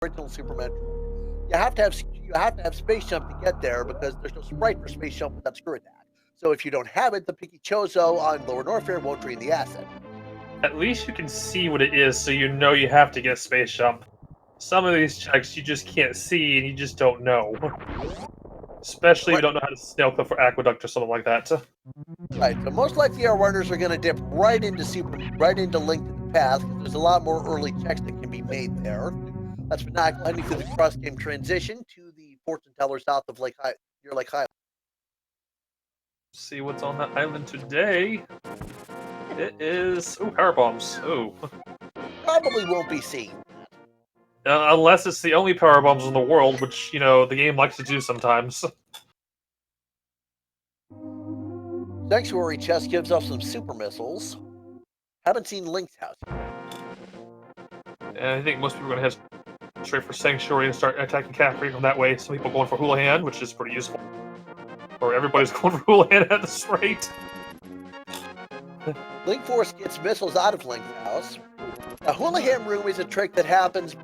original Super Metroid. You have to have Space Jump to get there because there's no sprite for Space Jump without Screw Attack. So if you don't have it, the Picky Chozo on Lower Norfair won't drain the asset. At least you can see what it is, so you know you have to get Space Jump. Some of these checks you just can't see, and you just don't know. Especially if you don't know how to snail clip for Aqueduct or something like that. Right, so most likely our runners are going to dip right into Link to the Path because there's a lot more early checks that can be made there. That's Maniacal heading through the cross-game transition to the fortune teller south of near Lake Highland. See what's on that island today. It is... Ooh, power bombs. Ooh. Probably won't be seen. Unless it's the only power bombs in the world, which, you know, the game likes to do sometimes. Sanctuary chest gives off some super missiles. Haven't seen Link's house yet. And I think most people are going to head straight for Sanctuary and start attacking Caffrey from that way. Some people going for Houlihan, which is pretty useful. Or everybody's going for Houlihan at this rate. Link Force gets missiles out of Link's house. A Houlihan room is a trick that happens.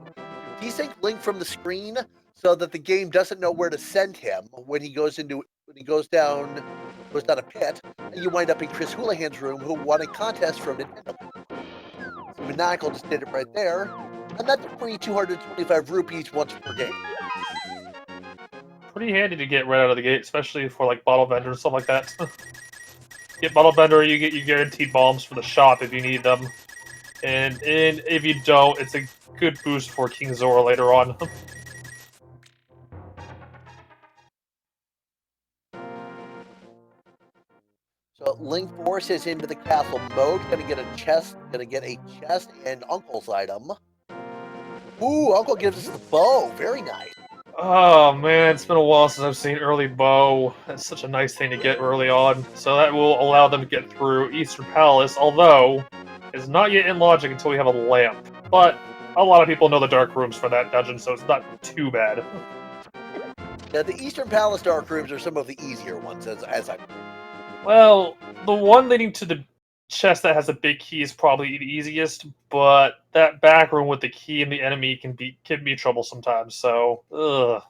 Desync Link from the screen so that the game doesn't know where to send him when he goes down a pit, and you wind up in Chris Houlihan's room, who won a contest from Nintendo. So Maniacal just did it right there, and that's free 225 rupees once per game. Pretty handy to get right out of the gate, especially for like Bottle Bender and stuff like that. Get Bottle Bender, you get your guaranteed bombs for the shop if you need them. And if you don't, it's a good boost for King Zora later on. So Link Force is into the castle mode, gonna get a chest and Uncle's item. Ooh, Uncle gives us the bow, very nice. Oh man, it's been a while since I've seen early bow. That's such a nice thing to get early on. So that will allow them to get through Eastern Palace, although it's not yet in logic until we have a lamp. But a lot of people know the dark rooms for that dungeon, so it's not too bad. Yeah, the Eastern Palace dark rooms are some of the easier ones, as I. Well, the one leading to the chest that has a big key is probably the easiest, but that back room with the key and the enemy can be trouble sometimes. So, ugh.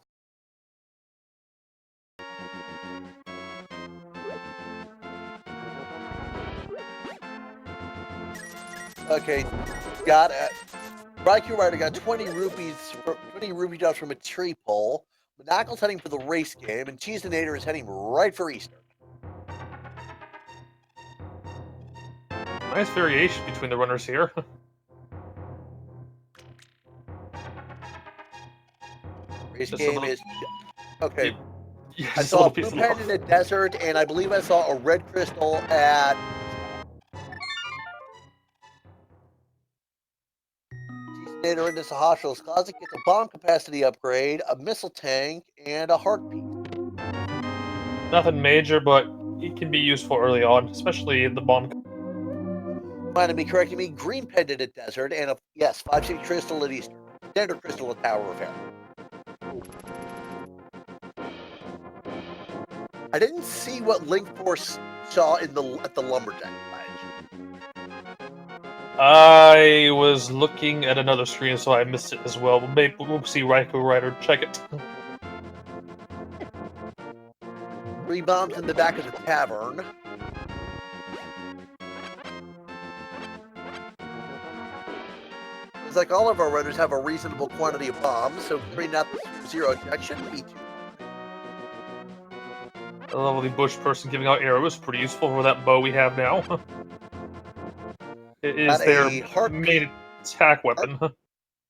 Okay, got it. Raikou Rider got 20 rupee drops from a tree pole. Monacle's heading for the race game, and Cheeseinator is heading right for Eastern. Nice variation between the runners here. Race game is okay. Yeah, I saw a blue pen in a desert, and I believe I saw a red crystal at Cheeseinator into Sahasho's closet gets a bomb capacity upgrade, a missile tank, and a heart piece. Nothing major, but it can be useful early on, especially the bomb. Mind me correcting me, green pendant at desert, and a 5-6 crystal at Eastern. Standard crystal at Tower of Hell. I didn't see what Link Force saw at the lumberjack ledge. I was looking at another screen, so I missed it as well. Maybe we'll see Raikou Rider. Check it. 3 bombs in the back of the tavern. It's like all of our runners have a reasonable quantity of bombs, so bringing out the 0 check shouldn't be too. A lovely bush person giving out arrows, pretty useful for that bow we have now. It is their main attack weapon. Yeah,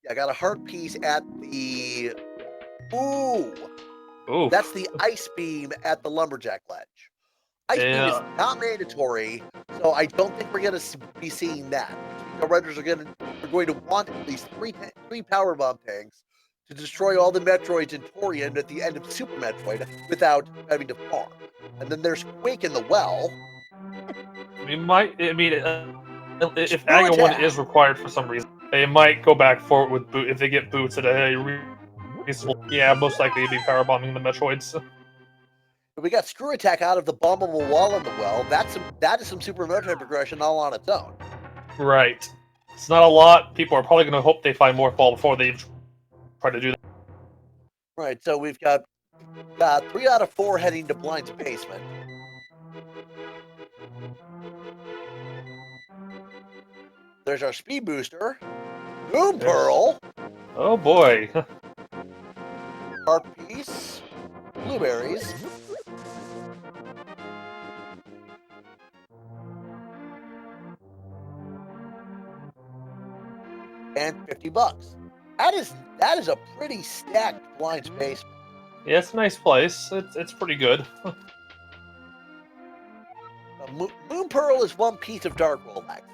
I got a heart piece at the... Ooh! That's the ice beam at the lumberjack ledge. Ice beam is not mandatory, so I don't think we're going to be seeing that. The runners are going to want at least three power bomb tanks to destroy all the Metroids in Torian at the end of Super Metroid without having to farm. And then there's Quake in the well. If Aga 1 is required for some reason, they might go back for it with boot if they get boots at a reasonable. Yeah, most likely to be power bombing the Metroids. We got Screw Attack out of the bombable wall in the well. That is some Super Metroid progression all on its own. Right. It's not a lot. People are probably going to hope they find more fall before they try try to do that. Right, so we've got 3 out of 4 heading to Blind's basement. There's our speed booster. Moon Pearl. Oh boy. Heart piece. Blueberries. And $50. That is a pretty stacked Blind's basement. Yeah, it's a nice place. It's pretty good. Moon Pearl is 1 piece of Dark World access.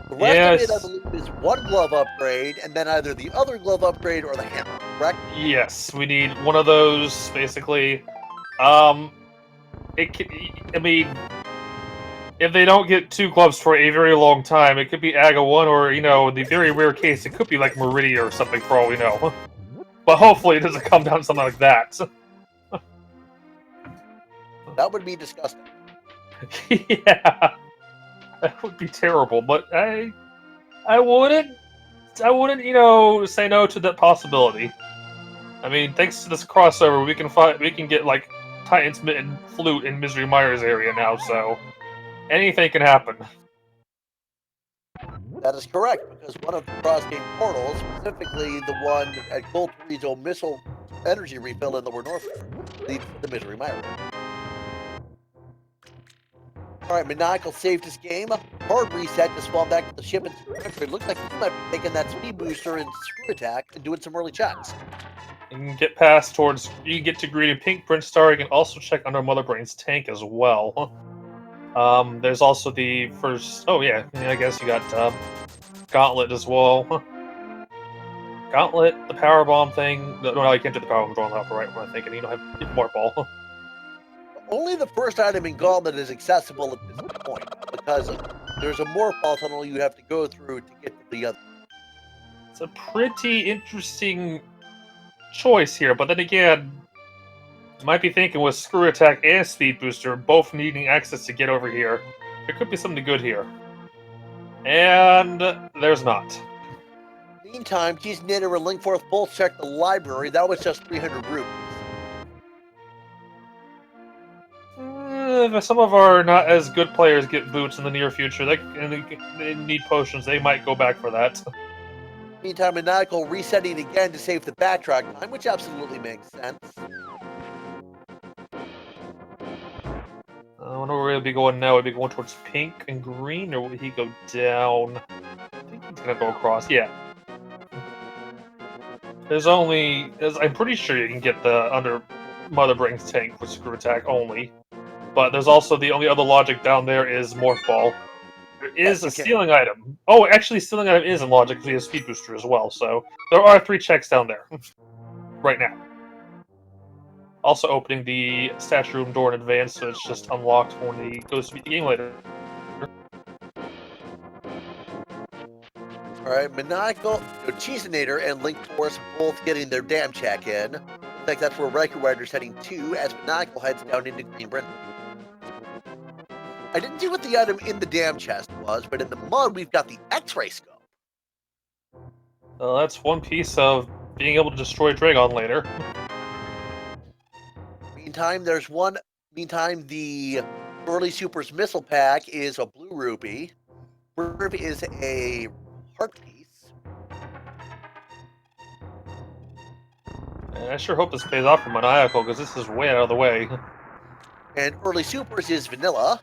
The rest of it, I believe, is 1 glove upgrade, and then either the other glove upgrade or the hammer, correct? Yes, we need one of those, basically. If they don't get 2 gloves for a very long time, it could be AGA 1, or, in the very rare case, it could be like Meridia or something, for all we know. But hopefully it doesn't come down to something like that. That would be disgusting. Yeah. That would be terrible, but I wouldn't, say no to that possibility. I mean, thanks to this crossover, we can get, like, Titan's Mitten Flute in Misery Mire's area now, so anything can happen. That is correct, because one of the cross-game portals, specifically the one at Gold Torizo Missile Energy Refill in Lower North, leads to the Misery Mire. Alright, Maniacal saved his game. Hard reset to spawn back to the ship and it looks like he might be taking that speed booster and screw attack and doing some early checks. You can get past towards. You can get to Green and Pink Prince Star. You can also check under Mother Brain's tank as well. There's also the first. Oh yeah, I guess you got Gauntlet as well. Gauntlet, the power bomb thing. No, you can't do the power bomb drawing up right when I'm thinking. You don't have more ball. Only the first item in Gauntlet is accessible at this point, because there's a morph ball tunnel you have to go through to get to the other. It's a pretty interesting choice here, but then again, you might be thinking with Screw Attack and Speed Booster both needing access to get over here, there could be something good here. And there's not. Meantime, Cheese Knitter and Linkforth both checked the library. That was just 300 rupees. If some of our not as good players get boots in the near future, they need potions, they might go back for that. Meantime, Maniacal resetting again to save the backtrack time, which absolutely makes sense. I wonder where he'll be going now. Will he be going towards pink and green, or will he go down? I think he's gonna go across, yeah. I'm pretty sure you can get the under Mother Brain's tank with Screw Attack only. But there's also the only other logic down there is Morph Ball. There is a stealing item. Oh, actually, stealing item is in logic because he has Speed Booster as well. So there are 3 checks down there right now. Also opening the statue room door in advance, so it's just unlocked when he goes to beat the game later. Alright, Maniacal, Cheesinator, and Link Force both getting their damn check in. Looks like that's where Riker Rider's heading to, as Maniacal heads down into Green Britain. I didn't see what the item in the damn chest was, but in the mud we've got the X-ray scope. That's 1 piece of being able to destroy Dragon later. Meantime, the Early Supers missile pack is a blue rupee. Verve is a heart piece. And I sure hope this pays off for Maniacal, because this is way out of the way. And Early Supers is vanilla.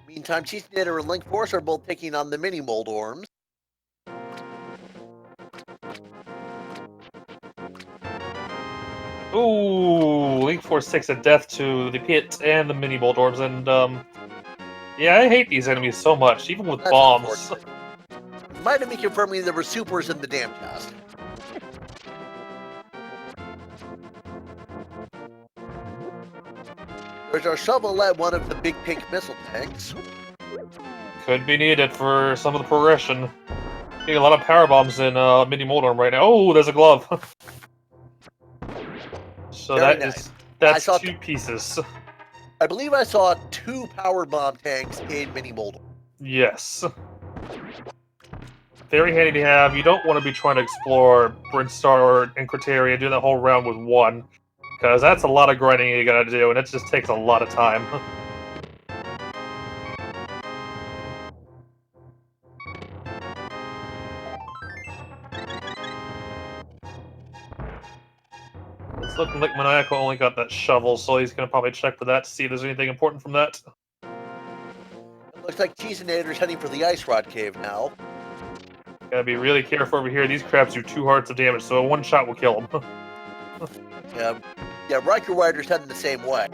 Meantime, Cheese Knitter and Link Force are both taking on the mini mold orms. Ooh, Link Force takes a death to the pit and the mini mold orbs, and yeah, I hate these enemies so much, even with bombs. Might have been confirming there were supers in the damn chest. There's our shovelette, one of the big pink missile tanks. Could be needed for some of the progression. Getting a lot of power bombs in mini mold orm right now. Oh, there's a glove. So that's 2 pieces. I believe I saw 2 power bomb tanks in mini mold. Yes. very handy to have. You don't want to be trying to explore Brinstar and Criteria, do that whole round with one, because that's a lot of grinding you gotta do, and it just takes a lot of time. It's looking like Maniacal only got that shovel, so he's gonna probably check for that to see if there's anything important from that. It looks like Cheesinator's heading for the Ice Rod Cave now. Gotta be really careful over here. These crabs do 2 hearts of damage, so a one shot will kill them. Yeah, Riker Rider's heading the same way.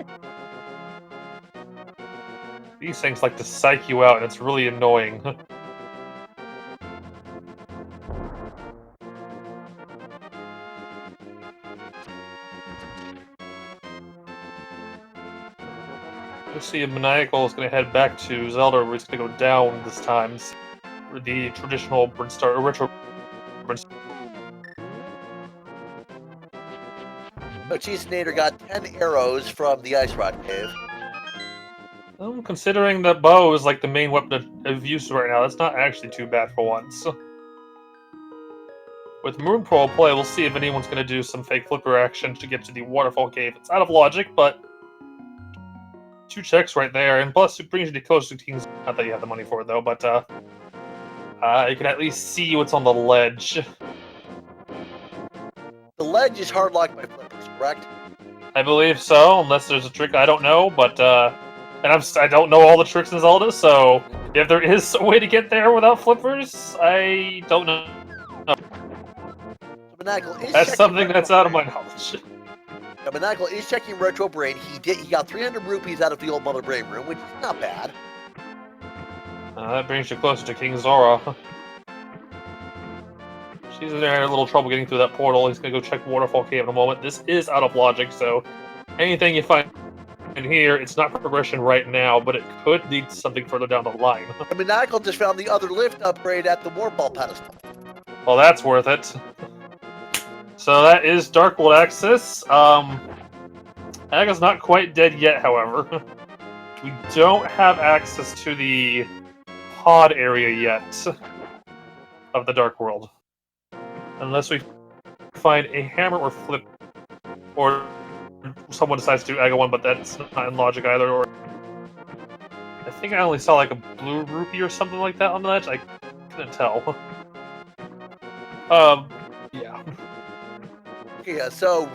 These things like to psych you out, and it's really annoying. Let's see if Maniacal is going to head back to Zelda, where he's going to go down this time. For the traditional Brinstar, or retro Brinstar. So Cheesinator got 10 arrows from the Ice Rod Cave. Well, considering that bow is like the main weapon of use right now, that's not actually too bad for once. With Moon Pearl play, we'll see if anyone's going to do some fake flipper action to get to the Waterfall Cave. It's out of logic, but 2 checks right there, and plus it brings you to close to King's. Not that you have the money for it though, but you can at least see what's on the ledge. The ledge is hard locked by flippers, correct? I believe so, unless there's a trick I don't know, but and I don't know all the tricks in Zelda, so if there is a way to get there without flippers, I don't know. Maniacal is That's something that's out of my knowledge. Maniacal is checking Retro Brain. He got 300 rupees out of the old Mother Brain room, which is not bad. That brings you closer to King Zora. She's in there a little trouble getting through that portal. He's gonna go check Waterfall Cave in a moment. This is out of logic, so anything you find in here, it's not progression right now, but it could lead to something further down the line. Maniacal just found the other lift upgrade at the Warp Ball pedestal. Well, that's worth it. So that is Dark World access. Aga's not quite dead yet, however. We don't have access to the pod area yet of the Dark World. Unless we find a hammer or flip, or someone decides to do Aga 1, but that's not in logic either. Or I think I only saw like a blue rupee or something like that on the edge. I couldn't tell. Yeah. Yeah, so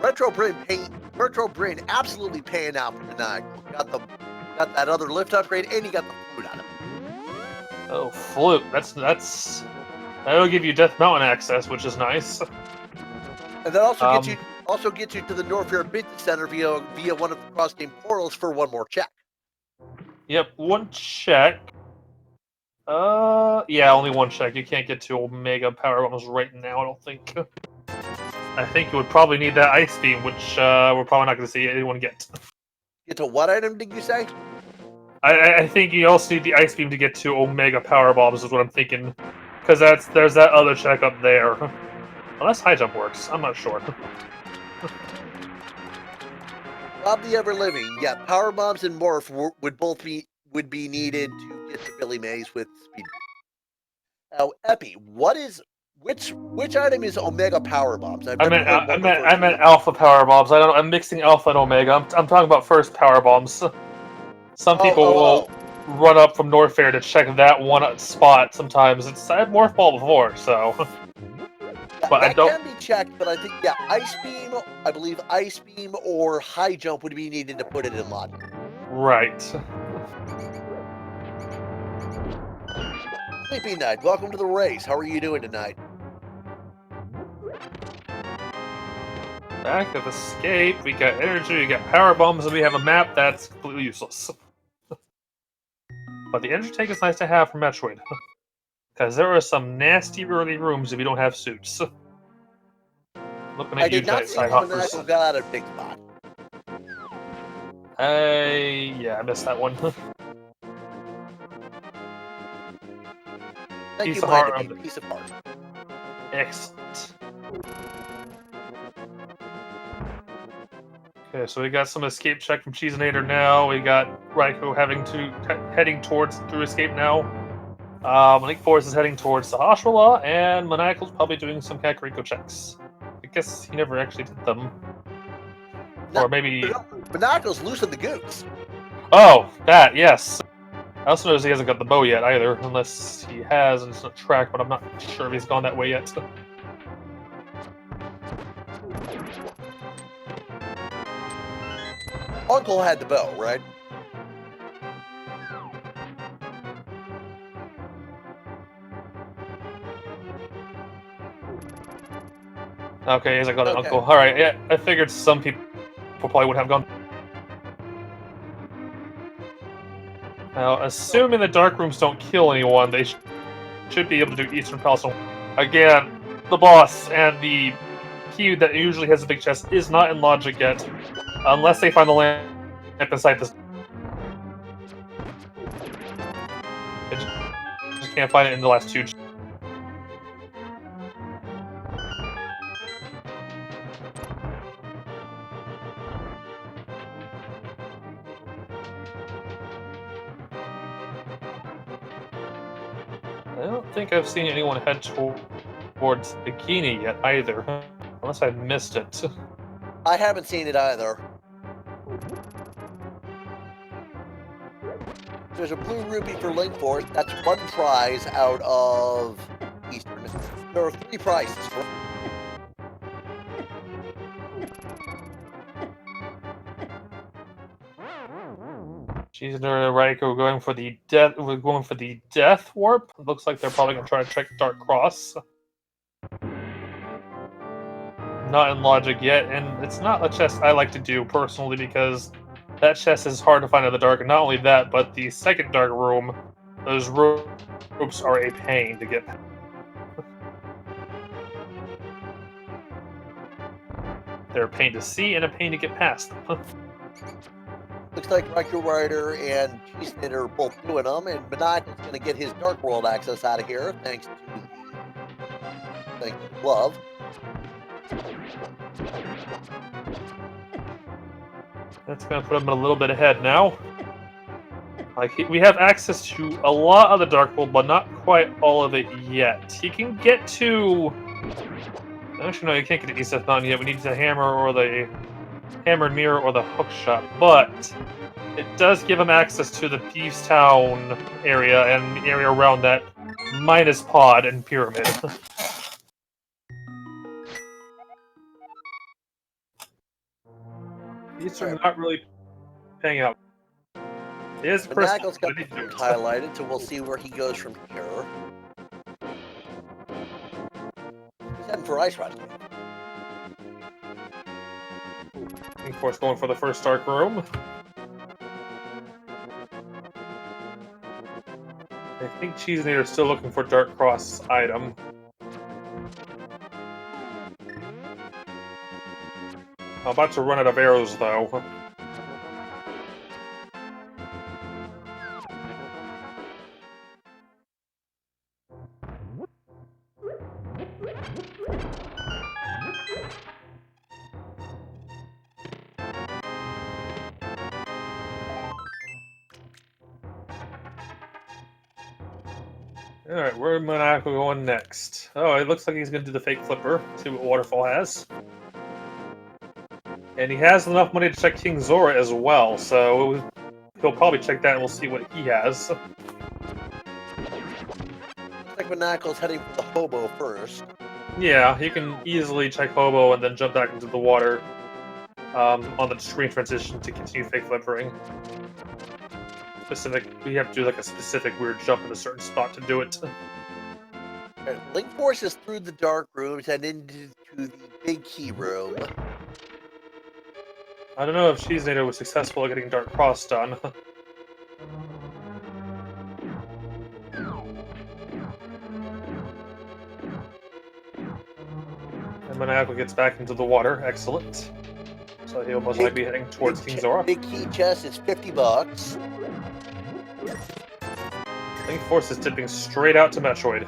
Retro Brain absolutely paying out for Maniacal. Got that other lift upgrade, and he got the flute out of it. Oh, flute. That'll give you Death Mountain access, which is nice. And that also gets you to the Norfair Business Center via one of the cross-game portals for one more check. Yep, 1 check. Yeah, only 1 check. You can't get to Omega Power Bombs right now, I don't think. I think you would probably need that Ice Beam, which we're probably not going to see anyone get. Get to what item did you say? I think you also need the Ice Beam to get to Omega Power Bombs, is what I'm thinking. Because there's that other check up there. Unless High Jump works, I'm not sure. Bob the Ever Living, yeah, Power Bombs and Morph would be needed to get to Billy Mays with Speed. Now, Epi, which item is Omega Power Bombs? I meant Alpha Power Bombs. I'm mixing Alpha and Omega. I'm talking about first Power Bombs. Some people will run up from Norfair to check that one spot. Sometimes I had Morph Ball before, so. Yeah, but that I don't. Can be checked, but I think Ice Beam. I believe Ice Beam or High Jump would be needed to put it in logic. Right. Sleepy Night, welcome to the race. How are you doing tonight? Back of Escape, we got energy, we got power bombs, and we have a map that's completely useless. But the energy tank is nice to have for Metroid. Because there are some nasty early rooms if you don't have suits. Looking at I did not see when I got out of Big Spot. Yeah, I missed that one. Thank Piece you, of heart. Piece of heart. Excellent. Okay, so we got some escape check from Cheesinator now. We got Raikou heading through escape now. Link Force is heading towards Sahasrahla, and Maniacal's probably doing some Kakariko checks. I guess he never actually did them. Or maybe... Maniacal's loosing the goose. Oh, that, yes. I also notice he hasn't got the bow yet either, unless he has and it's not tracked, but I'm not sure if he's gone that way yet. Uncle had the bow, right? Okay, he's got an Uncle. Alright, yeah, I figured some people probably would have gone. Now, assuming the Dark Rooms don't kill anyone, they should be able to do Eastern Palace. Again, the boss and the key that usually has a big chest is not in logic yet, unless they find the lamp inside this. I just can't find it in the last two. I don't think I've seen anyone head towards Bikini yet either, unless I missed it. I haven't seen it either. There's a blue rupee for Link Force. That's one prize out of Eastern. There are 3 prizes. She's right. We're going for the death. We're going for the death warp. Looks like they're probably gonna try to check Dark Cross. Not in logic yet, and it's not a chest I like to do personally because that chest is hard to find in the dark. And not only that, but the second dark room, those ropes are a pain to get. They're a pain to see and a pain to get past. Looks like Micro Rider and Cheeseman are both doing them, and Maniacal's going to get his Dark World access out of here thanks to the glove. That's going to put him a little bit ahead now. Like we have access to a lot of the Dark World, but not quite all of it yet. He can get to. Actually, no, you can't get to East Mountain yet. We need the hammer or the hammer mirror or the hook shot, but it does give him access to the Thieves Town area and the area around that, minus Pod and Pyramid. These are not really paying out. Maniacal's got the highlighted, so we'll see where he goes from here. He's heading for Ice Rod. Of course, going for the first Dark Room. I think Cheese and are still looking for Dark Cross item. I'm about to run out of arrows, though. Alright, where Maniacal going next? Oh, it looks like he's going to do the fake flipper. See what Waterfall has. And he has enough money to check King Zora as well, so he'll probably check that and we'll see what he has. Looks like Maniacal's heading for the Hobo first. Yeah, you can easily check Hobo and then jump back into the water on the screen transition to continue fake flippering. We have to do like a specific weird jump in a certain spot to do it. Link Force is through the dark rooms and into the big key room. I don't know if Cheese Nato was successful at getting Dark Cross done. And Maniacal gets back into the water. Excellent. So he'll most likely be heading towards King Zora. Big key chest is $50. Link Force is dipping straight out to Metroid.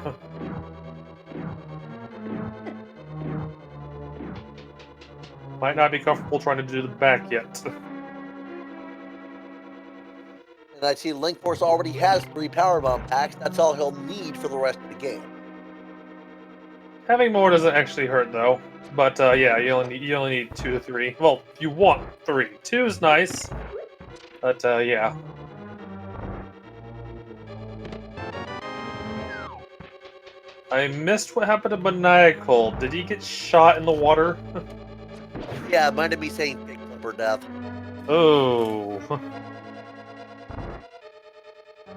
Might not be comfortable trying to do the back yet. And I see Link Force already has 3 Power Bomb packs. That's all he'll need for the rest of the game. Having more doesn't actually hurt, though. But yeah, you only need 2 to 3. Well, you want 3. 2 is nice, but yeah. I missed what happened to Maniacal. Did he get shot in the water? Yeah, it minded me saying Big Flipper death. Oh.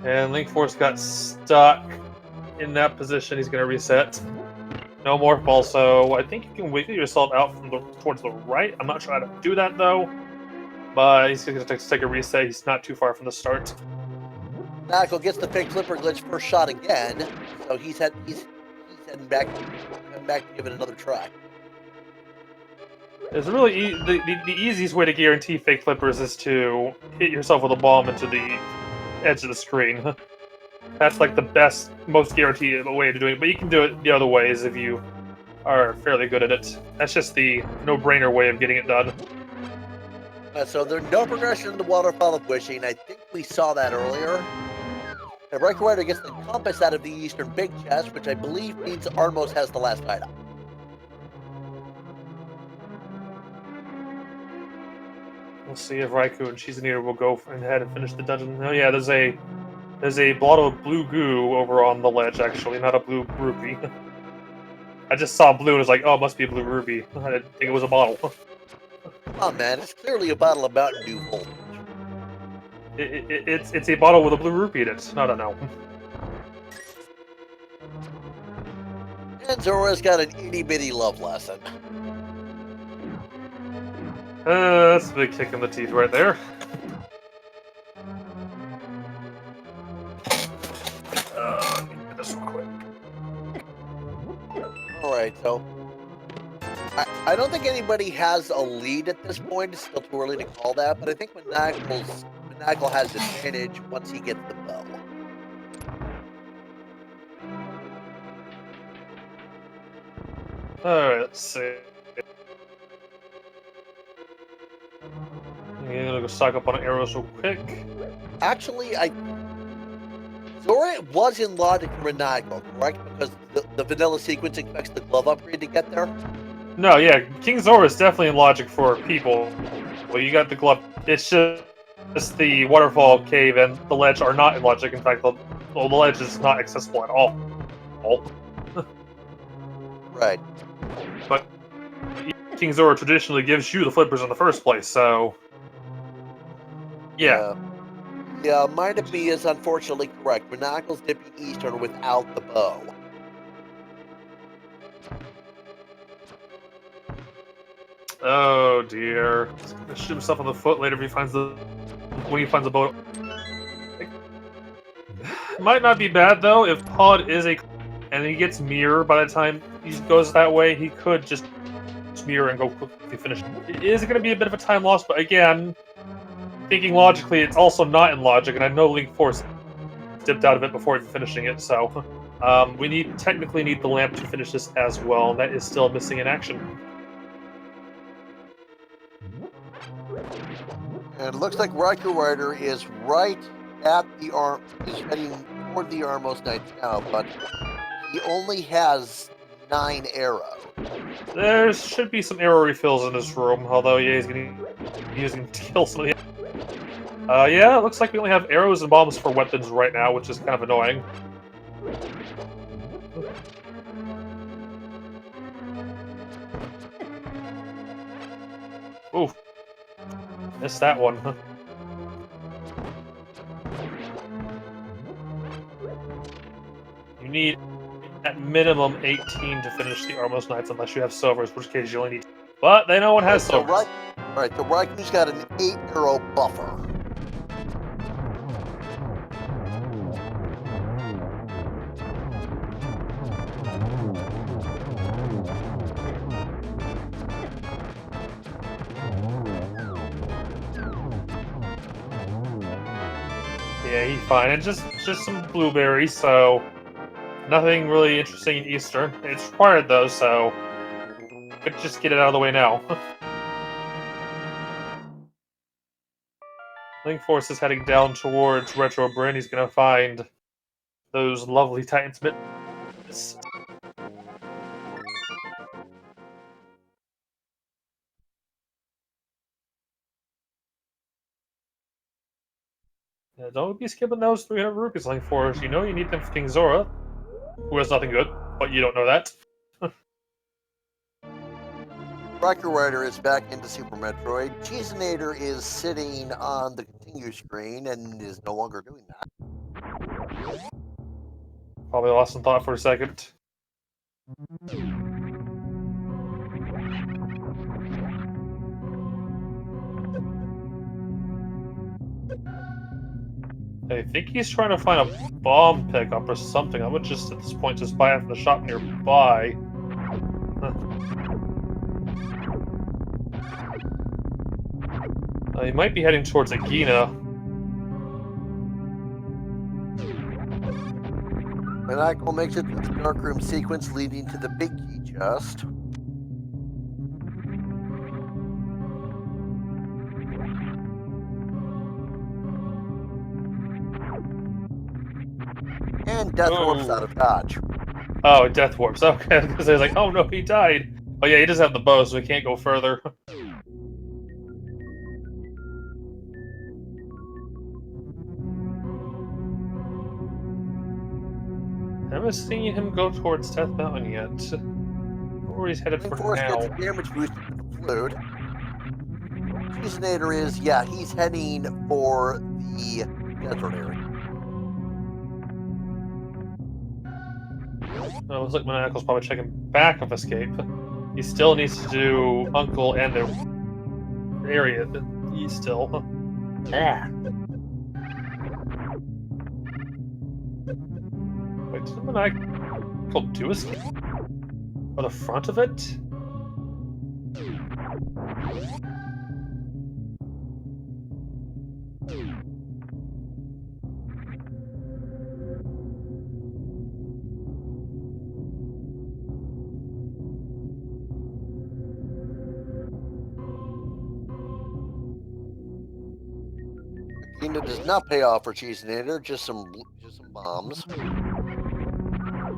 And Link Force got stuck in that position. He's going to reset. No more fall, so I think you can wiggle yourself out from towards the right. I'm not sure how to do that, though. But he's going to take a reset. He's not too far from the start. Knuckle gets the Big Flipper glitch first shot again, so he's heading back to give it another try. It's really the easiest way to guarantee fake flippers is to hit yourself with a bomb into the edge of the screen. That's like the best, most guaranteed way to do it, but you can do it the other ways if you are fairly good at it. That's just the no-brainer way of getting it done. So there's no progression in the Waterfall of Wishing. I think we saw that earlier. And Riker Rider gets the compass out of the Eastern Big Chest, which I believe means Armos has the last item. We'll see if Raikou and Chizunir will go ahead and finish the dungeon. Oh yeah, there's a bottle of blue goo over on the ledge, actually, not a blue rupee. I just saw blue and was like, oh, it must be a blue ruby. I didn't think it was a bottle. Oh man, it's clearly a bottle of Mountain Dew voltage. It's a bottle with a blue rupee in it. I don't know. And Zora's got an itty-bitty love lesson. That's a big kick in the teeth right there. Let me get this real quick. Alright, so I don't think anybody has a lead at this point. It's still too early to call that, but I think Maniacal has advantage once he gets the bow. Alright, let's see. I'm gonna go stock up on arrows real quick. Actually, Zora was in logic for Maniacal, correct? Because the vanilla sequence expects the glove upgrade to get there? No, yeah, King Zora is definitely in logic for people. Well, you got the glove. It's just the waterfall cave and the ledge are not in logic. In fact, the ledge is not accessible at all. Right. But King Zora traditionally gives you the flippers in the first place, so yeah. Yeah, Mind of Me is unfortunately correct. Maniacal's dipping Eastern without the bow. Oh dear. He's gonna shoot himself on the foot later if he finds when he finds the boat. Might not be bad though if Pod is and he gets mirror by the time he goes that way. He could just mirror and go quickly finish. It is going to be a bit of a time loss, but again, thinking logically, it's also not in logic, and I know Link Force dipped out of it before even finishing it. So we technically need the lamp to finish this as well, and that is still missing in action. And it looks like Riker Rider is right at the arm, is heading toward the Armos Knights now, but he only has 9 arrows. There should be some arrow refills in this room, although yeah, he's gonna kill some of the. Yeah, it looks like we only have arrows and bombs for weapons right now, which is kind of annoying. Oof. Missed that one. You need at minimum 18 to finish the Armos Knights, unless you have silvers, in which case you only need. But they no one has silvers. Right, so Raiku's got an 8 arrow buffer. Yeah, he's fine. And just some blueberries, so nothing really interesting in Eastern. It's required though, so could just get it out of the way now. Link Force is heading down towards Retro Bryn. He's gonna find those lovely Titans mitts. Yeah, don't be skipping those 300 rupees, Link Force. You know you need them for King Zora, who has nothing good, but you don't know that. Rocket Rider is back into Super Metroid. Cheesenator is sitting on the continue screen and is no longer doing that. Probably lost some thought for a second. I think he's trying to find a bomb pickup or something. I would just, at this point, just buy it from the shop nearby. He might be heading towards Agina. Maniacal makes it to the darkroom sequence leading to the big key chest. And Death Warp's out of dodge. Oh, Death Warps. Okay, because I was like, oh no, he died. Oh yeah, he does have the bow, so he can't go further. I haven't seen him go towards Death Mountain yet. Where he's headed Link for Force now. gets damage boosted with the flute. Cheesenator is, yeah, he's heading for the desert area. Oh, looks like Maniacal's probably checking back of escape. He still needs to do Uncle and the area. He's still. Ah. Wait, did Maniacal do escape? Or the front of it? Agina does not pay off for Cheesenator, just some bombs.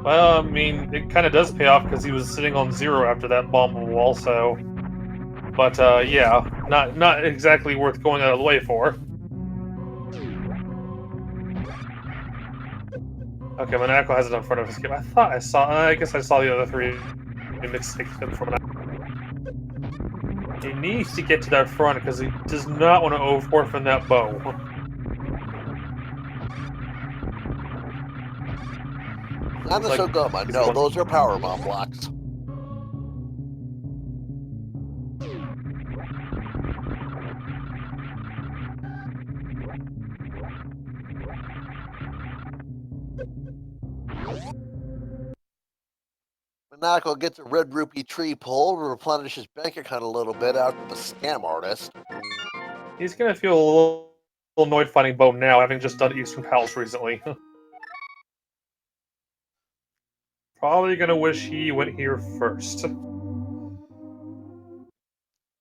Well, I mean, it kind of does pay off because he was sitting on 0 after that bomb wall, so... But, yeah, not exactly worth going out of the way for. Okay, Maniacal has it in front of his game. I thought I saw... I guess I saw the other 3 mixed from Maniacal. He needs to get to that front because he does not want to orphan that bow. Not the Sogoma, no, those are power bomb blocks. Maniacal gets a red rupee tree pull, replenish his bank account a little bit after the scam artist. He's gonna feel a little annoyed fighting Bo now, having just done Eastern Palace recently. Probably gonna wish he went here first.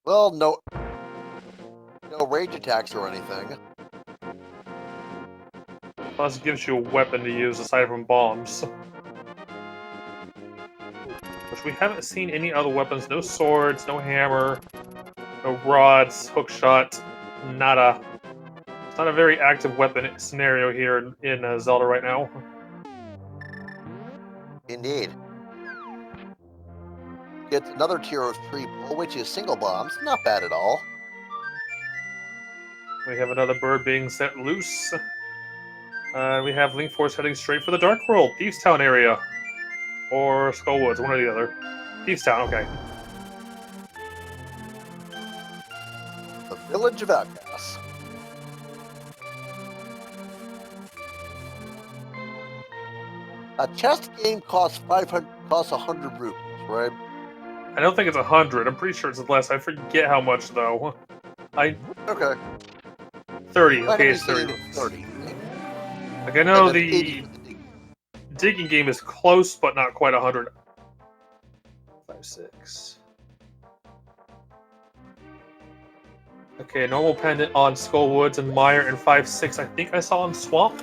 Well, no rage attacks or anything. Plus, it gives you a weapon to use aside from bombs. Which we haven't seen any other weapons. No swords, no hammer, no rods, hookshot, nada. It's not a very active weapon scenario here in Zelda right now. Indeed. Gets another tier of tree pull, which is single bombs. Not bad at all. We have another bird being set loose. We have Link Force heading straight for the Dark World, Thieves Town area. Or Skullwoods, one or the other. Thieves Town, okay. The Village of Outcasts. A chest game costs 100 rupees, right? I don't think it's 100. I'm pretty sure it's less. I forget how much though. Okay. 30. Okay, it's 30. 30. Like I know the digging game is close, but not quite 100. 5, 6. Okay, normal pendant on Skullwoods and Mire, and 5-6 I think I saw on Swamp.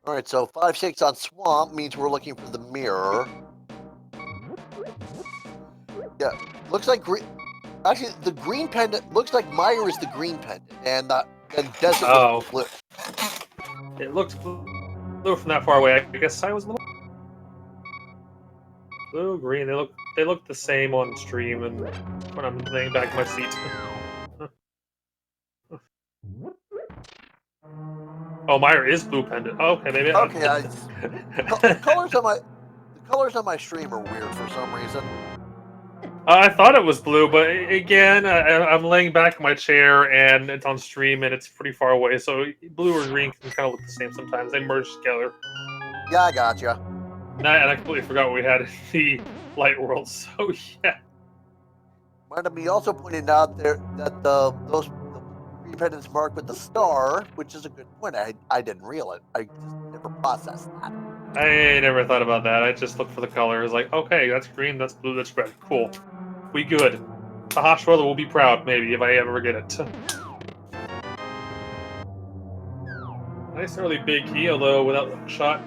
Alright, so 5-6 on Swamp means we're looking for the mirror. Yeah, looks like green. Actually, the green pendant looks like Mire is the green pendant, and Desert was blue. It looked blue from that far away. I guess I was a little blue, green. They look the same on stream and when I'm laying back in my seat. Oh, Mire is blue pendant. Oh, okay, maybe. Okay, the colors on my stream are weird for some reason. I thought it was blue, but again, I'm laying back in my chair and it's on stream and it's pretty far away, so blue or green can kind of look the same sometimes. They merge together. Yeah, I gotcha. And I completely forgot we had the light world, so yeah. Might be also pointed out there that the green pendants marked with the star, which is a good point. I didn't realize. I just never processed that. I never thought about that. I just looked for the colors. Like, okay, that's green, that's blue, that's red. Cool. We good. Tahash brother will be proud, maybe, if I ever get it. Nice early big key, although without one shot,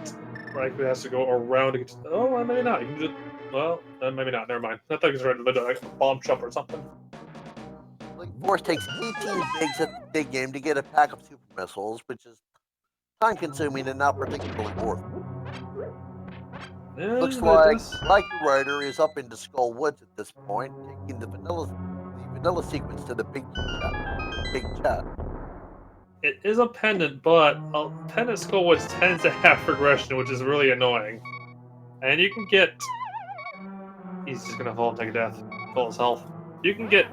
Raikou has to go around to get to... Oh, maybe not. You can just... Well, maybe not. Never mind. I thought he was ready to like a bomb jump or something. Link Force takes 18 bigs at the big game to get a pack of super missiles, which is time-consuming and not particularly worth it. Looks like Raikou Rider is up into Skull Woods at this point, taking the vanilla sequence to the big chat. It is a pendant, but a pendant Skull Woods tends to have progression, which is really annoying. And you can get... He's just gonna fall and take a death. Full his health. You can get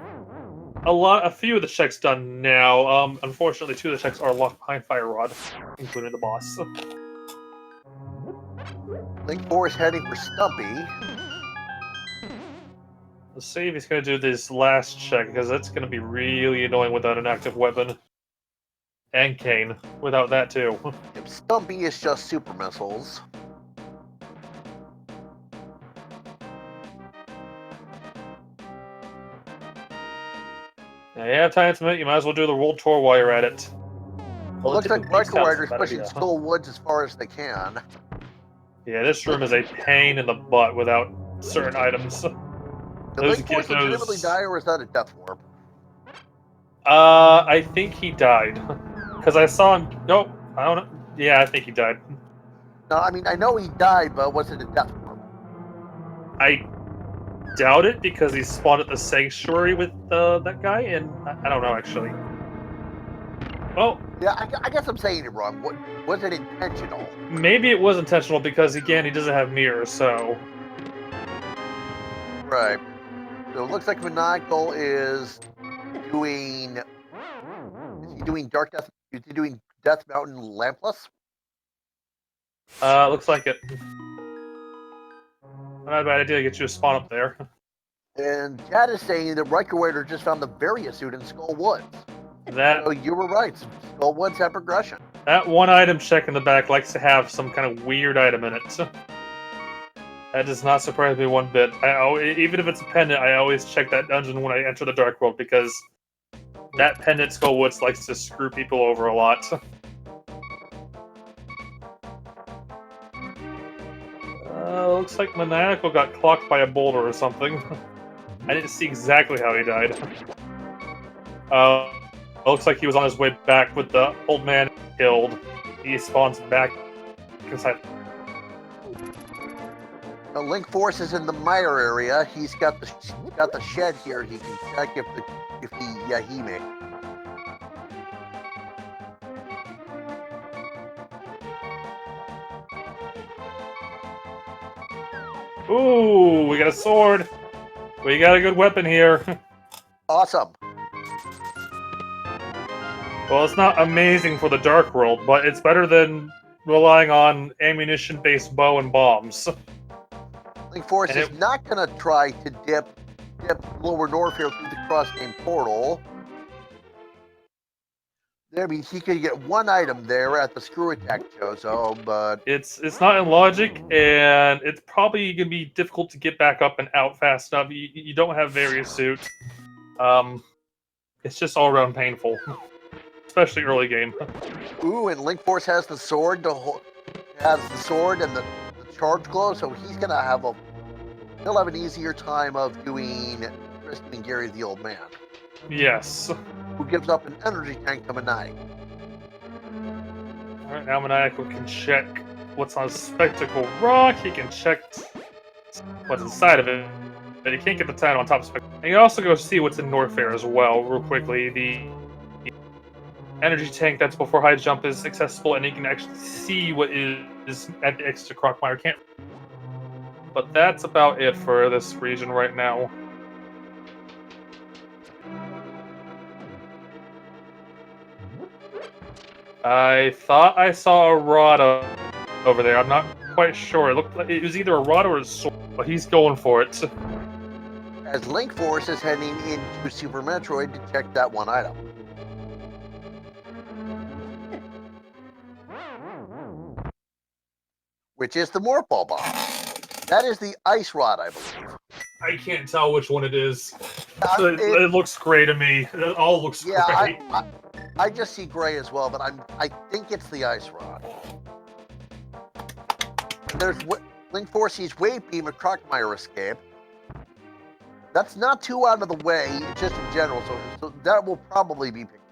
a few of the checks done now. Unfortunately, 2 of the checks are locked behind Fire Rod, including the boss. Link Force heading for Stumpy. Let's see if he's going to do this last check, because that's going to be really annoying without an active weapon. And Kane, without that too. Yep, Stumpy is just super missiles. Now, you have time to admit, you might as well do the world tour while you're at it. Well, it looks like Raikou Rider is pushing Skull Woods as far as they can. Yeah, this room is a pain in the butt without certain items. Did Link Force legitimately die, or is that a death warp? I think he died. Because I saw him... Nope, I don't know. Yeah, I think he died. No, I mean, I know he died, but was it a death warp? I doubt it, because he spawned at the Sanctuary with that guy, and I don't know, actually. Oh. Yeah, I guess I'm saying it wrong. Was it intentional? Maybe it was intentional, because, again, he doesn't have mirrors, so... Right. So it looks like Maniacal is doing... Is he doing Dark Death... Is he doing Death Mountain Lampless? Looks like it. Not a bad idea to get you a spawn up there. And Chad is saying that Raikou Rider just found the Varia suit in Skull Woods. So you were right. Skull Woods have progression. That one item check in the back likes to have some kind of weird item in it. That does not surprise me one bit. Even if it's a pendant, I always check that dungeon when I enter the Dark World, because that pendant Skull Woods likes to screw people over a lot. Looks like Maniacal got clocked by a boulder or something. I didn't see exactly how he died. Looks like he was on his way back with the old man killed. He spawns back inside. Now, Link Force is in the Mire area. He's got the shed here. He can check if he Yahime. Ooh, we got a sword. We got a good weapon here. Awesome. Well, it's not amazing for the Dark World, but it's better than relying on ammunition-based bow and bombs. Link Force is not going to try to dip Lower North here through the cross-game portal. There means he could get one item there at the Screw Attack Chozo, but... It's not in logic, and it's probably going to be difficult to get back up and out fast enough. You don't have Various Suit. It's just all around painful, especially early game. Ooh, and Link Force has the sword and the charge glow, so he'll have an easier time of rescuing Gary the old man. Yes. Who gives up an energy tank to Maniac. Alright, now Maniacal can check what's on Spectacle Rock, he can check what's inside of it, but he can't get the time on top of Spectacle. And he can also go see what's in Norfair as well, real quickly. The energy tank that's before high jump is accessible, and he can actually see what is at the exit to Crockmire Camp. But that's about it for this region right now. I thought I saw a rod over there. I'm not quite sure. It looked like it was either a rod or a sword, but he's going for it. As Link Force is heading into Super Metroid to check that one item. Which is the Morph Ball Bomb. That is the Ice Rod, I believe. I can't tell which one it is. It looks gray to me. It all looks gray. I just see gray as well, but I think it's the Ice Rod. There's Link Force sees Wave Beam and Crockmire escape. That's not too out of the way, just in general, so that will probably be picked.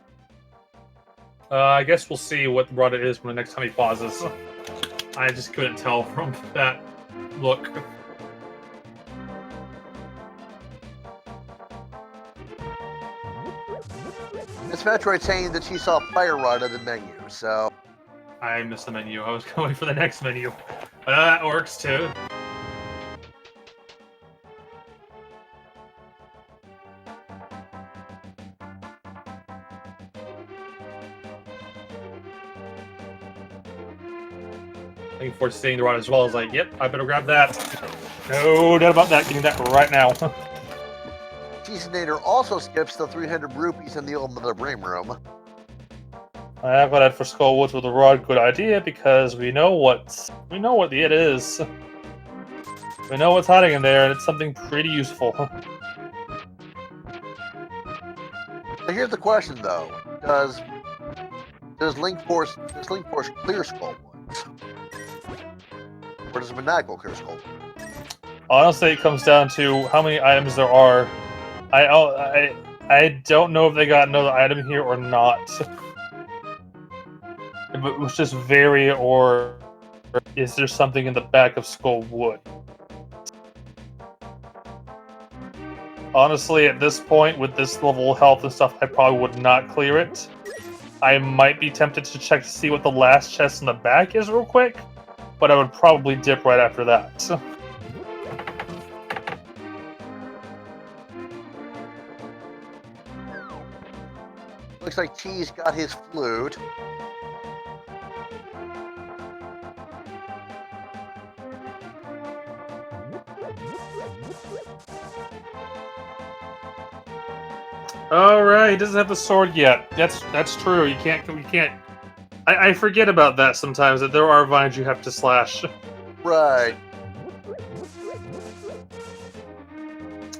I guess we'll see what rod it is when the next time he pauses. I just couldn't tell from that look. Miss Metroid saying that she saw Fire Rod in the menu, so... I missed the menu. I was going for the next menu. But that works too. Looking forward to seeing the rod as well. I was like, yep, I better grab that. No doubt about that. Getting that right now. Cheesenator also skips the 300 rupees in the old Mother Brain Room. I have got for Skullwoods with the rod. Good idea, because we know what it is. We know what's hiding in there, and it's something pretty useful. So here's the question, though: Does Link Force clear Skullwoods, or does Maniacal clear Skullwoods? Honestly, it comes down to how many items there are. I don't know if they got another item here or not. If it was just vary, or is there something in the back of Skullwood? Honestly, at this point, with this level of health and stuff, I probably would not clear it. I might be tempted to check to see what the last chest in the back is real quick, but I would probably dip right after that. Looks like Cheese got his flute. Alright, he doesn't have the sword yet. That's true. You can't. I forget about that sometimes, that there are vines you have to slash. Right.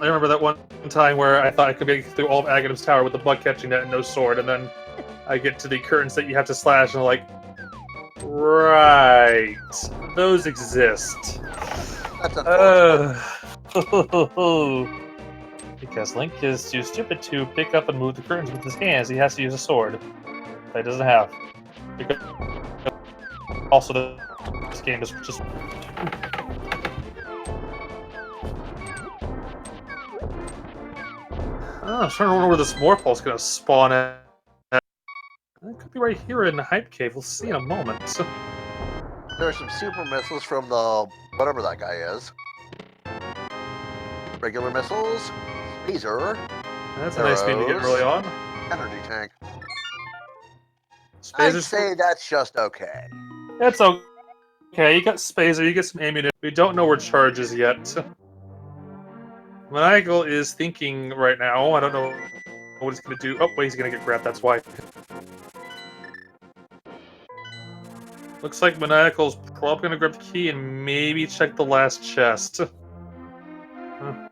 I remember that one time where I thought I could make it through all of Aghanim's Tower with the bug catching net and no sword, and then I get to the curtains that you have to slash, and I'm like, right, those exist. That's unfortunate. Because Link is too stupid to pick up and move the curtains with his hands, he has to use a sword that he doesn't have. Because also, this game is just... Oh, I'm trying to remember where this Morphball's gonna spawn at. It could be right here in the Hype Cave. We'll see in a moment. There are some super missiles from the... whatever that guy is. Regular missiles. Phaser. That's a nice beam to get early on. Energy tank. Spazer's... I'd say that's just okay. That's okay. You got Spazer, you get some ammunition. We don't know where charge is yet. Maniacal is thinking right now. I don't know what he's going to do. Oh, wait, he's going to get grabbed. That's why. Looks like Maniacal's probably going to grab the key and maybe check the last chest. Huh.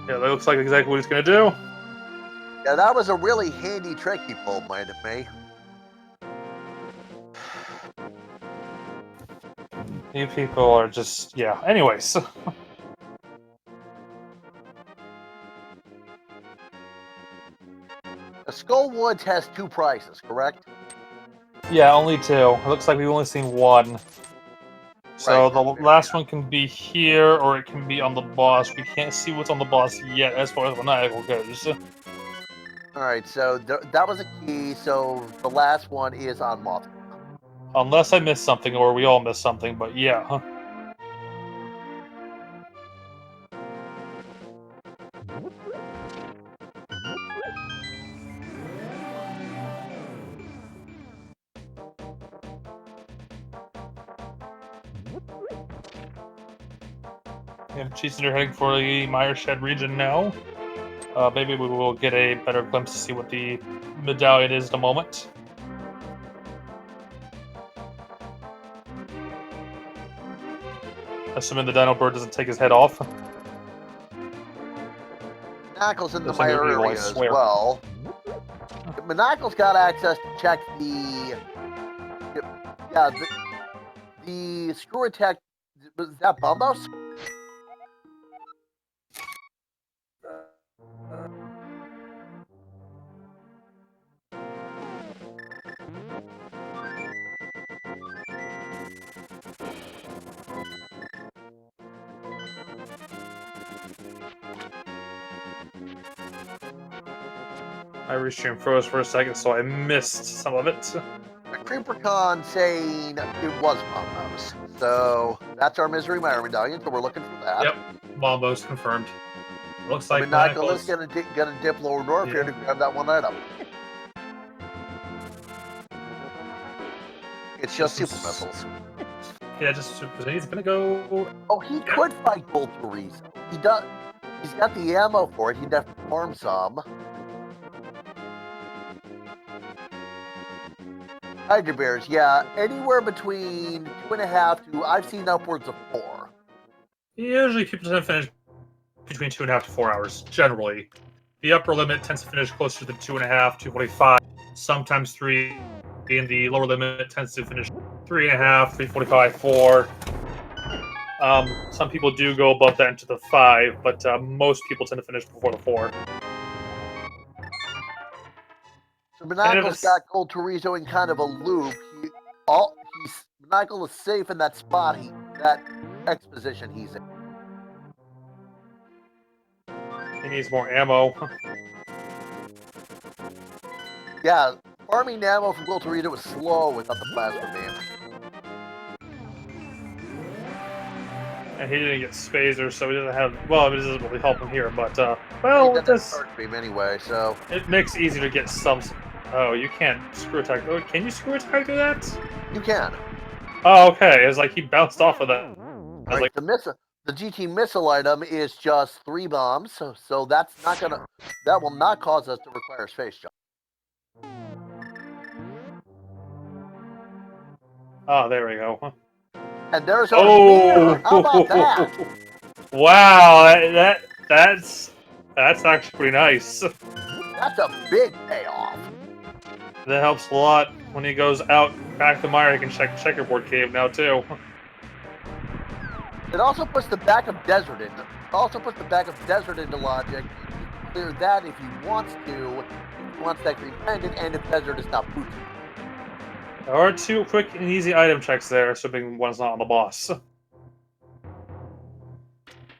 Yeah, that looks like exactly what he's gonna do. Yeah, that was a really handy trick he pulled, mind of me. You people are just, yeah. Anyways. The Skull Woods has 2 prizes, correct? Yeah, only 2. It looks like we've only seen 1. So the last one can be here, or it can be on the boss. We can't see what's on the boss yet, as far as Maniacal goes. Alright, so that was a key, so the last one is on Moth. Unless I missed something, or we all missed something, but yeah. Yeah, Cheats are heading for the Mire Shed region now. Maybe we will get a better glimpse to see what the medallion is in a moment. Assuming the Dino Bird doesn't take his head off. Manacle's in the Mire area as well. Manacle's got access to check the... Yeah, the screw attack... Was that Bombos? My restream froze for a second, so I missed some of it. The CreeperCon saying it was Bombos. So that's our Misery Mire medallion, so we're looking for that. Yep, Bombos confirmed. Looks like Maniacal is gonna dip lower north here to grab that one item. It's just super missiles. Yeah, just super. He's gonna go. Oh, he could fight Gold Chorizo. He does. He's got the ammo for it. He'd have to farm some. Hydra Bears, yeah, anywhere between 2.5 to I've seen upwards of 4. Usually, people tend to finish between 2.5 to 4 hours. Generally, the upper limit tends to finish closer to 2.5, 2:45, sometimes 3, and the lower limit tends to finish 3.5, 3:45, 4. Some people do go above that into the 5, but most people tend to finish before the 4. So Manacle's got Gold Chorizo in kind of a loop. Maniacal is safe in that spot, that exposition he's in. He needs more ammo. Yeah, farming ammo from Gold Chorizo was slow without the plasma beam. And he didn't get Spazer, so he doesn't have... Well, it doesn't really help him here, but, well, it does... Beam anyway, so... It makes it easier to get some... Oh, you can't screw attack... Oh, can you screw attack through that? You can. Oh, okay. It's like he bounced off of that. Right, like... The GT missile item is just 3 bombs, so that's not gonna... That will not cause us to require space jump. Oh, there we go. And there's our mirror. How about that? Wow, that's actually pretty nice. That's a big payoff. That helps a lot when he goes out back to Mire. He can check Checkerboard Cave now too. It also puts the back of Desert into. Logic. He can clear that if he wants to. If he wants that green pendant, and if Desert is not booted. There are 2 quick and easy item checks there, assuming one's not on the boss.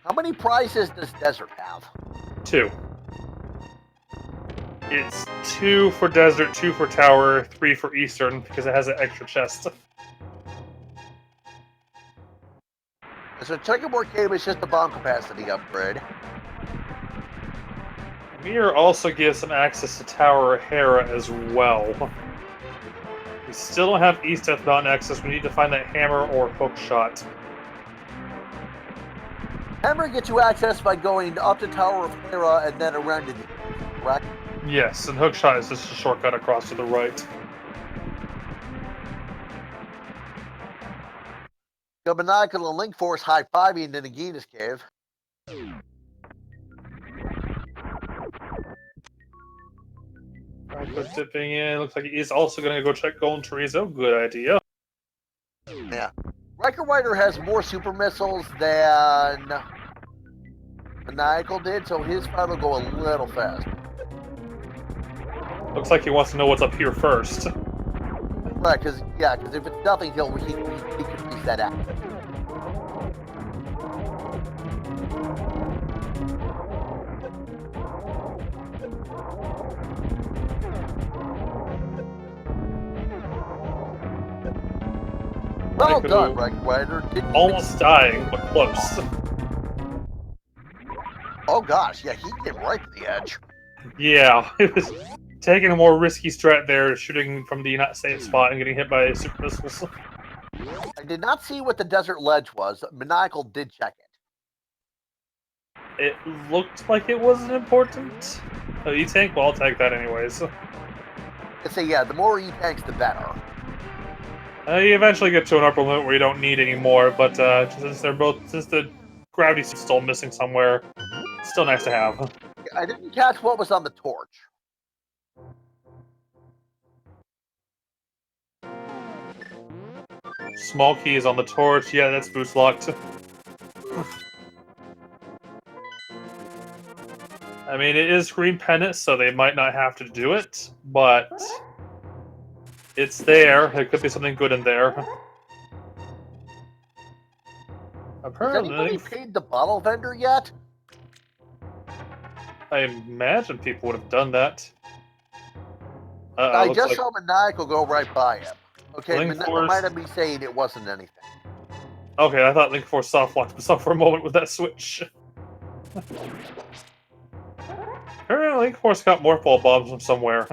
How many prizes does Desert have? 2. It's 2 for Desert, 2 for Tower, 3 for Eastern, because it has an extra chest. So Checkerboard Cave is just a bomb capacity upgrade. Mirror also gives some access to Tower Hera as well. We still don't have East Death Mountain access. We need to find that hammer or hook shot. Hammer gets you access by going up to Tower of Hera and then around to the correct? Yes, and hook shot is just a shortcut across to the right. The Maniacal and Link Force high-fiving in Nagina's cave. Raiko dipping in. Looks like he's also going to go check Golden Chorizo. Good idea. Yeah. Riker Rider has more super missiles than Maniacal did, so his fire will go a little fast. Looks like he wants to know what's up here first. Right, because if it's nothing, he can piece that out. Well done, Riker Rider. Almost dying, but close. Oh gosh, yeah, he came right to the edge. Yeah, it was taking a more risky strat there, shooting from the not safe spot and getting hit by super missiles. I did not see what the desert ledge was. Maniacal did check it. It looked like it wasn't important. Oh, E-tank? Well, I'll take that anyways. I say, yeah, the more E-tanks, the better. You eventually get to an upper limit where you don't need any more, but since the gravity's still missing somewhere, it's still nice to have. I didn't catch what was on the torch. Small key is on the torch. Yeah, that's boost locked. I mean, it is green pennant, so they might not have to do it, but it's there. There could be something good in there. Apparently, has anybody paid the bottle vendor yet? I imagine people would have done that. I just saw Maniacal go right by him. Okay, Link me saying it wasn't anything. Okay, I thought Link Force soft locked himself for a moment with that switch. Apparently, Link Force got more ball bombs from somewhere.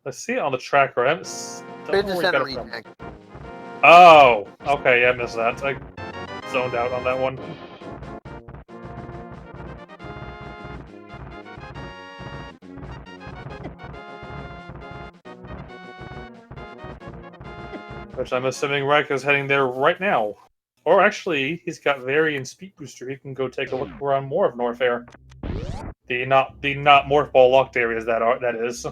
I see it on the tracker. I haven't. Center E-tank. Oh, okay, yeah, I missed that. I zoned out on that one. Which I'm assuming Raika's heading there right now. Or actually, he's got Vary and Speed Booster. He can go take a look around more of Norfair. The not Morph Ball locked areas that is.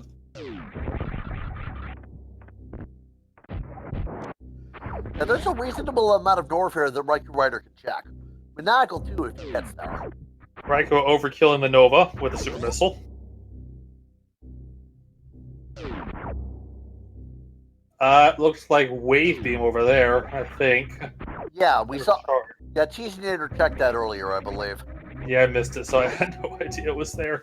Now, there's a reasonable amount of Norfair that Riker Rider can check. Maniacal too, if he gets there. Raiko overkilling the Nova with a super missile. It looks like Wave Beam over there, I think. Yeah, we saw. Yeah, Cheeseinator checked that earlier, I believe. Yeah, I missed it, so I had no idea it was there.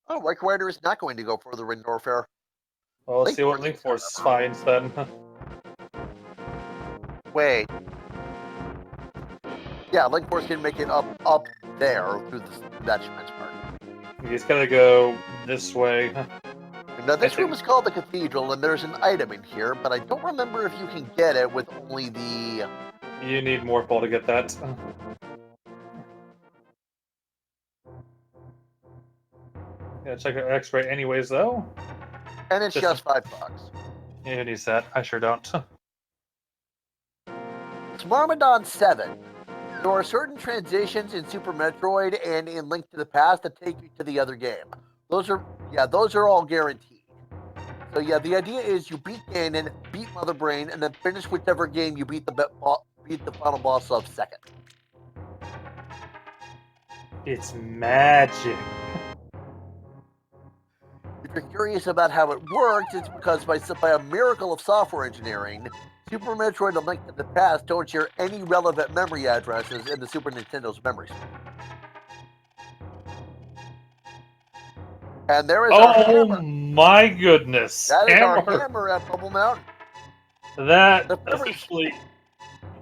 Oh, Riker Rider is not going to go further in Norfair. Well, let's see what Link Force finds then. Wait. Yeah, Link Force can make it up there through that part. He's gotta go this way. Now, this room is called the Cathedral, and there's an item in here, but I don't remember if you can get it with only the... You need Morph Ball to get that. Yeah, check our X-ray anyways, though. And it's just $5. Yeah, who needs that? I sure don't. It's Marmodon 7. There are certain transitions in Super Metroid and in Link to the Past that take you to the other game. Those are all guaranteed. So yeah, the idea is you beat Ganon, beat Mother Brain, and then finish whichever game you beat the final boss of second. It's magic. If you're curious about how it works, it's because by a miracle of software engineering, Super Metroid and Link to the Past don't share any relevant memory addresses in the Super Nintendo's memory store. And there is our hammer. Oh my goodness! That is our hammer at Bubble Mountain. That officially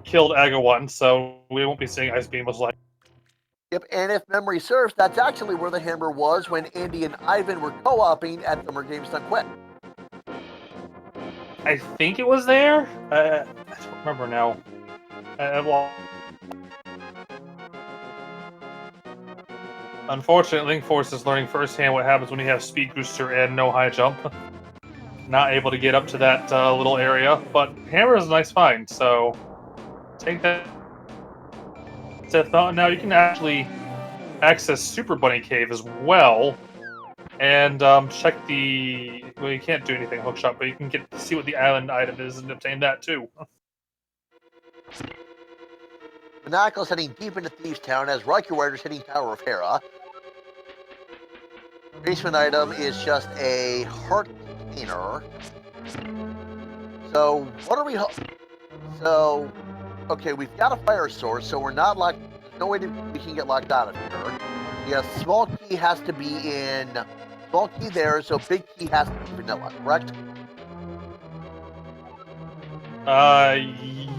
killed Aga-1, so we won't be seeing Ice Beam most likely. Yep, and if memory serves, that's actually where the hammer was when Andy and Ivan were co-oping at Summer Games Done Quick. I think it was there? I don't remember now. Well, unfortunately, Link Force is learning firsthand what happens when you have Speed Booster and no high jump. Not able to get up to that little area, but Hammer is a nice find, so take that. Now you can actually access Super Bunny Cave as well, And check the... Well, you can't do anything hookshot, but you can see what the island item is and obtain that too. Monaco's heading deep into Thieves Town as Riker Rider's hitting Tower of Hera. Basement item is just a heart container. So, what are we... So, okay, we've got a fire source, so we're not locked... There's no way we can get locked out of here. Yeah, small key has to be in... Small key there, so big key has to be vanilla, correct?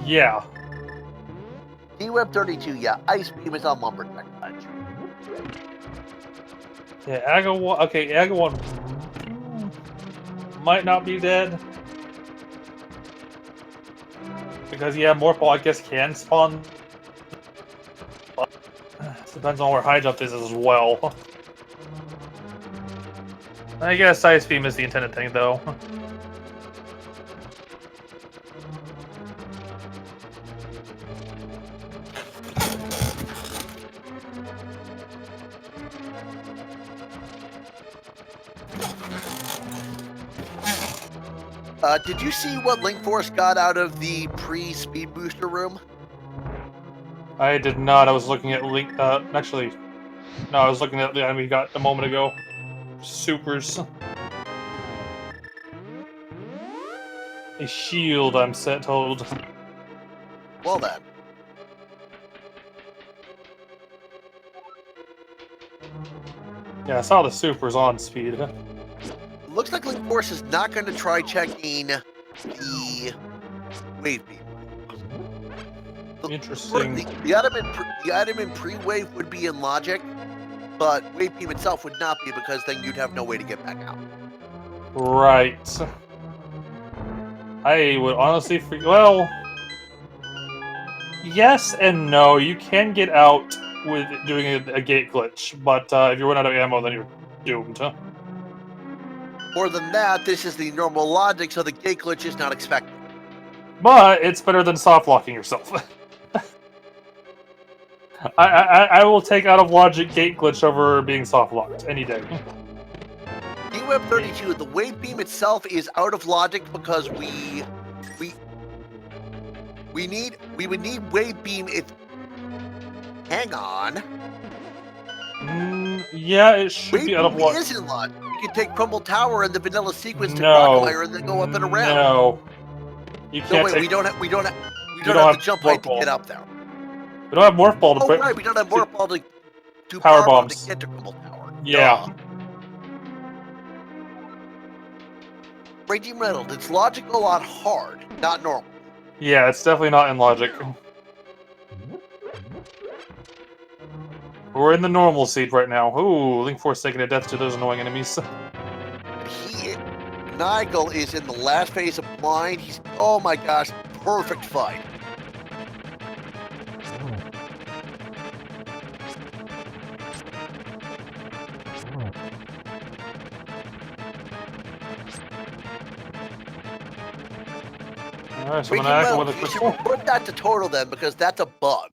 Yeah. D-Web 32, yeah. Ice Beam is on Lumberjack Ledge. Yeah, Aga 1 might not be dead. Because, yeah, Morphle, I guess, can spawn. But depends on where High Jump is as well. I guess Ice Beam is the intended thing, though. Did you see what Link Force got out of the pre-speed booster room? I did not. I was looking at Link. Actually, no, I was looking at the item we got a moment ago. Supers. A shield, I'm told. Well then. Yeah, I saw the supers on speed. Looks like Link Force is not going to try checking the wave beam. Interesting. The item in pre-wave would be in logic, but wave beam itself would not be because then you'd have no way to get back out. Right. I would honestly well, yes and no. You can get out with doing a gate glitch, but if you run out of ammo, then you're doomed. More than that, this is the normal logic, so the gate glitch is not expected. But it's better than soft locking yourself. I will take out of logic gate glitch over being soft locked any day. D-Web 32, the wave beam itself is out of logic because we would need wave beam if... Hang on. Yeah, it should wave be out of logic. Wave beam is in logic. You can take Crumble Tower and the vanilla sequence to Crocodile and then go up and around. No. You can't no, wait, take... we don't have the jump height to get up there. We don't have Morph Ball to... Oh, right, we don't have Morph Ball to power bombs to get to Crumble Tower. Yeah. Raging Reynolds, it's logical on hard, not normal. Yeah, it's definitely not in logic. We're in the normal seed right now. Ooh, Link Force taking a death to those annoying enemies. Nigel is in the last phase of blind. He's, oh my gosh, perfect fight. Alright, so I'm gonna act with a crystal. Put that to total then, because that's a bug.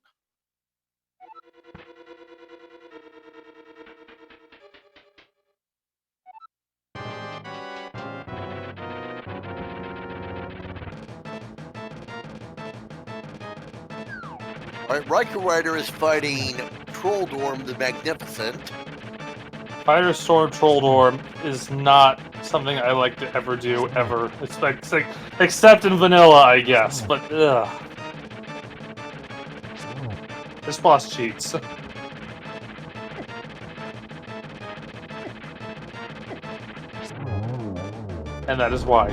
Alright, Riker Rider is fighting Trolldorm the Magnificent. Firestorm Trolldorm is not something I like to ever do, ever. Except in vanilla, I guess, but ugh. This boss cheats. And that is why.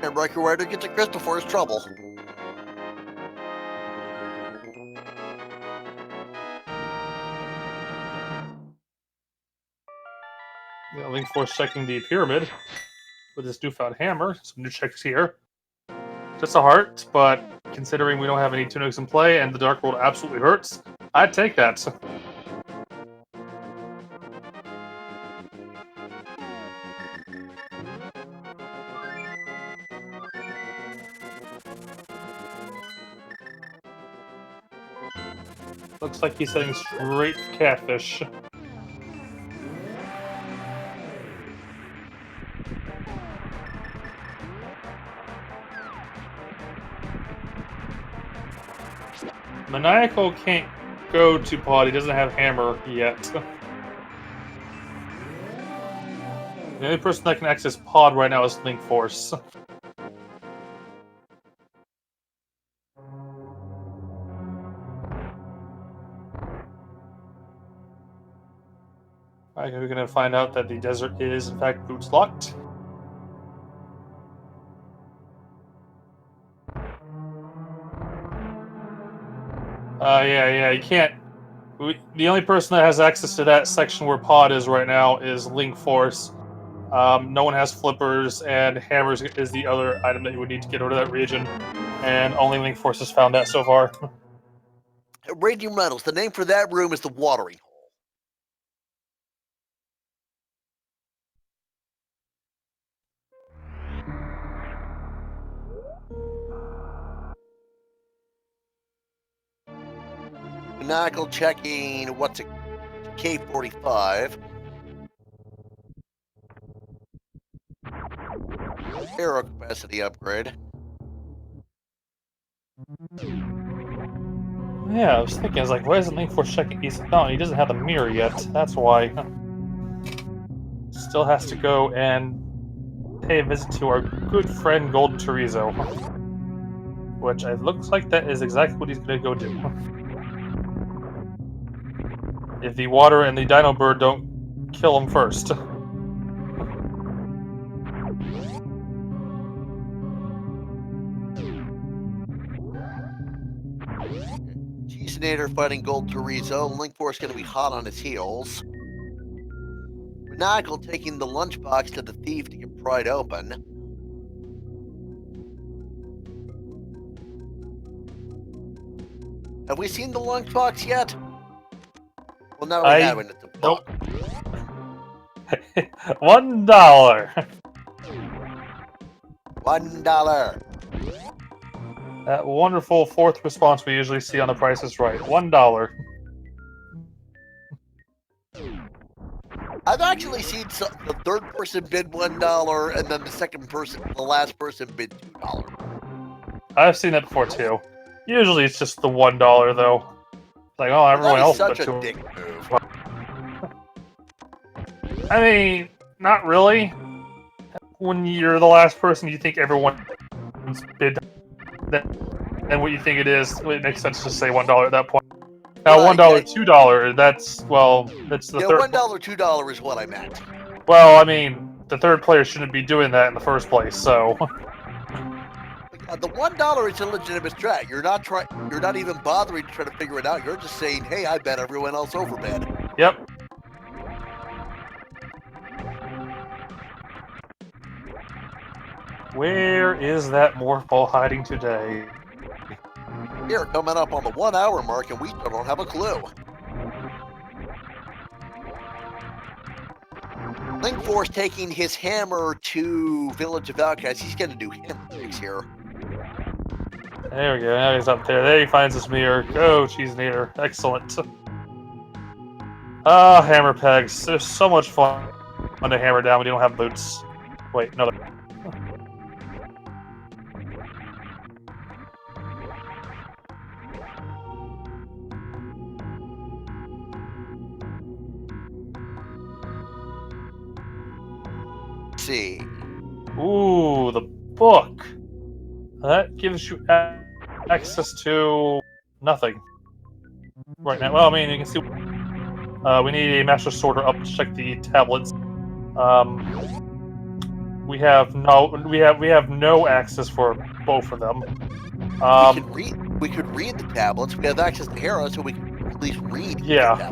And Riker Rider gets a crystal for his trouble. Yeah, Link Force checking the pyramid with his newfound hammer. Some new checks here. Just a heart, but considering we don't have any tunics in play and the Dark World absolutely hurts, I'd take that. Looks like he's heading straight to Catfish. Maniacal can't go to Pod, he doesn't have Hammer yet. The only person that can access Pod right now is Link Force. Alright, we're gonna find out that the desert is, in fact, boots locked. Yeah, you can't... The only person that has access to that section where Pod is right now is Link Force. No one has flippers, and hammers is the other item that you would need to get over to that region. And only Link Force has found that so far. Radium Reynolds, the name for that room is the watering hole. Maniacal checking, what's it? K45. Aero capacity upgrade. Yeah, I was thinking, I was like, why isn't Link Force checking East? No, he doesn't have the mirror yet. That's why. Still has to go and pay a visit to our good friend Golden Chorizo. Which it looks like that is exactly what he's gonna go do. If the water and the Dino Bird don't kill him first. Cheesenator fighting Gold Chorizo. Link Force going to be hot on his heels. Maniacal taking the lunchbox to the thief to get pried open. Have we seen the lunchbox yet? Well, not really having it to nope. $1. $1. That wonderful fourth response we usually see on The Price is Right. $1. I've actually seen the third person bid $1 and then the last person bid $2. I've seen that before too. Usually it's just the $1 though. It's like, oh, everyone else such bid a $2. dick move. I mean, not really. When you're the last person, you think everyone's bid and what you think it is, it makes sense to say $1 at that point. Now, $1, $2, that's the third. $1, $2 is what I meant. Well, I mean, the third player shouldn't be doing that in the first place, so. The $1 is a legitimate strat. You're not even bothering to try to figure it out. You're just saying, hey, I bet everyone else overbid. Yep. Where is that morph ball hiding today? Here, coming up on the 1 hour mark, and we still don't have a clue. Link Force taking his hammer to Village of Outcasts. He's going to do hammer picks here. There we go. Now he's up there. There he finds his mirror. Go, Cheesenator. Excellent. Ah, hammer pegs. They're so much fun to hammer down when you don't have boots. Wait, no. See. Ooh, the book. That gives you access to nothing right now. Well, I mean, you can see we need a Master Sorter up to check the tablets. We have no access for both of them. We could read the tablets. We have access to Hera, so we can at least read. Yeah.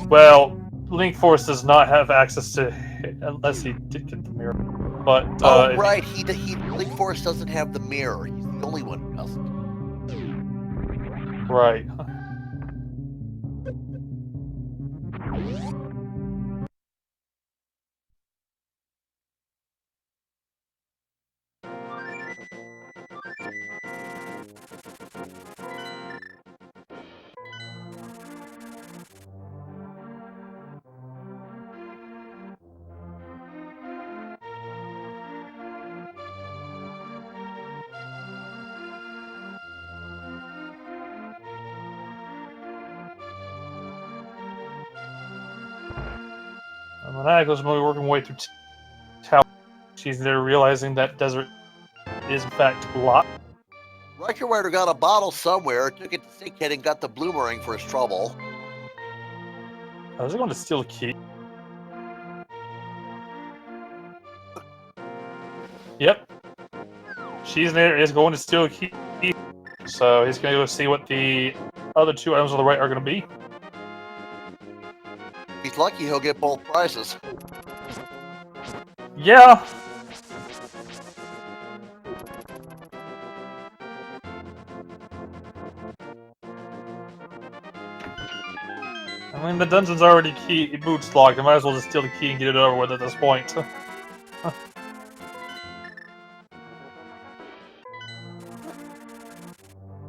Well, Link Force does not have access to, unless he did get the mirror. But right, Link Force doesn't have the mirror. He's the only one who doesn't. Right. Monaco's working her way through town. She's there realizing that desert is in fact locked. Riker Rider got a bottle somewhere, took it to Sinkhead, and got the bloomerang for his trouble. I was going to steal a key. Yep. She's there is going to steal a key. So he's going to go see what the other two items on the right are going to be. If he's lucky, he'll get both prizes. Yeah. I mean, the dungeon's already boots locked. I might as well just steal the key and get it over with at this point.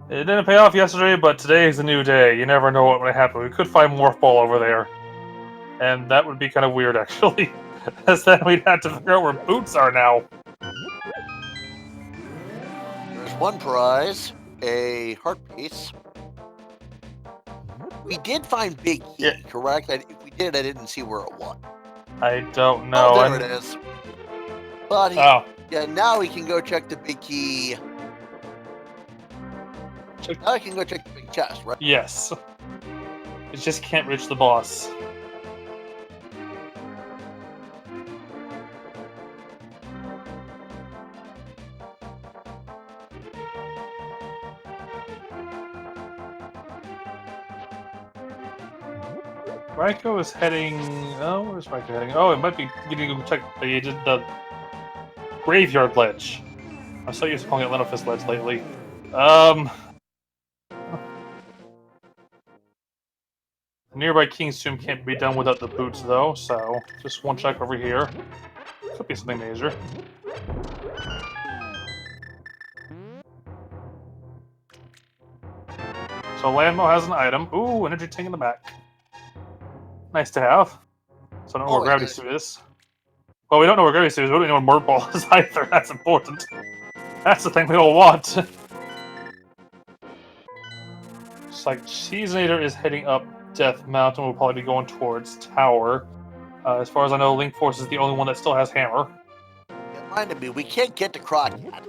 It didn't pay off yesterday, but today is a new day. You never know what might happen. We could find Morph Ball over there. And that would be kind of weird, actually. Because then we'd have to figure out where Boots are now. There's one prize, a heart piece. We did find Big Key, correct? If we did, I didn't see where it was. I don't know. Oh, there it is. But yeah, now we can go check the Big Key. Now I can go check the big chest, right? Yes. It just can't reach the boss. Raiko is heading... Oh, where's Raiko heading? Oh, it might be getting to go check the graveyard ledge. I'm so used to calling it Lenofist ledge lately. The nearby King's Tomb can't be done without the boots, though, so just one check over here. Could be something major. So Landmo has an item. Ooh, energy tank in the back. Nice to have. So I don't know where Gravity Suit is. Well, we don't know where Gravity Suit is, but we don't know where Mort Ball is either. That's important. That's the thing we all want. It's like Cheesenator is heading up Death Mountain. We'll probably be going towards Tower. As far as I know, Link Force is the only one that still has Hammer. It reminded me, we can't get to Croc yet.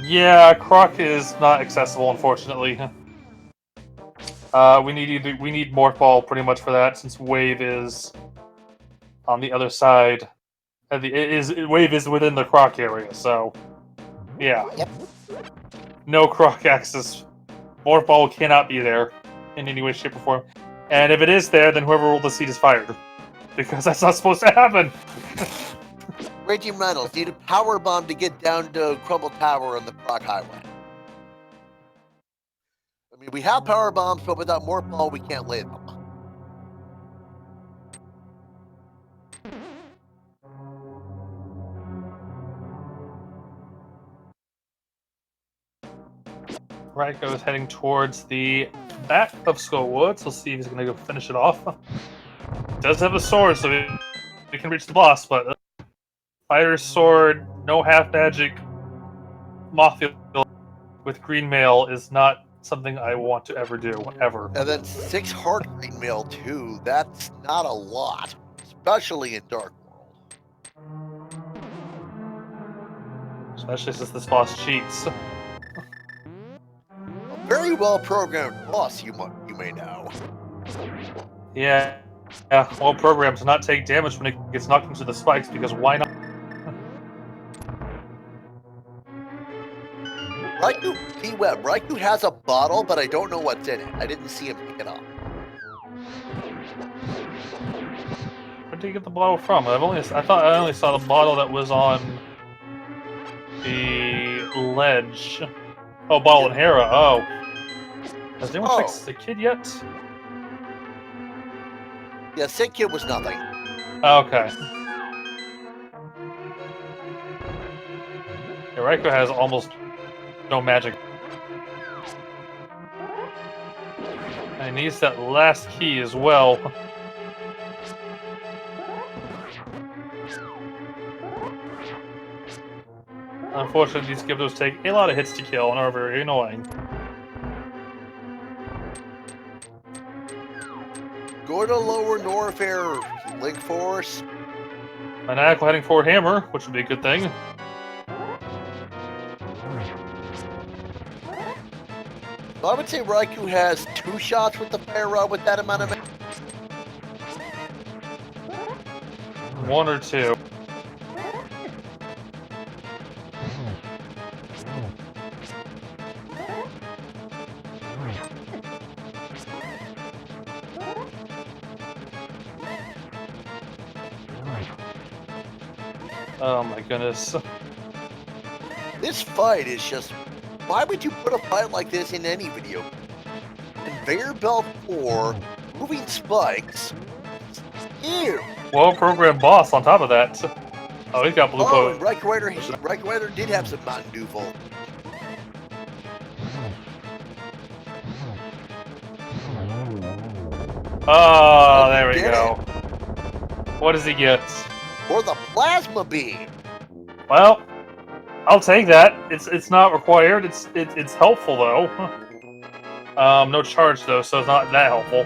Yeah, Croc is not accessible, unfortunately. We need Morph Ball pretty much for that, since Wave is on the other side. Wave is within the Croc area, so yeah. Yep. No Croc access. Morph Ball cannot be there in any way, shape, or form. And if it is there, then whoever rolled the seed is fired. Because that's not supposed to happen! Reggie Reynolds need a power bomb to get down to Crumble Tower on the Croc Highway. I mean, we have power bombs, but without Morph Ball, we can't lay them. Raiko is heading towards the back of Skullwoods. We'll see if he's going to go finish it off. Does have a sword, so he can reach the boss, but Fighter's Sword, no half magic, Mothfield with green mail is not something I want to ever do, ever. And then 6 heart green mail, too. That's not a lot, especially in Dark World. Especially since this boss cheats. A very well-programmed boss, you may know. Yeah, well programmed to not take damage when it gets knocked into the spikes, because why not? Raikou has a bottle, but I don't know what's in it. I didn't see him pick it up. Where did you get the bottle from? I thought I only saw the bottle that was on the ledge. Oh, Bottle and Hera. Oh. Has anyone checked the kid yet? Yeah, Sick Kid was nothing. Okay. Yeah, Raiko has almost no magic. And he needs that last key as well. Unfortunately, these Gyptos take a lot of hits to kill and are very annoying. Go to Lower Norfair, Link Force. Maniacal heading forward hammer, which would be a good thing. So I would say Raikou has 2 shots with the fire rod with that amount of... 1 or 2. Oh my goodness. This fight is just... Why would you put a fight like this in any video? Conveyor belt 4, moving spikes. Ew! Well-programmed boss on top of that. Oh, he's got blue Oh, coat. Raikou Rider did have some Mountain Dew volt. Oh, there we go. What does he get? Or the plasma beam. Well, I'll take that. It's not required. It's helpful though. No charge though, so it's not that helpful.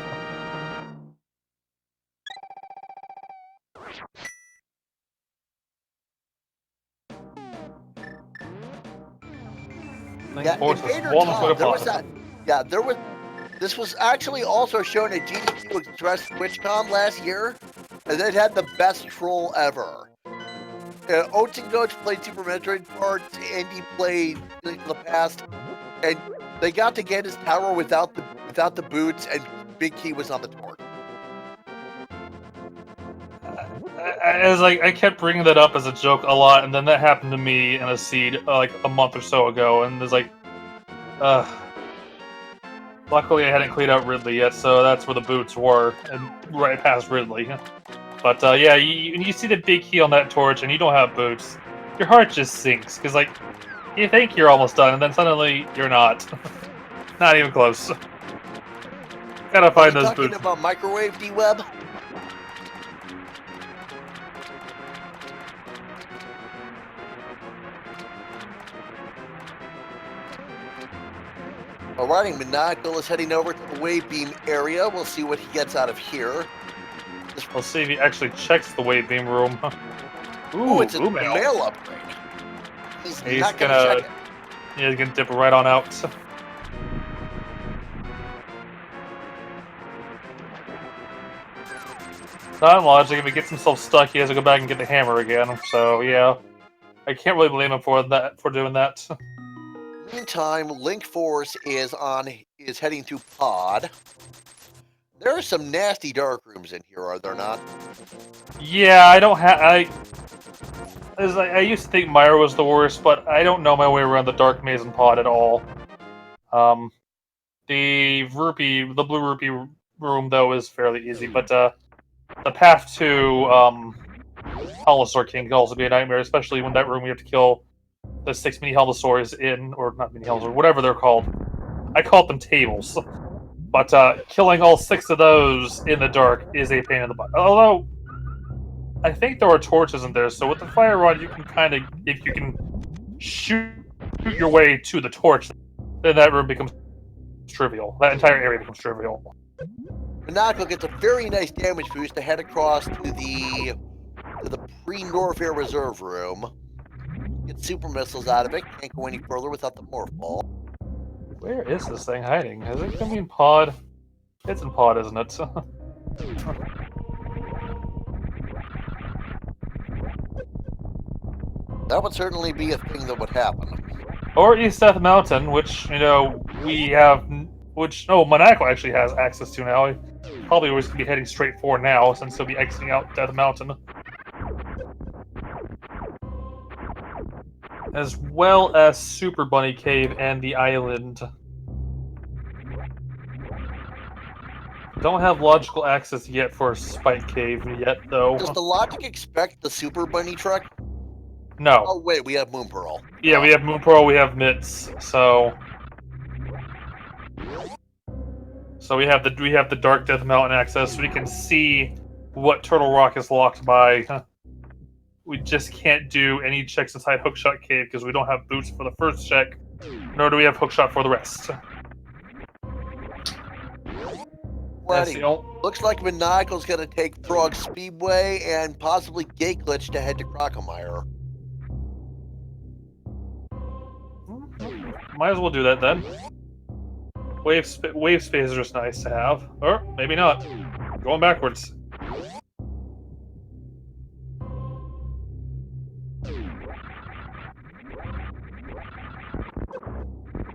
Yeah, this was actually also shown at GDQ Express TwitchCon last year, and it had the best troll ever. Oats and Goats played Super Metroid parts, Andy played Link to the Past, and they got to get his tower without the boots, and Big Key was on the torch. I kept bringing that up as a joke a lot, and then that happened to me in a seed like a month or so ago, and there's like, luckily I hadn't cleaned out Ridley yet, so that's where the boots were, and right past Ridley. But yeah, you see the Big Key on that torch, and you don't have boots, your heart just sinks, because like, you think you're almost done, and then suddenly you're not. Not even close. Gotta find those boots. Talking about microwave D-Web? Alrighty, Maniacal is heading over to the wave beam area. We'll see what he gets out of here. We'll see if he actually checks the wave beam room. Ooh, it's a mail upgrade. He's not gonna check it. Yeah, he's gonna dip right on out. Not logic. If he gets himself stuck, he has to go back and get the hammer again. So yeah, I can't really blame him for doing that. Meantime, Link Force is heading to Pod. There are some nasty dark rooms in here, are there not? Yeah, I don't have. I used to think Myra was the worst, but I don't know my way around the dark maze and Pod at all. The blue rupee room though is fairly easy, but the path to Holosaur King can also be a nightmare, especially when that room we have to kill the 6 mini Holosaurs in, or not mini Holosaurs, whatever they're called. I call them tables. But killing all 6 of those in the dark is a pain in the butt. Although, I think there are torches in there, so with the fire rod, you can kind of, if you can shoot your way to the torch, then that room becomes trivial. That entire area becomes trivial. Monaco gets a very nice damage boost to head across to the pre-Norfair reserve room. Get super missiles out of it. Can't go any further without the morph ball. Where is this thing hiding? Is it going to be in Pod? It's in Pod, isn't it? That would certainly be a thing that would happen. Or East Death Mountain, which, we have... Maniacal actually has access to now. Probably was going to be heading straight for now, since he'll be exiting out Death Mountain. As well as Super Bunny Cave and the island. Don't have logical access yet for Spike Cave yet, though. Does the logic expect the Super Bunny truck? No. Oh wait, we have Moon Pearl. Yeah, we have Moon Pearl, we have Mitts, so we have the Dark Death Mountain access. We can see what Turtle Rock is locked by. We just can't do any checks inside Hookshot Cave because we don't have boots for the first check, nor do we have Hookshot for the rest. Alrighty. Looks like Maniacal's going to take Frog Speedway and possibly Gate Glitch to head to Crocomire. Might as well do that then. Wave space is just nice to have. Or maybe not. Going backwards.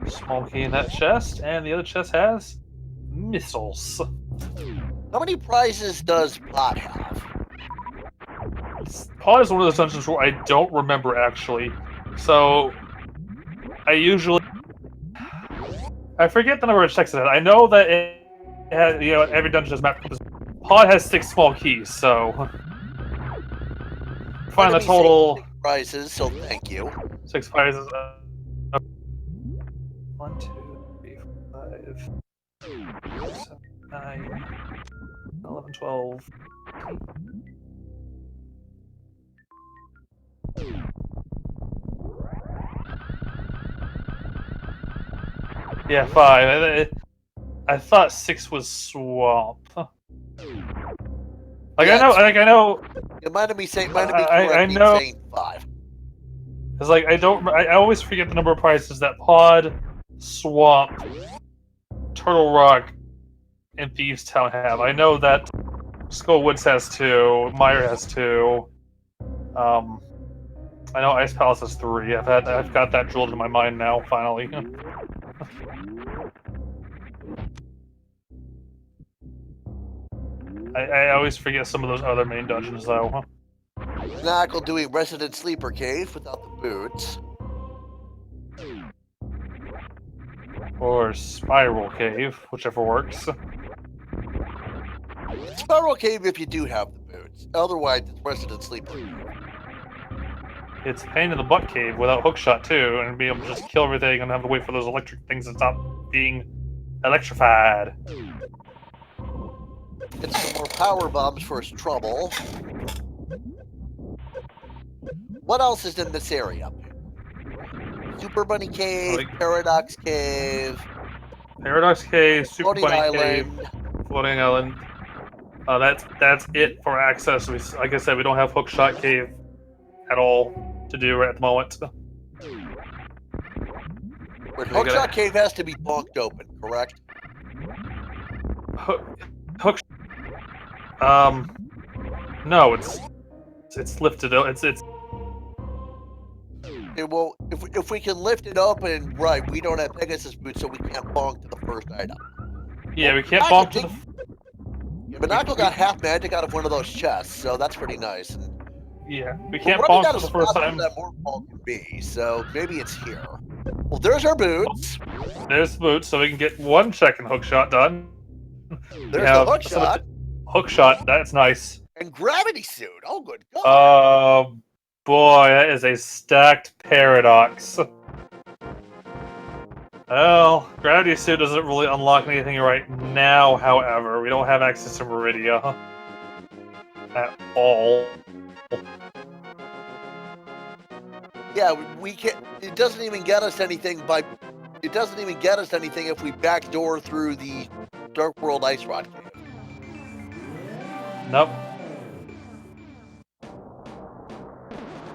Small key in that chest, and the other chest has missiles. How many prizes does Pod have? Pod is one of those dungeons where I don't remember actually. So I forget the number of checks it has. I know that it has, every dungeon has map. Pod has 6 small keys, so find the total 6 prizes. So thank you. 6 prizes. 1, 2, 3, 4, 5, 6, 7, 9, 11, 12. Yeah, 5. I thought 6 was swamp. I know. It might have been saying. I know. Saying 5. It's like I always forget the number of prizes that Pod, Swamp, Turtle Rock, and Thieves Town have. I know that Skull Woods has 2. Mire has 2. I know Ice Palace has 3. I've got that drilled in my mind now. Finally. I always forget some of those other main dungeons, though. Knuckle doing Resident Sleeper Cave without the boots. Or Spiral Cave, whichever works. Spiral Cave if you do have the boots. Otherwise, it's Resident Sleeper. It's a pain in the butt cave without hookshot, too, and be able to just kill everything and have to wait for those electric things to stop being electrified. Get some more power bombs for his trouble. What else is in this area? Super Bunny Cave, Paradox Cave. Paradox Cave, Super Floating Bunny Island. Cave, Floating Island. That's it for access. Like I said, we don't have Hookshot Cave at all to do right at the moment. But Hookshot Cave has to be bunked open, correct? No, it's lifted. It's. Well, if we can lift it open, right? We don't have Pegasus boots, so we can't bonk to the first item. Yeah, we can't bonk to the. Yeah, but Knuckle got half magic out of one of those chests, so that's pretty nice. And yeah, we can't bonk to the first time. That more bonk can be, so maybe it's here. Well, there's our boots. There's the boots, so we can get 1 check and hookshot done. There's the hookshot. Hookshot, that's nice. And gravity suit. Oh, good God. Boy, that is a stacked paradox. Well, gravity suit doesn't really unlock anything right now, however. We don't have access to Meridia at all. Yeah, we can't. It doesn't even get us anything It doesn't even get us anything if we backdoor through the Dark World Ice Rod Cave. Nope.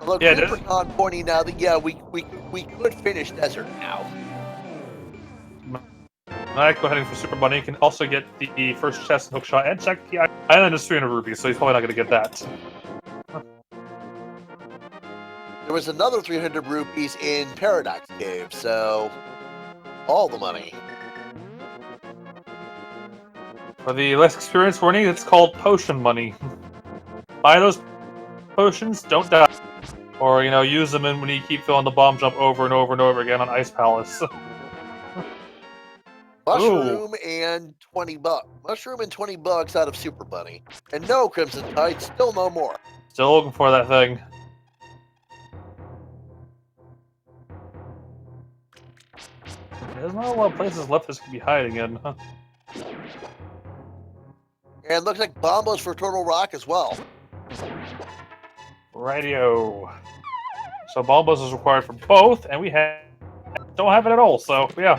Look, yeah, Leprechaun pointing out that we could finish Desert now. Alright, go heading for Super Bunny. You can also get the first chest and hookshot and check the island is 300 rupees, so he's probably not going to get that. There was another 300 rupees in Paradox Cave, so all the money. For the less experienced warning, it's called potion money. Buy those potions, don't die. Or, use them when you keep filling the bomb jump over and over and over again on Ice Palace. Mushroom and $20. Mushroom and $20 out of Super Bunny. And no Crimson Tide, still no more. Still looking for that thing. There's not a lot of places left this could be hiding in, huh? And it looks like bombos for Turtle Rock as well. Radio. So bombos is required for both, and we don't have it at all, so yeah.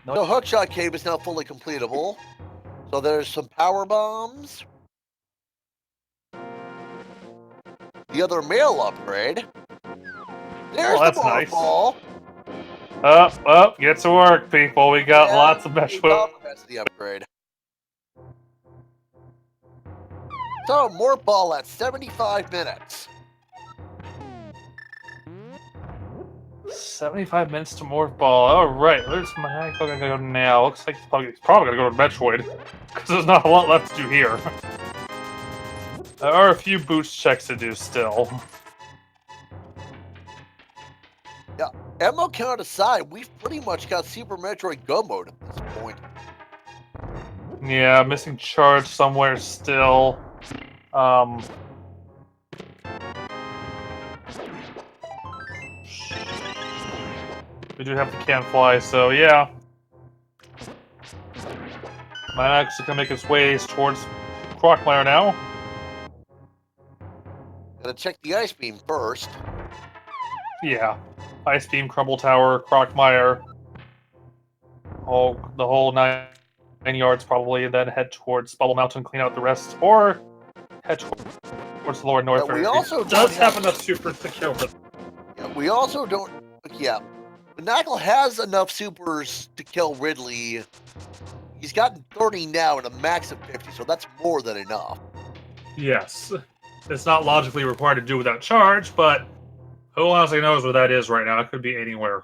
No. So Hookshot Cave is now fully completable. So there's some power bombs. The other mail upgrade. There's the morph ball. Up, get to work, people. We got lots of Metroid. The upgrade. So morph ball at 75 minutes. 75 minutes to morph ball. Alright, where's my gonna go now? Looks like he's probably gonna go to Metroid. Because there's not a lot left to do here. There are a few boost checks to do still. Yeah, ammo count aside, we've pretty much got Super Metroid Go mode at this point. Yeah, missing charge somewhere still. We do have the can fly, so yeah. Might actually gonna make its ways towards Crockmire now. Gotta check the ice beam first. Yeah. Ice Beam, Crumble Tower, Crockmire. The whole 9 yards probably, and then head towards Bubble Mountain, clean out the rest, or head towards the lower north. We also does have enough supers to kill them. Yeah, we also don't. Yeah, Knuckle has enough supers to kill Ridley. He's gotten 30 now and a max of 50, so that's more than enough. Yes. It's not logically required to do without charge, but who honestly knows where that is right now? It could be anywhere.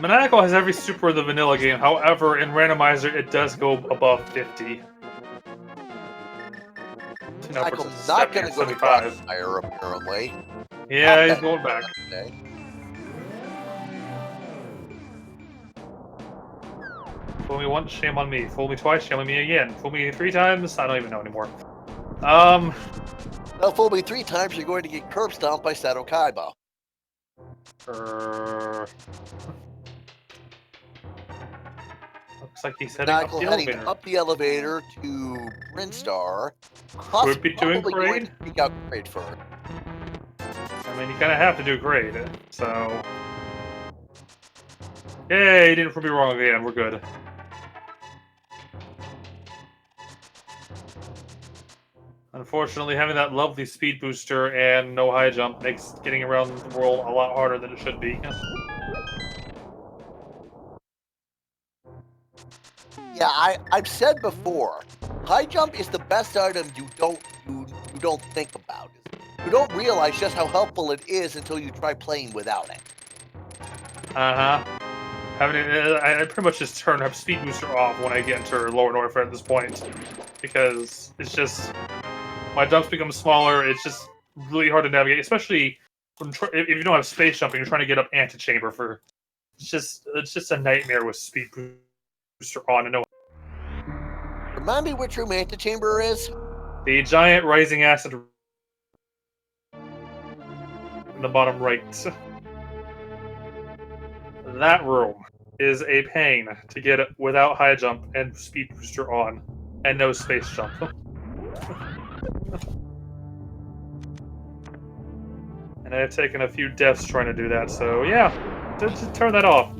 Maniacal has every super in the vanilla game, however, in Randomizer, it does go above 50. Maniacal's not going to go to Crossfire, apparently. Yeah, he's going back. Okay. Fool me once, shame on me. Fool me twice, shame on me again. Fool me 3 times, I don't even know anymore. Now fool me 3 times, you're going to get curb stomped by Sato Kaiba. Looks like he's heading up the elevator to Brinstar. Could be doing grade. Pick out grade first. I mean, you kind of have to do grade, so. Yay, didn't prove me wrong again. We're good. Unfortunately, having that lovely speed booster and no high jump makes getting around the world a lot harder than it should be. Yeah, I've said before, high jump is the best item you don't think about. You don't realize just how helpful it is until you try playing without it. I pretty much just turn up speed booster off when I get into lower north at this point, because it's just my jumps become smaller. It's just really hard to navigate, especially if you don't have space jumping. You're trying to get up antechamber for. It's just a nightmare with speed booster on and no. Remind me which room antechamber is? The giant rising acid in the bottom right. That room is a pain to get without high jump and speed booster on, and no space jump. And I've taken a few deaths trying to do that, so yeah, just turn that off.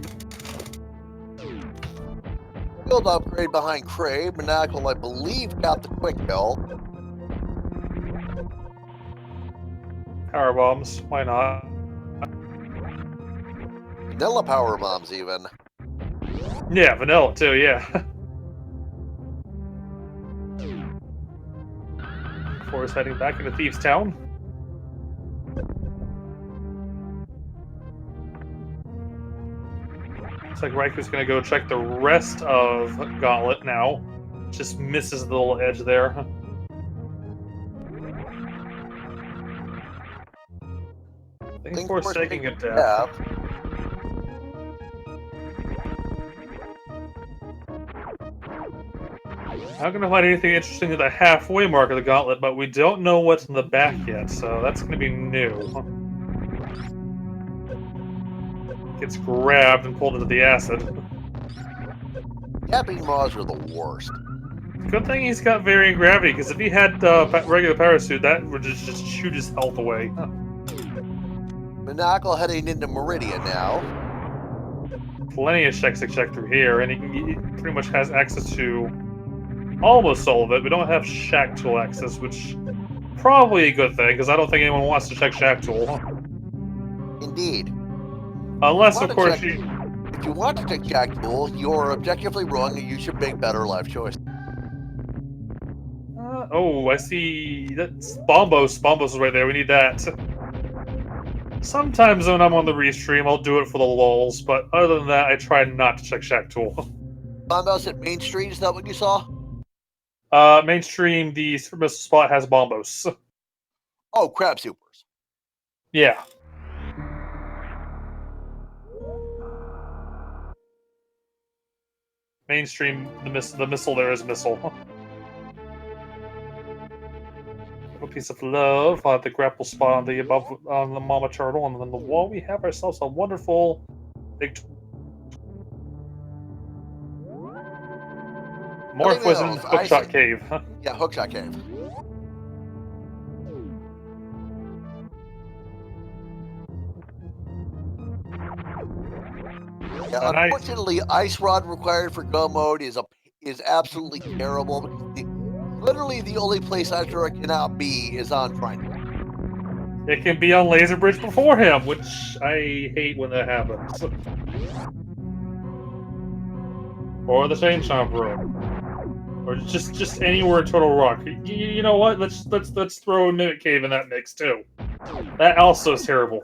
Field upgrade behind Crave. Maniacal, I believe, got the quick kill. Power bombs, why not? Vanilla power bombs, even. Yeah, vanilla too, yeah. Before us heading back into Thieves Town. Looks like Raiku's gonna go check the rest of Gauntlet now. Just misses the little edge there. I think Forsaking a death. Not gonna find anything interesting at the halfway mark of the Gauntlet, but we don't know what's in the back yet, so that's gonna be new. Gets grabbed and pulled into the acid. Capping Maws are the worst. Good thing he's got varying gravity, because if he had regular parachute, that would just shoot his health away. Huh. Monaco heading into Meridian now. Plenty of checks to check through here, and he pretty much has access to almost all of it. We don't have Shack Tool access, which probably a good thing, because I don't think anyone wants to check Shack Tool. Indeed. Unless, of course, if you want to check Shack Tool, you're objectively wrong, and you should make better life choices. Oh, I see. That's Bombos. Bombos is right there. We need that. Sometimes when I'm on the restream, I'll do it for the lulz, but other than that, I try not to check Shack Tool. Bombos at Main Street, is that what you saw? Mainstream, the super missile spot has Bombos. Oh, Crab Supers. Yeah. Mainstream, the missile there is missile. A piece of love on the grapple spot on the mama turtle, and on the wall we have ourselves a wonderful big. Morph was in Hookshot Cave. Yeah, Hookshot Cave. Yeah, unfortunately, Ice Rod required for Go mode is absolutely terrible. Literally, the only place Ice Rod cannot be is on Triangle. It can be on Laser Bridge before him, which I hate when that happens. Or the Shane-Chomp room, or just anywhere in Turtle Rock. You know what? Let's throw a Mimic Cave in that mix too. That also is terrible.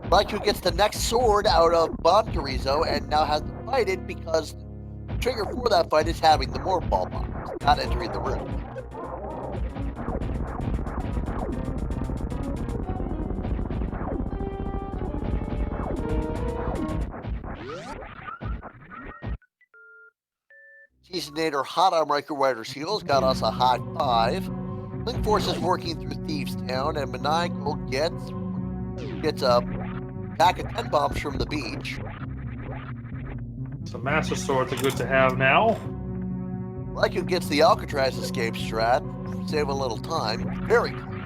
Raikou gets the next sword out of Bomb Chorizo and now has to fight it because the trigger for that fight is having the Morph Ball bombs, not entering the room. Seasonator hot on Raikou Rider's heels got us a high 5. Link Force is working through Thieves Town, and Maniacal gets a pack of 10 bombs from the beach. So Master Swords are good to have now. Raikou gets the Alcatraz escape strat, save a little time. Very clean.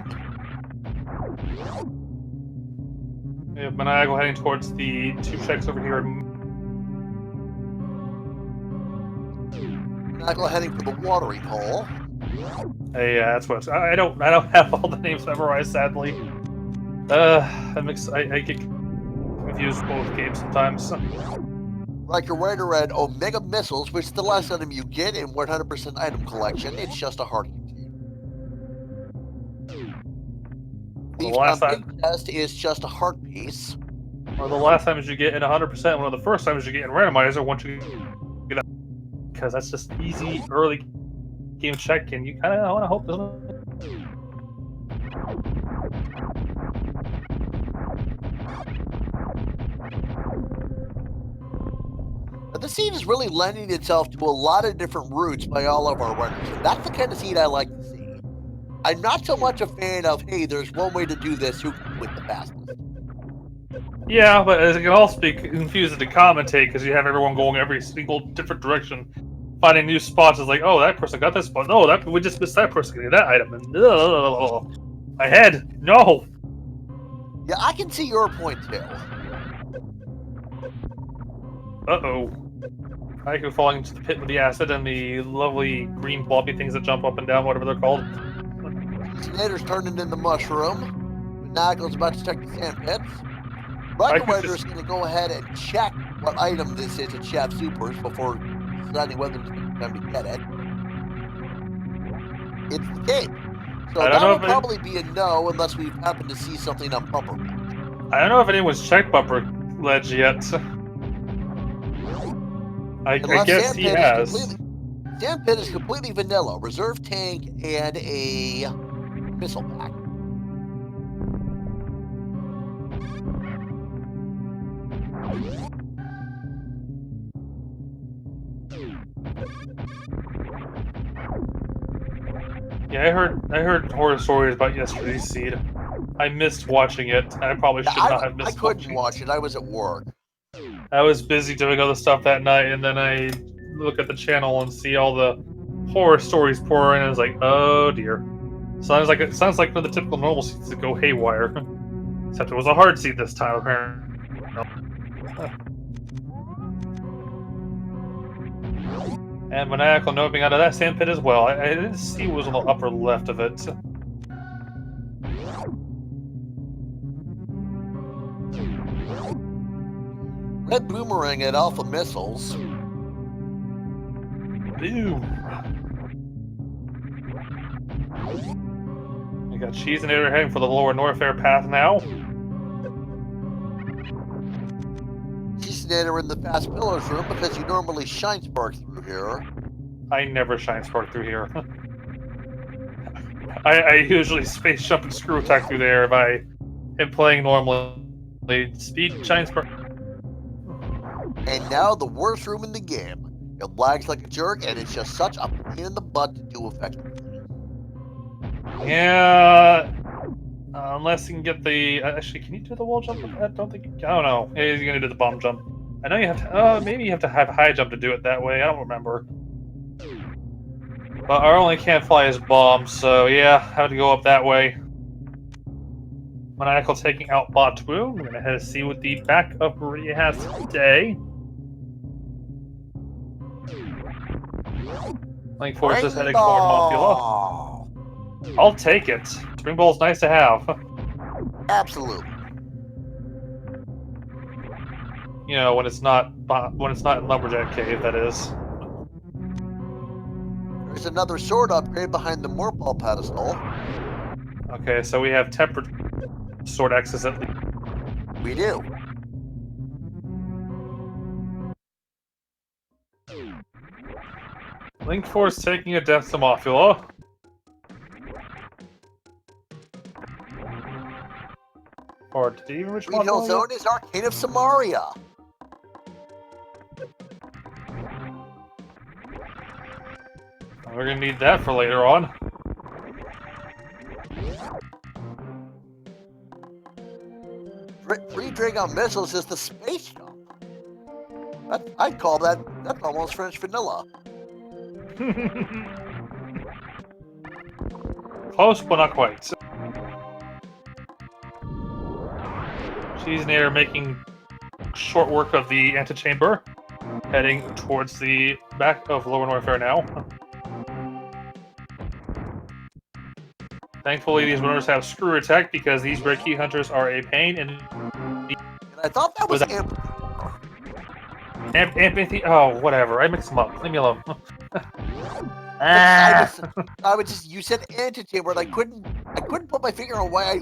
We have Maniacal heading towards the 2 checks over here. Maniacal heading for the watering hole. Hey, that's what I don't have all the names memorized, sadly. I get confused with both games sometimes. Raikou Rider read Omega Missiles, which is the last item you get in 100% item collection. It's just a heart container. The big test is just a heart piece. Or the last time you get in 100%, one of the first times you get in Randomizer once you get up. Because that's just easy early game check, and you kind of want to hope there's the scene is really lending itself to a lot of different routes by all of our runners. And that's the kind of scene I like to see. I'm not so much a fan of, hey, there's one way to do this, who can quit the fastest. Yeah, but it can also be confusing to commentate because you have everyone going every single different direction, finding new spots. It's like, oh, that person got this spot. No, we just missed that person getting that item. And my head, no. Yeah, I can see your point too. Uh-oh. Raikou falling into the pit with the acid and the lovely green floppy things that jump up and down, whatever they're called. Senator's turning into mushroom. Maniacal's about to check the sand pits. Raikou Rider's going to go ahead and check what item this is at Chef Supers before deciding whether it's time to get it. It's the cape. So that will probably be a no unless we happen to see something on Bumper Ledge. I don't know if anyone's checked Bumper Ledge yet. I guess he has. Sand Pit is completely vanilla. Reserve tank and a missile pack. Yeah, I heard horror stories about yesterday's seed. I missed watching it. I probably should not have missed watch it. I was at work. I was busy doing other stuff that night, and then I look at the channel and see all the horror stories pour in, and it's like, oh dear. Sounds like one of the typical normal seeds that go haywire. Except it was a hard seed this time, apparently. And Maniacal noping out of that sand pit as well. I didn't see what was on the upper left of it. Red Boomerang at Alpha Missiles. Boom. We got Cheese and Air heading for the lower Norfair path now. Cheese in the Fast Pillars room because you normally shine spark through here. I never shine spark through here. I usually space jump and screw attack through there if I am playing normally. Speed shine spark. And now the worst room in the game. It lags like a jerk, and it's just such a pain in the butt to do effectively. Yeah, unless you can get the... actually, can you do the wall jump with that? I don't know. Yeah, you're going to do the bomb jump. I know you have to... maybe you have to have high jump to do it that way. I don't remember. But our only can't fly is bomb, so yeah, have to go up that way. Maniacal taking out Bot Wu. We're going to head to see what the back of Maria has today. Link Force is heading for Mafula. I'll take it. Spring Ball's nice to have. Absolutely. You know, when it's not in Lumberjack Cave, that is. There's another sword upgrade behind the Morpal pedestal. Okay, so we have tempered sword axes at least. We do. Link Force taking a death to Mafula. Or did he even reach Green Hill Zone is Arcane of Samaria. We're gonna need that for later on. Free Dragon Missiles is the space jump. I'd call that's almost French vanilla. Close, but not quite. She's near making short work of the antechamber, heading towards the back of Lower Norfair now. Thankfully, these runners have screw attack because these red key hunters are a pain. And I thought that was Empathy. Oh, whatever. I mix them up. Leave me alone. I would just. You said antechamber, and I couldn't put my finger on why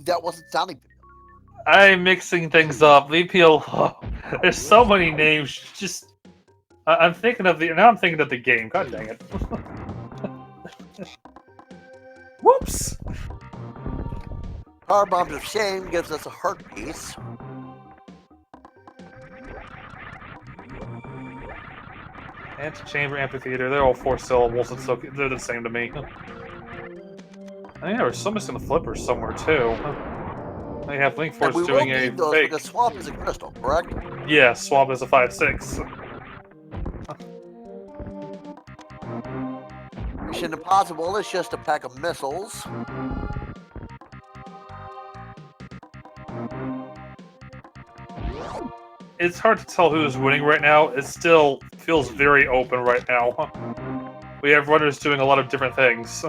that wasn't sounding. I'm mixing things up. Leave me alone. There's so many names. Just, I'm thinking of the game. God dang it. Whoops. Car Bombs of Shame gives us a heart piece. Antechamber, amphitheater, they're all 4 syllables, and so they're the same to me. Oh yeah, we're still missing the flippers somewhere too. They have Link Force doing a fake. Because Swamp is a crystal, correct? Yeah, Swamp is a 5/6. Mission Impossible is just a pack of missiles. It's hard to tell who's winning right now. It still feels very open right now. We have runners doing a lot of different things.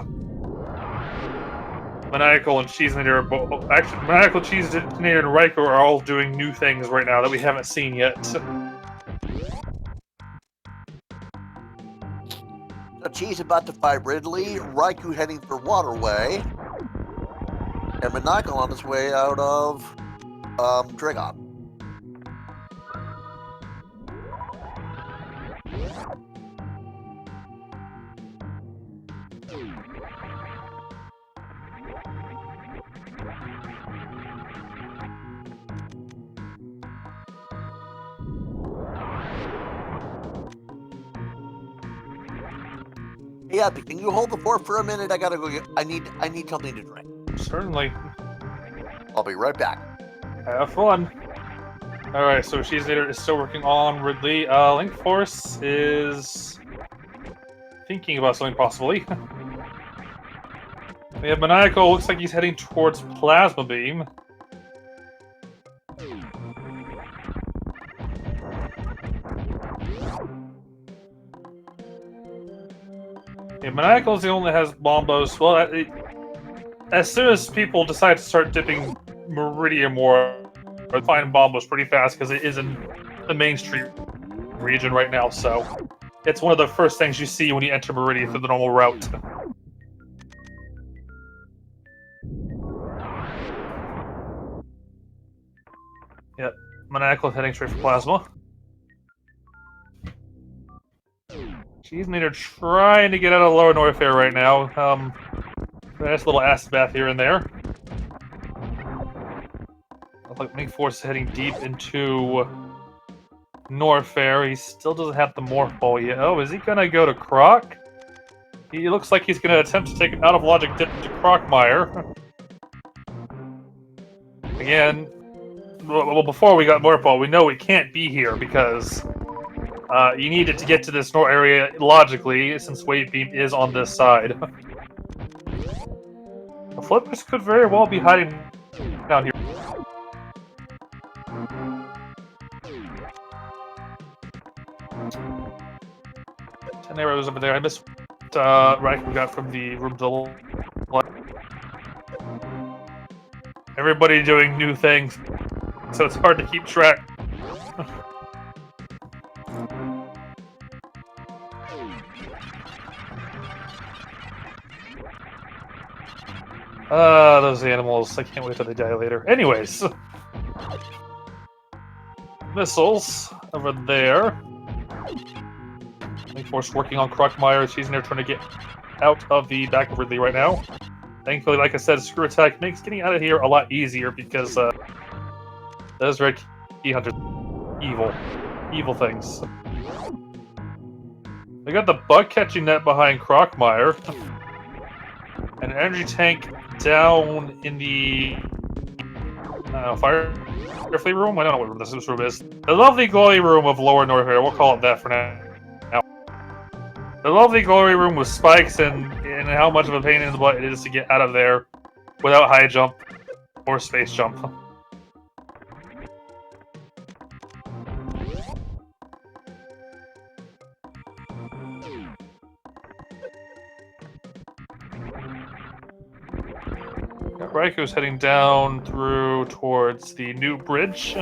Maniacal and Cheese and actually, Maniacal, Cheese and Riker are all doing new things right now that we haven't seen yet. So Cheese about to fight Ridley, Raikou heading for Waterway, and Maniacal on his way out of Dragon. Yeah, can you hold the fort for a minute? I gotta go get. I need something to drink. Certainly. I'll be right back. Have fun. Alright, so Cheesenator is still working on Ridley. Link Force is thinking about something possibly. We have Maniacal, looks like he's heading towards Plasma Beam. Yeah, Maniacal's the only that has Bombos. Well, as soon as people decide to start dipping Meridian more, I find Bombos pretty fast because it is in the Main Street region right now, so it's one of the first things you see when you enter Meridian through the normal route. Yep, Maniacal heading straight for Plasma. Cheesenator trying to get out of Lower Norfair right now. Nice little acid bath here and there. Looks like Link Force is heading deep into Norfair. He still doesn't have the Morph Ball yet. Oh, is he gonna go to Croc? He looks like he's gonna attempt to take an out-of-logic dip into Crocmire. Again, well, before we got Morph Ball, we know it can't be here because you needed to get to this North area logically, since Wave Beam is on this side. The Flippers could very well be hiding down here. Ten arrows over there. I missed right we got from the room to the everybody doing new things, so it's hard to keep track. Those animals. I can't wait till they die later. Anyways. Missiles over there. Link Force working on Crocmire. She's in there trying to get out of the back of Ridley right now. Thankfully, like I said, Screw Attack makes getting out of here a lot easier because those Red Key Hunters evil things. They got the bug catching net behind Crocmire. An energy tank down in the Firefly room? I don't know what room this room is. The lovely glowy room of Lower Norfair. We'll call it that for now. The lovely glory room with spikes and how much of a pain in the butt it is to get out of there without high jump or space jump. Raiku's heading down through towards the new bridge.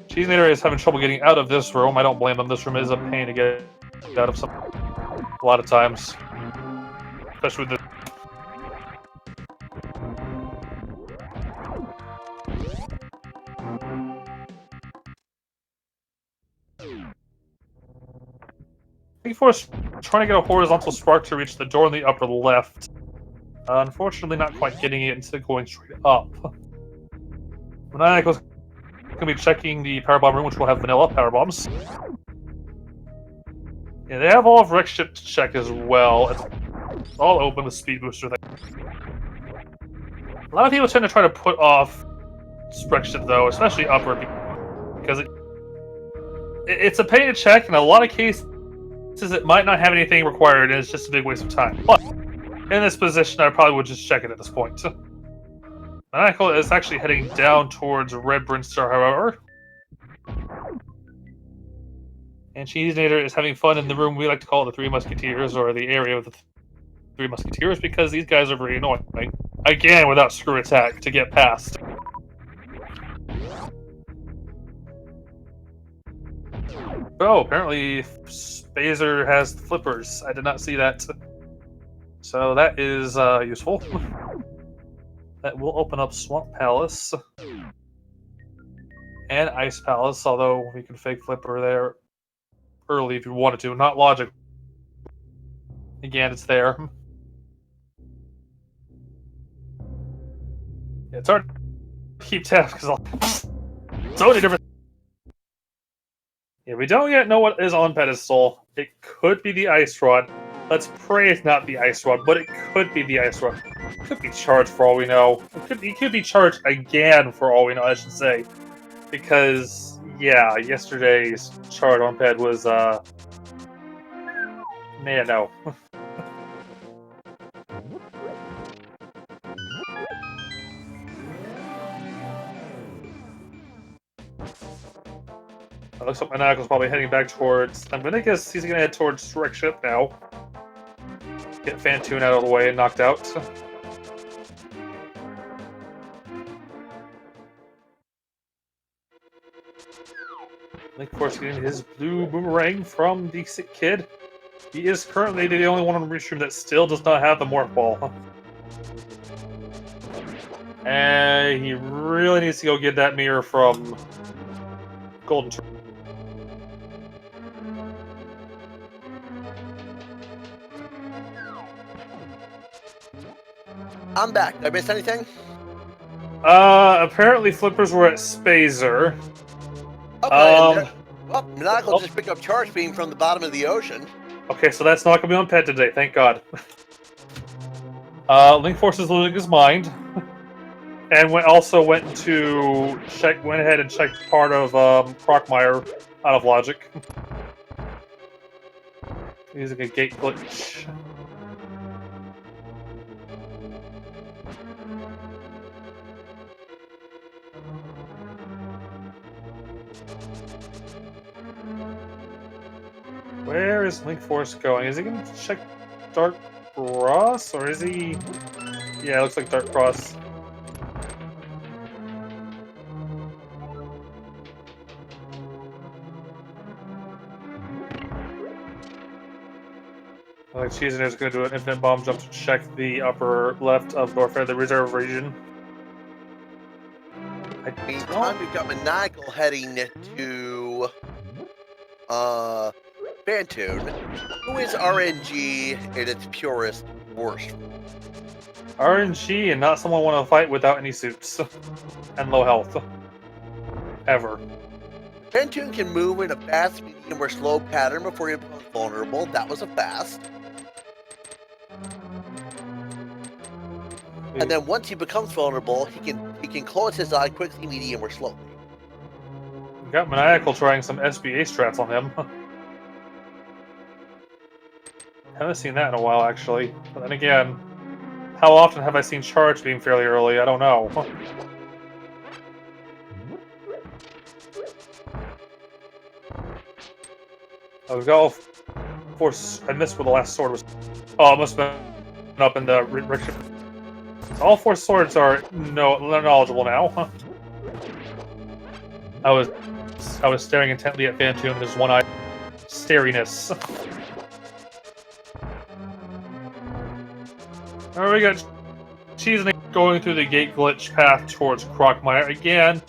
Cheesenator is having trouble getting out of this room. I don't blame him. This room is a pain to get out of a lot of times. Especially with the... Before trying to get a horizontal spark to reach the door in the upper left. Unfortunately, not quite getting it instead of going straight up. Maniacal's going to be checking the power bomb room, which will have vanilla power bombs. Yeah, they have all of Rex ship to check as well. It's all open with speed booster thing. A lot of people tend to try to put off Rex ship though, especially upper, because it's a pain to check. In a lot of cases, it might not have anything required, and it's just a big waste of time. But in this position, I probably would just check it at this point. Maniacal is actually heading down towards Red Brinstar, however. And Cheesenator is having fun in the room we like to call the Three Musketeers, or the area of the Three Musketeers, because these guys are very annoying. Again, without Screw Attack to get past. Oh, apparently Spazer has the flippers. I did not see that. So that is useful. That will open up Swamp Palace. And Ice Palace, although we can fake flipper there early if you wanted to. Not logic. Again, it's there. Yeah, it's hard to keep tabs because so many different... Yeah, we don't yet know what is on pedestal. It could be the Ice Rod. Let's pray it's not the Ice Rod, but it could be the Ice Rod. Could be charged for all we know. He could be charged again for all we know, I should say. Because, yeah, yesterday's charge on ped was, yeah, no. It looks like Maniacal's probably heading back towards... I'm gonna guess he's gonna head towards Wreck Ship now. Get Phantoon out of the way and knocked out. Link Force getting his blue boomerang from the sick kid. He is currently the only one on the Restream that still does not have the Morph Ball. And he really needs to go get that mirror from Golden Turtle. I'm back. Did I miss anything? Apparently Flippers were at Spazer. Okay, well, Maniacal just picked up Charge Beam from the bottom of the ocean. Okay, so that's not going to be on ped today, thank God. Link Force is losing his mind. And also went ahead and checked part of Crocmire out of logic. Using a gate glitch. Where is Link Force going? Is he going to check Dark Cross, or is he... Yeah, it looks like Dark Cross. Like Cheesener is going to do an infinite bomb jump to check the upper left of North Fair, the reserve region. Meantime, we've got Maniacal heading to Phantoon, who is RNG in its purest worst. RNG and not someone want to fight without any suits and low health. Ever. Phantoon can move in a fast, medium, or slow pattern before he becomes vulnerable. That was a fast. And then once he becomes vulnerable, he can close his eye quickly, medium, or slowly. We got Maniacal trying some SBA strats on him. Haven't seen that in a while, actually. But then again, how often have I seen Charge being fairly early? I don't know. Oh, we've got all four... I missed where the last sword was. Oh, it must have been up in the rickshaw. All four swords are knowledgeable now. I was staring intently at Phantoon with his one-eye stariness. Alright, we got Cheesener going through the gate glitch path towards Crocmire. Again,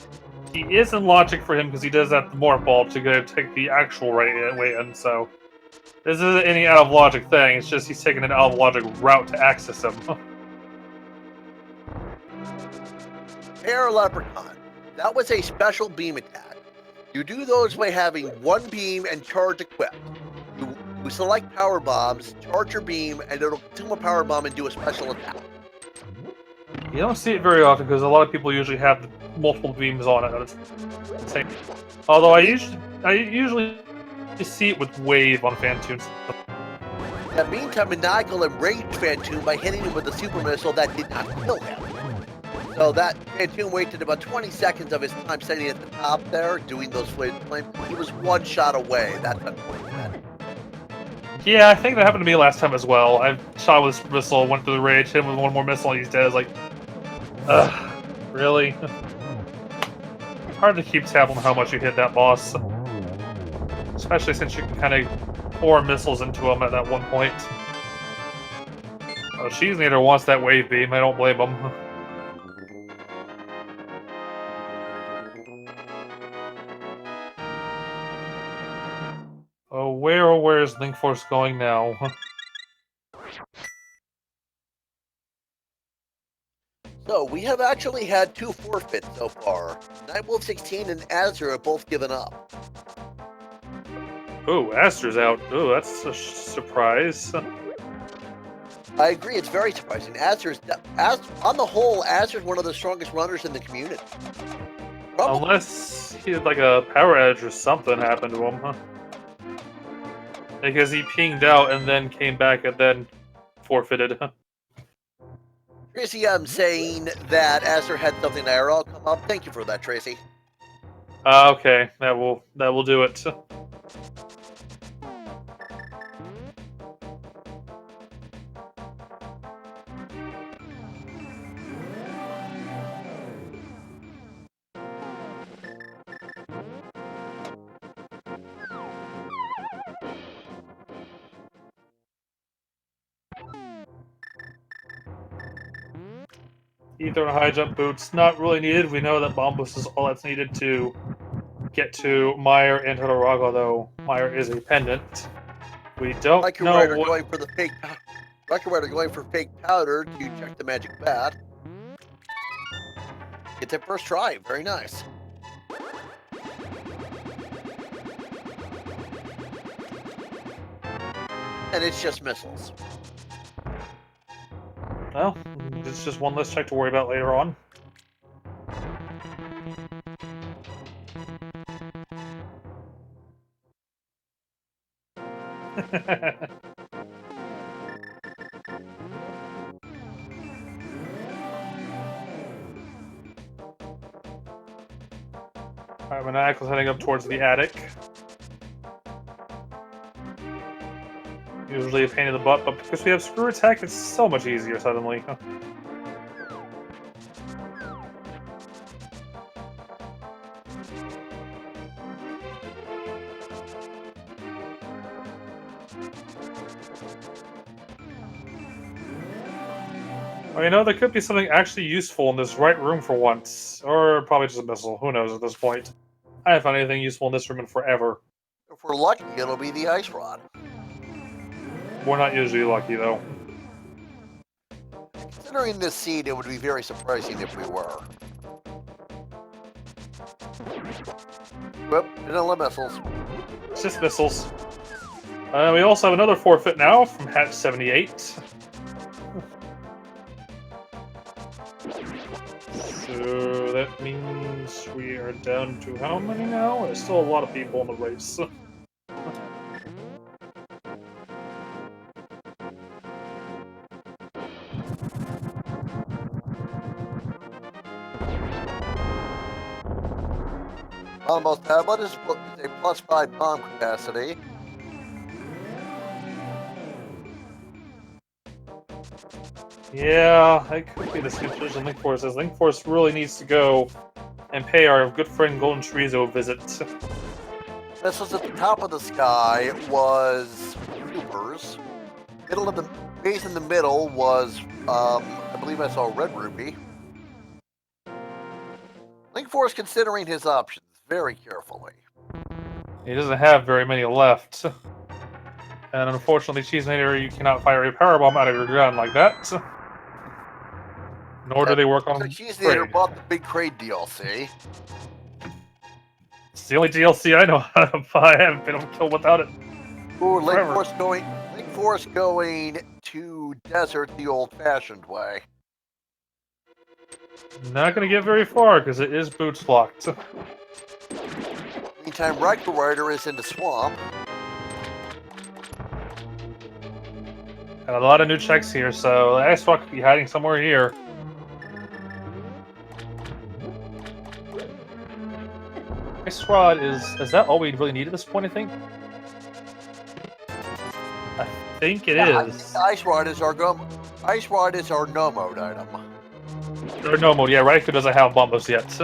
he is in logic for him because he does have the Morph Ball to go take the actual right way in, so this isn't any out of logic thing, it's just he's taking an out of logic route to access him. Air Leprechaun. That was a special beam attack. You do those by having one beam and charge equipped. You select power bombs, charge your beam, and it'll consume a power bomb and do a special attack. You don't see it very often because a lot of people usually have multiple beams on it. Although I usually see it with Wave on Phantoon. In the meantime, Maniacal enraged Phantoon by hitting him with a super missile that did not kill him. So that Phantoon wasted about 20 seconds of his time standing at the top there, doing those flames. He was one shot away. That's unfortunate. Yeah, I think that happened to me last time as well. I shot with this missile, went through the rage, hit him with one more missile, and he's dead. It's like, ugh, really? It's hard to keep tab on how much you hit that boss. Especially since you can kind of pour missiles into him at that one point. Oh, Cheesener wants that wave beam, I don't blame him. Oh, where is Link Force going now? So, we have actually had 2 forfeits so far. Nightwolf 16 and Azure have both given up. Oh, Aster's out. Oh, that's a surprise. I agree. It's very surprising. On the whole, Azur's one of the strongest runners in the community. Probably. Unless he had like a power edge or something happened to him, huh? Because he pinged out and then came back and then forfeited. Tracy, I'm saying that Azur had something IRL come up. Thank you for that, Tracy. Okay, that will do it. Ether and high jump boots, not really needed. We know that bomb boost is all that's needed to get to Meyer and Todoroga, though Meyer is a pendant. We don't know Rider what... going for the fake... Rider going for fake powder to check the magic bat. Get that first try. Very nice. And it's just missiles. Well, it's just one less check to worry about later on. Alright, Maniacal's heading up towards the attic. Usually a pain in the butt, but because we have screw attack, it's so much easier suddenly. Well, you know, there could be something actually useful in this right room for once. Or probably just a missile. Who knows at this point. I haven't found anything useful in this room in forever. If we're lucky, it'll be the ice rod. We're not usually lucky, though. Considering this seed, it would be very surprising if we were. Whoop, vanilla missiles. It's just missiles. We also have another forfeit now from Hatch 78. So that means we are down to how many now? There's still a lot of people in the race. Almost tablet is a +5 bomb capacity. Yeah, that could be the situation Link Force says. Link Force really needs to go and pay our good friend Golden Chorizo a visit. This was at the top of the sky was Supers. Middle of the base in the middle was I believe I saw Red Ruby. Link Force considering his options very carefully. He doesn't have very many left. And unfortunately, Cheesemaker, you cannot fire a power bomb out of your gun like that. Nor do they work on Cheesemaker bought the big Kraid DLC. It's the only DLC I know how to buy. I haven't been able to kill without it. Ooh, Link Force going to desert the old-fashioned way. Not going to get very far because it is boots locked. Meantime, Rider is in the swamp. And a lot of new checks here, so the Ice Rock could be hiding somewhere here. Ice Rod is that all we really need at this point, I think? I think it is. Ice Rod is our no mode item. Or no mode, yeah, Raikou doesn't have Bombos yet.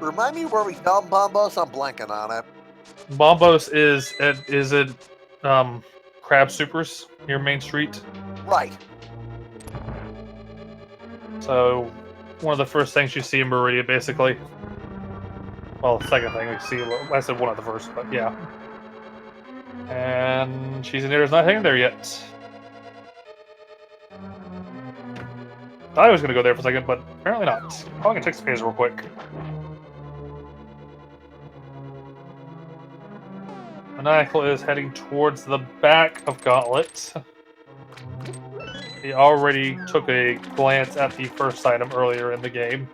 Remind me where we found Bombos? I'm blanking on it. Bombos is at Crab Supers near Main Street. Right. So one of the first things you see in Meridia, basically. Well, the second thing we see. I said one of the first, but yeah. And Cheesemaker's not hanging there yet. thought I was going to go there for a second, but apparently not. Probably going to check space real quick. Maniacal is heading towards the back of Gauntlet. He already took a glance at the first item earlier in the game.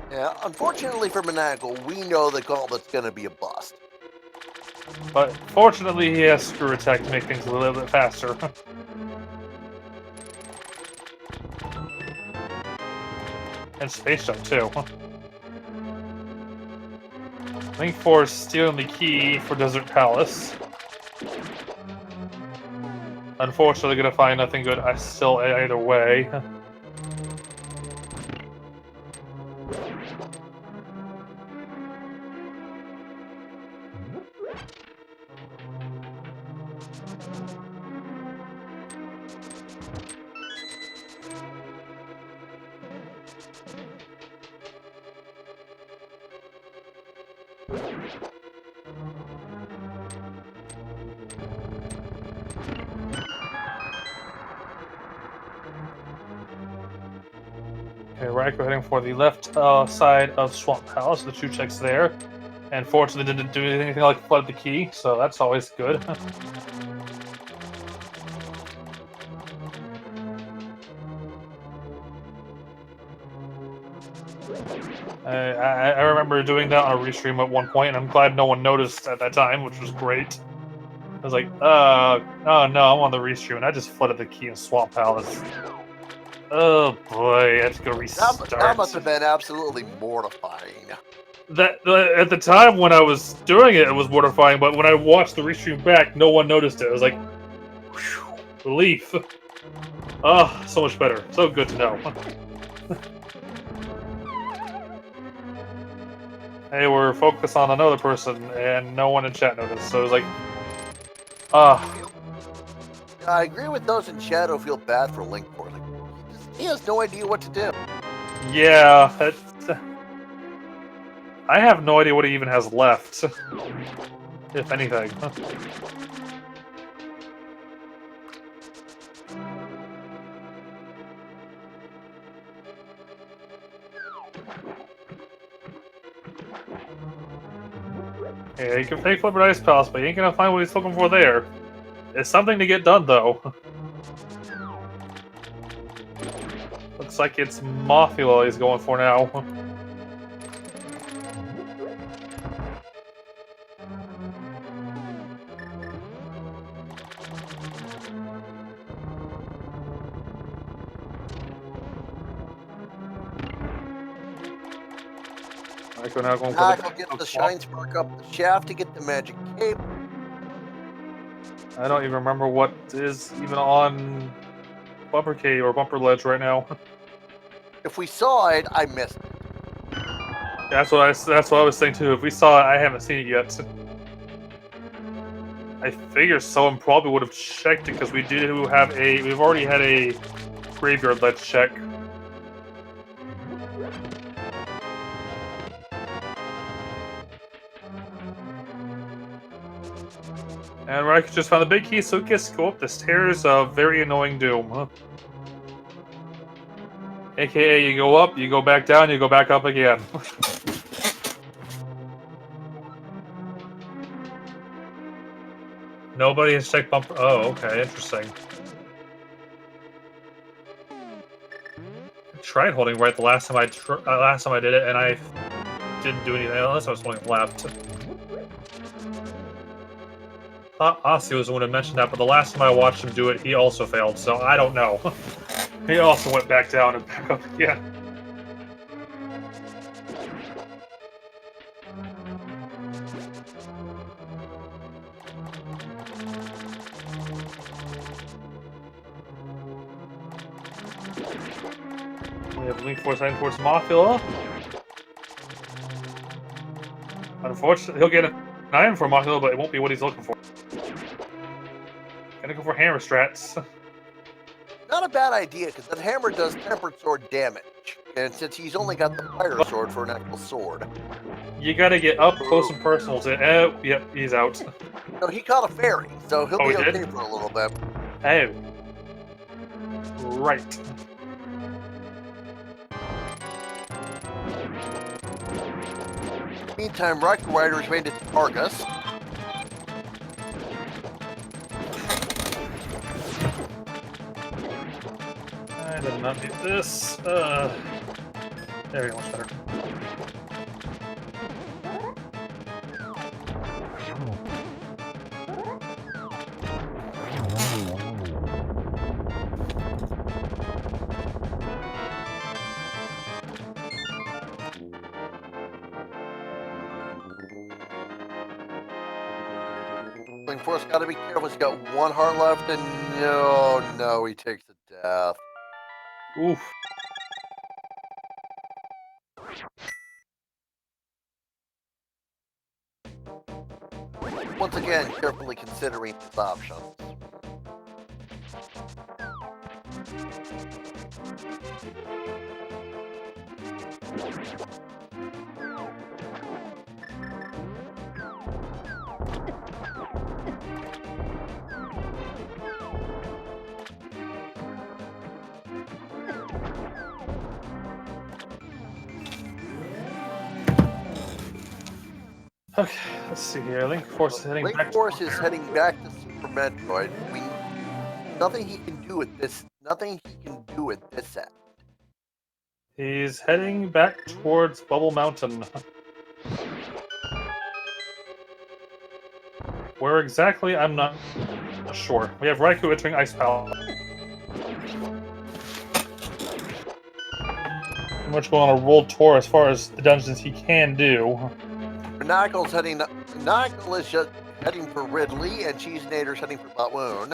Yeah, unfortunately for Maniacal, we know that Gauntlet's going to be a bust. But fortunately, he has Screw Attack to make things a little bit faster. And Space Jump, too. Link Force stealing the key for Desert Palace. Unfortunately, gonna find nothing good still either way. Okay, Raikou heading for the left side of Swamp Palace. The 2 checks there. And fortunately didn't do anything like flood the key, so that's always good. I remember doing that on a restream at one point, and I'm glad no one noticed at that time, which was great. I was like, oh no, I'm on the restream, and I just flooded the key in Swamp Palace. Oh boy, I have to go restart. That must have been absolutely mortifying. At the time when I was doing it, it was mortifying, but when I watched the restream back, no one noticed it. I was like, whew, relief. Oh, so much better. So good to know. Hey, we're focused on another person, and no one in chat noticed, so it was like, I agree with those in chat who feel bad for Link Force. Like, he has no idea what to do. Yeah, I have no idea what he even has left, if anything. Yeah, he can fake Flipper Ice Palace, but he ain't gonna find what he's looking for there. It's something to get done, though. Looks like it's Mothula he's going for now. Now going for the get the Shine Spark up the shaft to get the Magic Cape. I don't even remember what is even on Bumper Cave or Bumper Ledge right now. If we saw it, I missed it. That's what I was saying too. If we saw it, I haven't seen it yet. I figure someone probably would have checked it because we've already had a Graveyard Ledge check. And Raikou just found the big key, so he gets to go up the stairs of very annoying doom. Huh? AKA, you go up, you go back down, you go back up again. Nobody has checked bumper. Oh, okay, interesting. I tried holding right the last time I did it, and I didn't do anything unless I was holding left. I thought Ossie was the one who mentioned that, but the last time I watched him do it, he also failed, so I don't know. He also went back down and back up again. We have Link Force heading towards Mothula. Unfortunately, he'll get an item for Mothula, but it won't be what he's looking for. Gonna go for hammer strats. Not a bad idea, because that hammer does tempered sword damage. And since he's only got the fire sword for an actual sword. You gotta get up close and personal to yep, he's out. No, he caught a fairy, so he'll be okay for a little bit. Oh. Right. Meantime, Rocket Rider is ready to target us. I did not need this. There we go, much better. Force gotta be careful. He's got one heart left, and no, he takes the death. Oof. Once again, carefully considering his options. Okay, let's see here. Link Force is heading Link back. Force is heading back to Super Metroid. Nothing he can do with this. Nothing he can do with this end. He's heading back towards Bubble Mountain. Where exactly, I'm not sure. We have Raikou entering Ice Palace. Pretty much going on a world tour as far as the dungeons he can do. Nagel is just heading for Ridley, and Cheesenator's heading for Batwoon.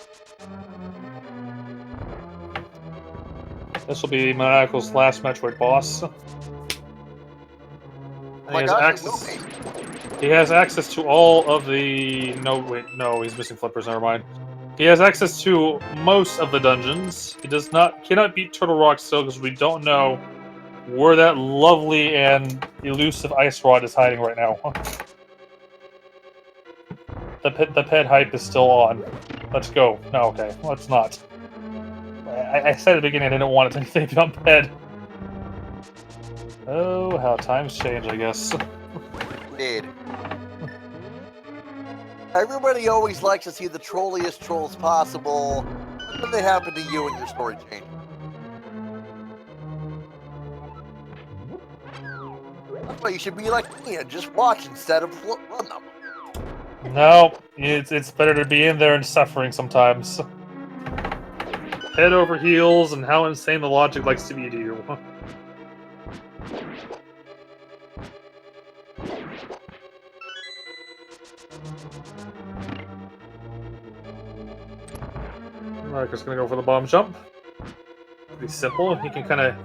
This will be Manakel's last Metroid boss. He has access to all of the... No, he's missing flippers, never mind. He has access to most of the dungeons. He cannot beat Turtle Rock still because we don't know where that lovely and elusive Ice Rod is hiding right now. The pet hype is still on. Let's go. No, okay, let's not. I said at the beginning I didn't want it to anything beyond ped. Oh, how times change, I guess. Indeed. Everybody always likes to see the trolliest trolls possible, but then they happen to you and your story change. That's why you should be like me and just watch instead of run them. No, it's better to be in there and suffering sometimes. Head over heels and how insane the logic likes to be to you. Alright, just gonna go for the bomb jump. Pretty simple. You can kind of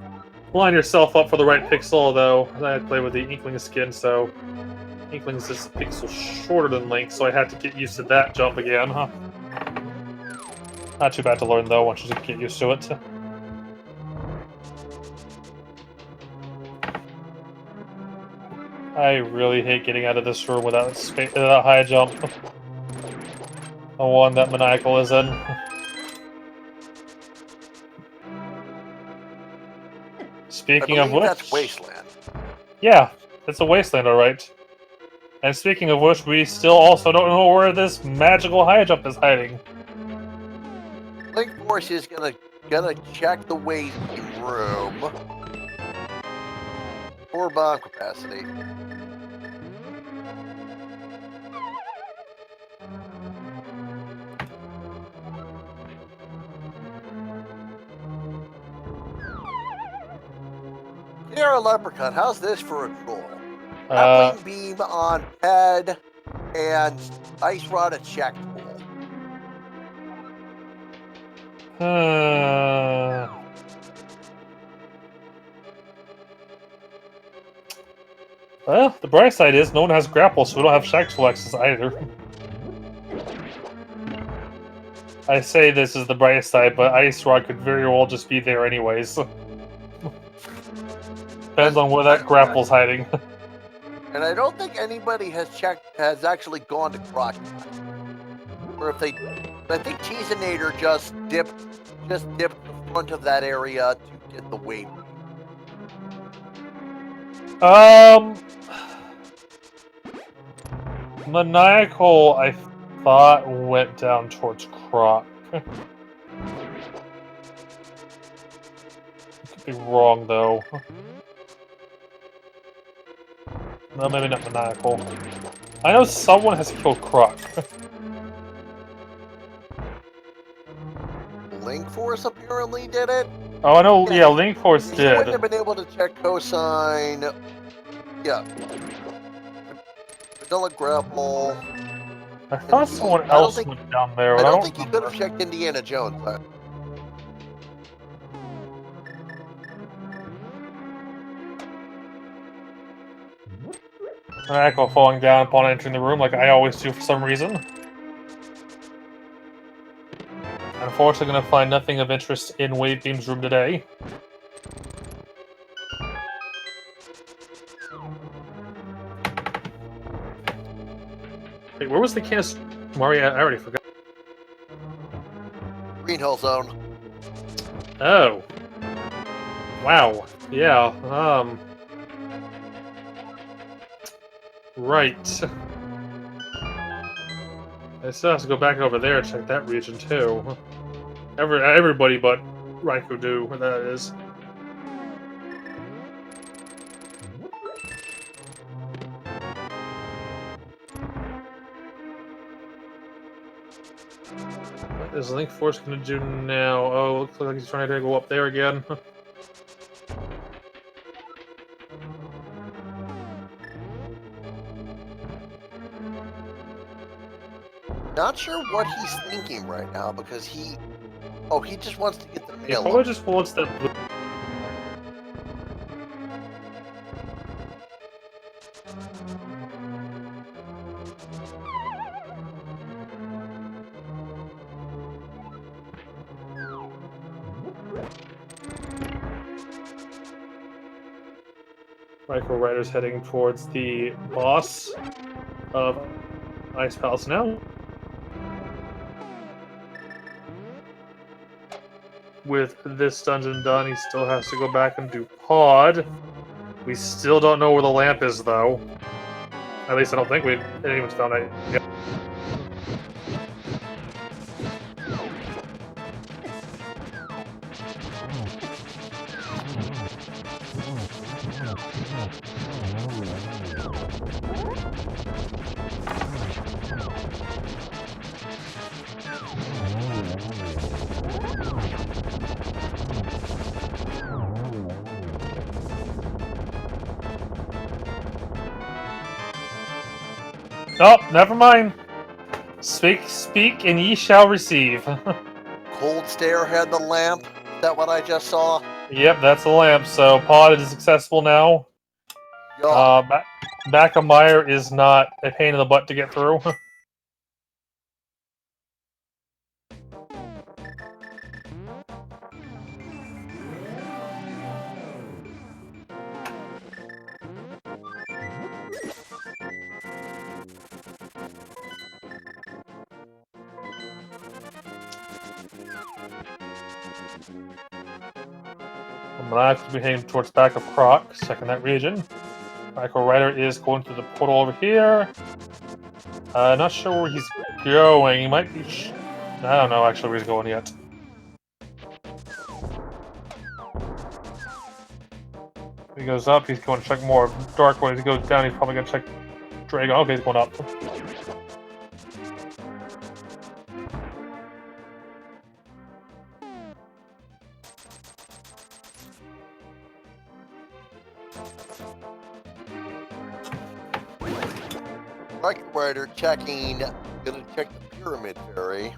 line yourself up for the right pixel, though. I play with the Inkling skin, so Inkling's just a pixel shorter than Link, so I had to get used to that jump again, huh? Not too bad to learn, though, once you get used to it. I really hate getting out of this room without a high jump. The one that Maniacal is in. Speaking of which... that's Wasteland. Yeah, it's a wasteland, alright. And speaking of which, we still also don't know where this magical high jump is hiding. Link Force is gonna check the waiting room for bomb capacity. You're a leprechaun. How's this for a troll? Grappling beam on head and ice rod at check pool. Well, the bright side is no one has grapple, so we don't have shack tool access either. I say this is the bright side, but Ice Rod could very well just be there anyways. Depends on where that grapple's hiding. And I don't think anybody has actually gone to Croc. Or if they I think Cheesinator just dipped the front of that area to get the wave. Maniacal, I thought went down towards Croc. Could be wrong though. No, maybe not Maniacal. I know someone has killed Croc. Link Force apparently did it. Oh, I know. Yeah, Link Force did. He wouldn't have been able to check cosine. Yeah. Vanilla Grapple. I thought someone else went down there. I don't think he could have checked Indiana Jones. But... Maniacal falling down upon entering the room, like I always do for some reason. Unfortunately, going to find nothing of interest in Wave Beam's room today. Wait, where was the canister? Mario, I already forgot. Green Hill Zone. Oh. Wow. Yeah, right. I still have to go back over there and check that region, too. Everybody but Raikou do, where that is. What is Link Force going to do now? Oh, looks like he's trying to go up there again. Not sure what he's thinking right now because he just wants to get the mail. He probably just wants that blue. Raikou Rider's heading towards the boss of Ice Palace now. With this dungeon done, he still has to go back and do Pod. We still don't know where the lamp is, though. At least I don't think anyone's found it yet. Oh, never mind. Speak, and ye shall receive. Cold Stare had the lamp. Is that what I just saw? Yep, that's the lamp. So Pod is accessible now. Back of Mire is not a pain in the butt to get through. Maniacal will be heading towards back of Croc, checking that region. Raikou Rider is going through the portal over here. Not sure where he's going. He might be... I don't know actually where he's going yet. If he goes up, he's going to check more Dark Way. If he goes down, he's probably going to check Dragon. Okay, he's going up. Raikou Rider checking. Gonna check the Pyramid Fairy.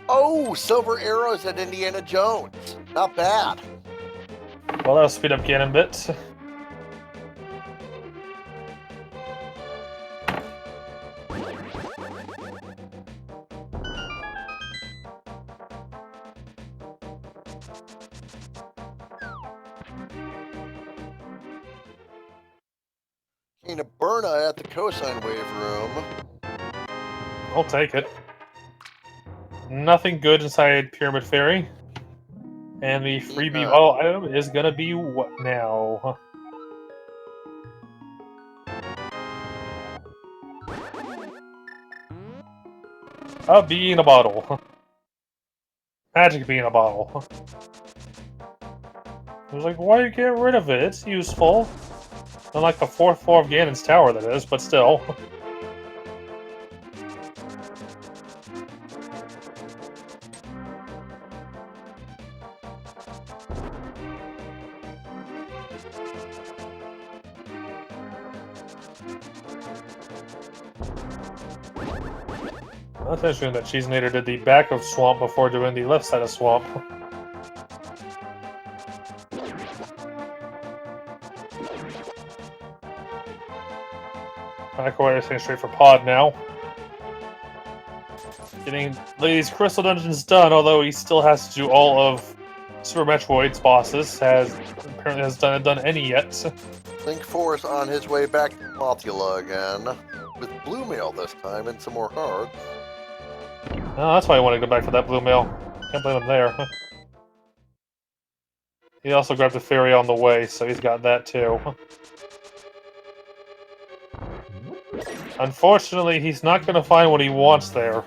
Oh, silver arrows at Indiana Jones. Not bad. Well, that'll speed up Ganon bits. Ain't a Burna at the cosine wave room. I'll take it. Nothing good inside Pyramid Fairy. And the freebie bottle item is gonna be what now? A bee in a bottle. Magic bee in a bottle. I was like, why you get rid of it? It's useful. Unlike the 4th floor of Ganon's tower, that is, but still. That's interesting that Cheesenator did the back of Swamp before doing the left side of Swamp. Microwave is straight for Pod now. Getting these Crystal Dungeons done, although he still has to do all of Super Metroid's bosses. Apparently hasn't done any yet. Link Force on his way back to Mothula again, with Blue Mail this time and some more hearts. Oh, that's why I wanted to go back for that Blue Mail. Can't blame him there. He also grabbed the fairy on the way, so he's got that too. Unfortunately, he's not going to find what he wants there.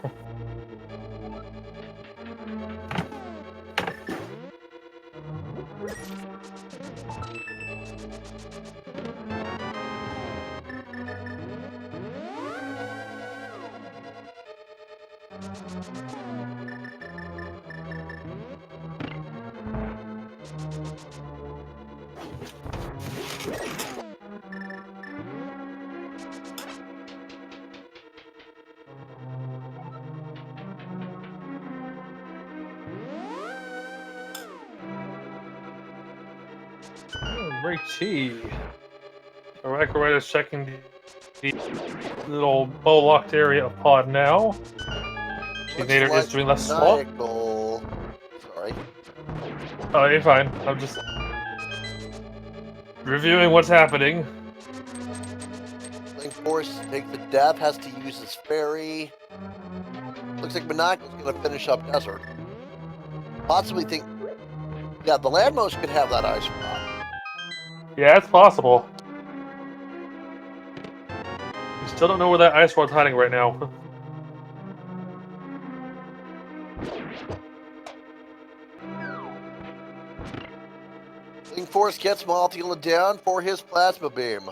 Righty. Alright, is checking the little bow-locked area of Pod now. Cheesenator is doing less swap. Sorry. Oh, you're fine. I'm just reviewing what's happening. Link Force takes the death, has to use his fairy. Looks like Monaco's going to finish up Desert. Possibly think... Yeah, the Landmost could have that ice spot. Yeah, it's possible. We still don't know where that ice rod's hiding right now. Link Force gets Mothula down for his plasma beam.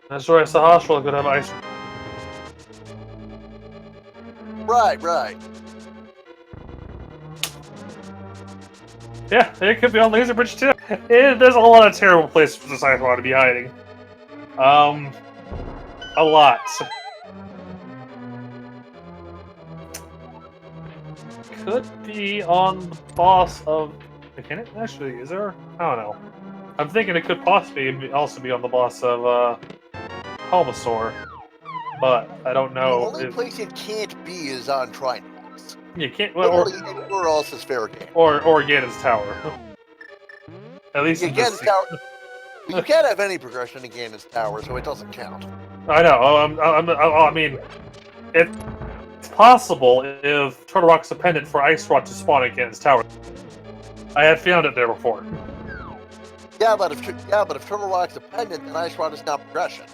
That's right, Sahasra could have ice. Right. Yeah, it could be on Laser Bridge too. There's a lot of terrible places for this ice rod to be hiding. A lot. Could be on the boss of... Can it actually? Is there? I don't know. I'm thinking it could possibly also be on the boss of Bulbasaur, but I don't know. The only place it can't be is on Trinex. You can't. Literally anywhere else is fair game. Or Ganon's tower. At least in Ganon's tower. You can't have any progression in Ganon's tower, so it doesn't count. I know. I mean, it's possible if Turtle Rock's a pendant for Ice Rod to spawn at Ganon's tower. I had found it there before. Yeah, but if Turtle Rock's a pendant, then Ice Rod is not progression.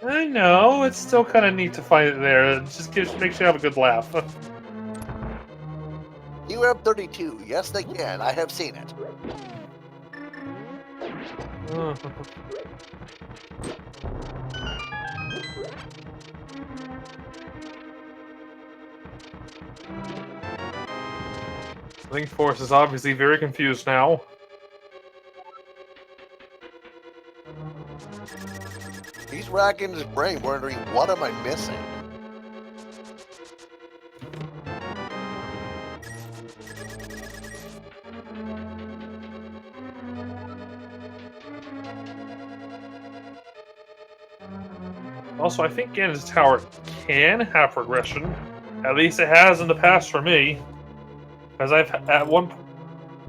I know. It's still kind of neat to find it there. It just makes you have a good laugh. You have 32. Yes, they can. I have seen it. Link Force is obviously very confused now. He's racking his brain, wondering, what am I missing? Also, I think Ganon's tower can have progression. At least it has in the past for me. Because at one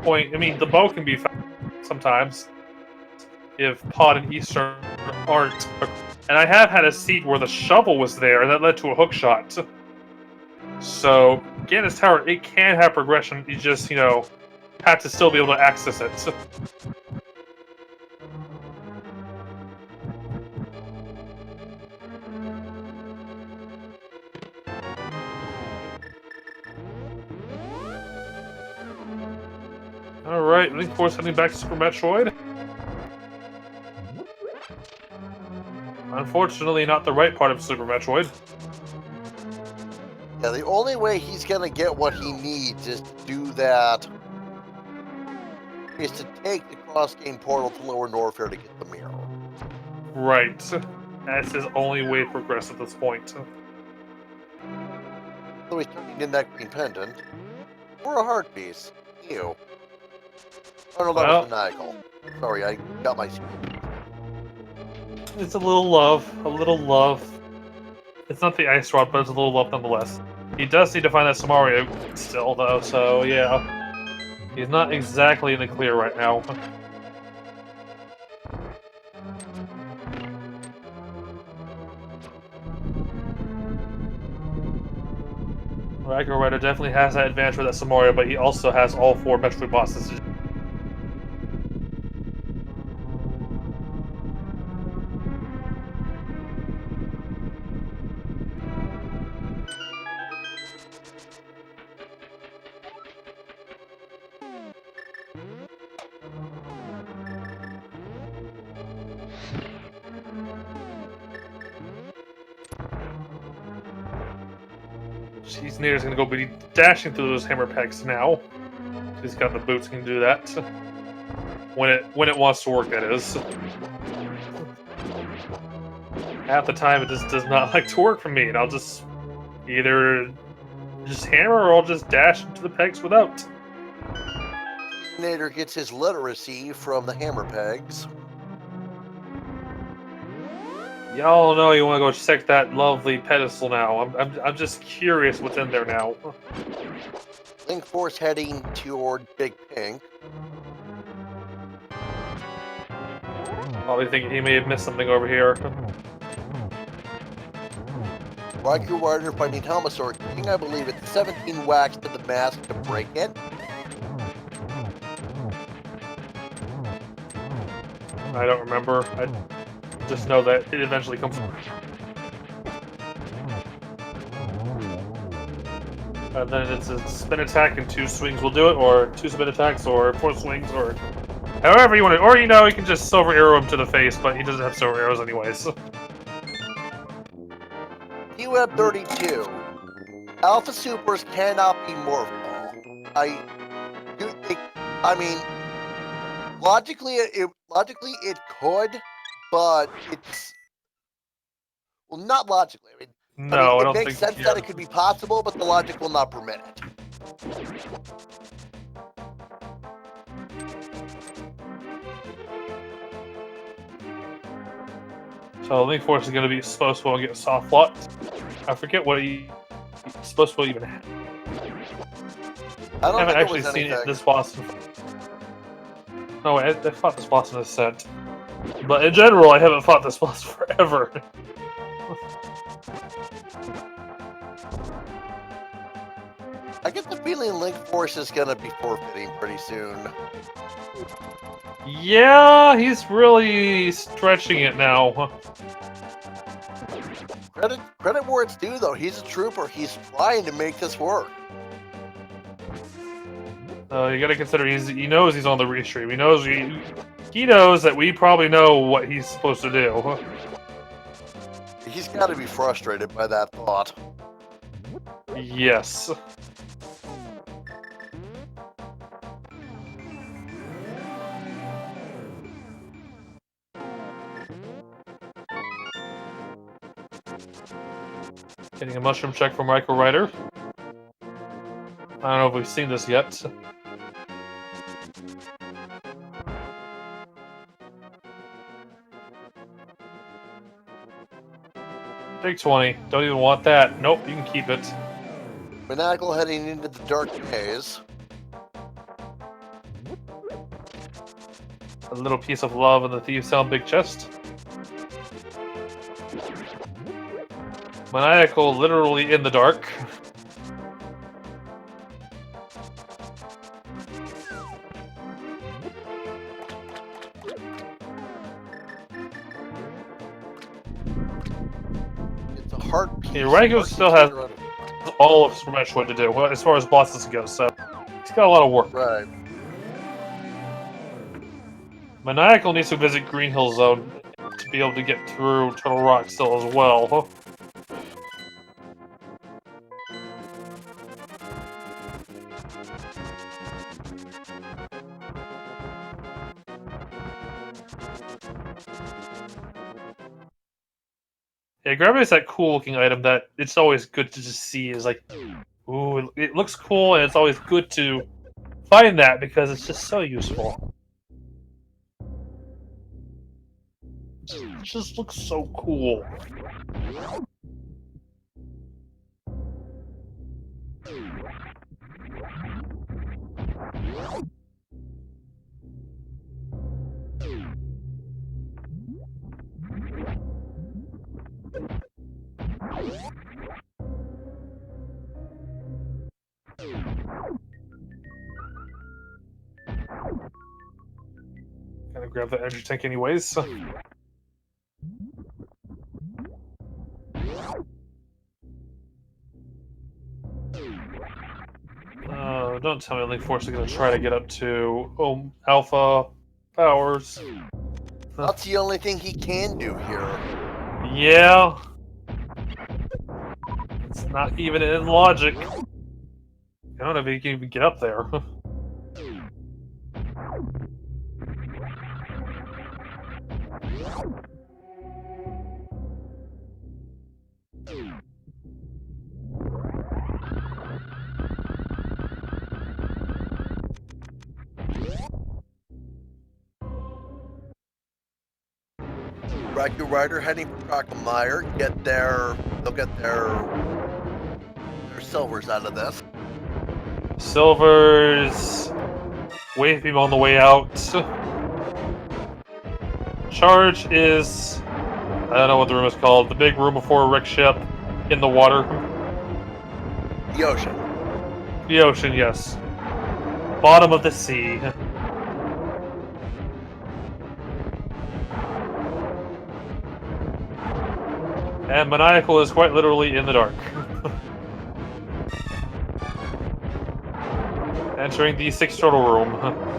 point, I mean, the bow can be found sometimes if Pod and East are aren't. And I have had a seat where the shovel was there, and that led to a hook shot. So, getting this tower, it can have progression. You just, have to still be able to access it. Alright, Link Force heading back to Super Metroid. Unfortunately, not the right part of Super Metroid. Yeah, the only way he's gonna get what he needs is to do that, is to take the cross-game portal to Lower Norfair to get the mirror. Right. That's his only way to progress at this point. So he's turning in that green pendant. Or a heart piece. Ew. Oh no, that was maniacal. Sorry, I got my... It's a little love. A little love. It's not the ice rod, but it's a little love nonetheless. He does need to find that Samaria still, though, so yeah. He's not exactly in the clear right now. Riker Rider definitely has that advantage with that Samaria, but he also has all 4 Metroid bosses. Jeez, Nader's gonna go be dashing through those hammer pegs now. He's got the boots, can do that. When it wants to work, that is. Half the time it just does not like to work for me, and I'll just either just hammer or I'll just dash into the pegs without. Nader gets his literacy from the hammer pegs. Y'all know you want to go check that lovely pedestal now. I'm just curious what's in there now. Link Force heading toward Big Pink. Probably thinking he may have missed something over here. Riker Rider fighting Helmasaur King. I believe it's 17 whacks to the mask to break it. I don't remember. I just know that it eventually comes. And then it's a spin attack and 2 swings will do it, or 2 spin attacks, or 4 swings, or however you want it. Or, you can just silver arrow him to the face, but he doesn't have silver arrows anyways. Web 32. Alpha Supers cannot be morphable. I mean, logically it could, but it's, well, not logically. No, I don't think it makes sense that it could be possible, but the logic will not permit it. So Link Force is going to be supposed to get soft locked. I forget what he's supposed to even have. I haven't actually seen this boss. No, I fought this boss in Ascent. But in general, I haven't fought this boss forever. I get the feeling Link Force is going to be forfeiting pretty soon. Yeah, he's really stretching it now. Credit where it's due, though. He's a trooper. He's trying to make this work. You gotta consider he knows he's on the restream. He knows that we probably know what he's supposed to do. He's got to be frustrated by that thought. Yes. Getting a mushroom check from Riker Rider. I don't know if we've seen this yet. Take 20. Don't even want that. Nope, you can keep it. Maniacal heading into the dark maze. A little piece of love in the Thieves' Sound big chest. Maniacal literally in the dark. It's a hard piece. Rango still has all of Super Metroid to do, well, as far as bosses go, so he's got a lot of work. Right. Maniacal needs to visit Green Hill Zone to be able to get through Turtle Rock still as well. Yeah, Gravity is that cool looking item that it's always good to just see. Is like, ooh, it looks cool, and it's always good to find that because it's just so useful. It just looks so cool. Gonna grab the energy tank anyways. Don't tell me Link Force is gonna try to get up to Alpha powers. That's the only thing he can do here. Yeah. It's not even in logic. I don't know if he can even get up there. Raku Rider heading for Crocomire. They'll get their silvers out of this. Silvers. Wave beam on the way out. Charge is, I don't know what the room is called. The big room before a wreck ship in the water. The ocean. The ocean, yes. Bottom of the sea. And Maniacal is quite literally in the dark. Entering the 6 turtle room.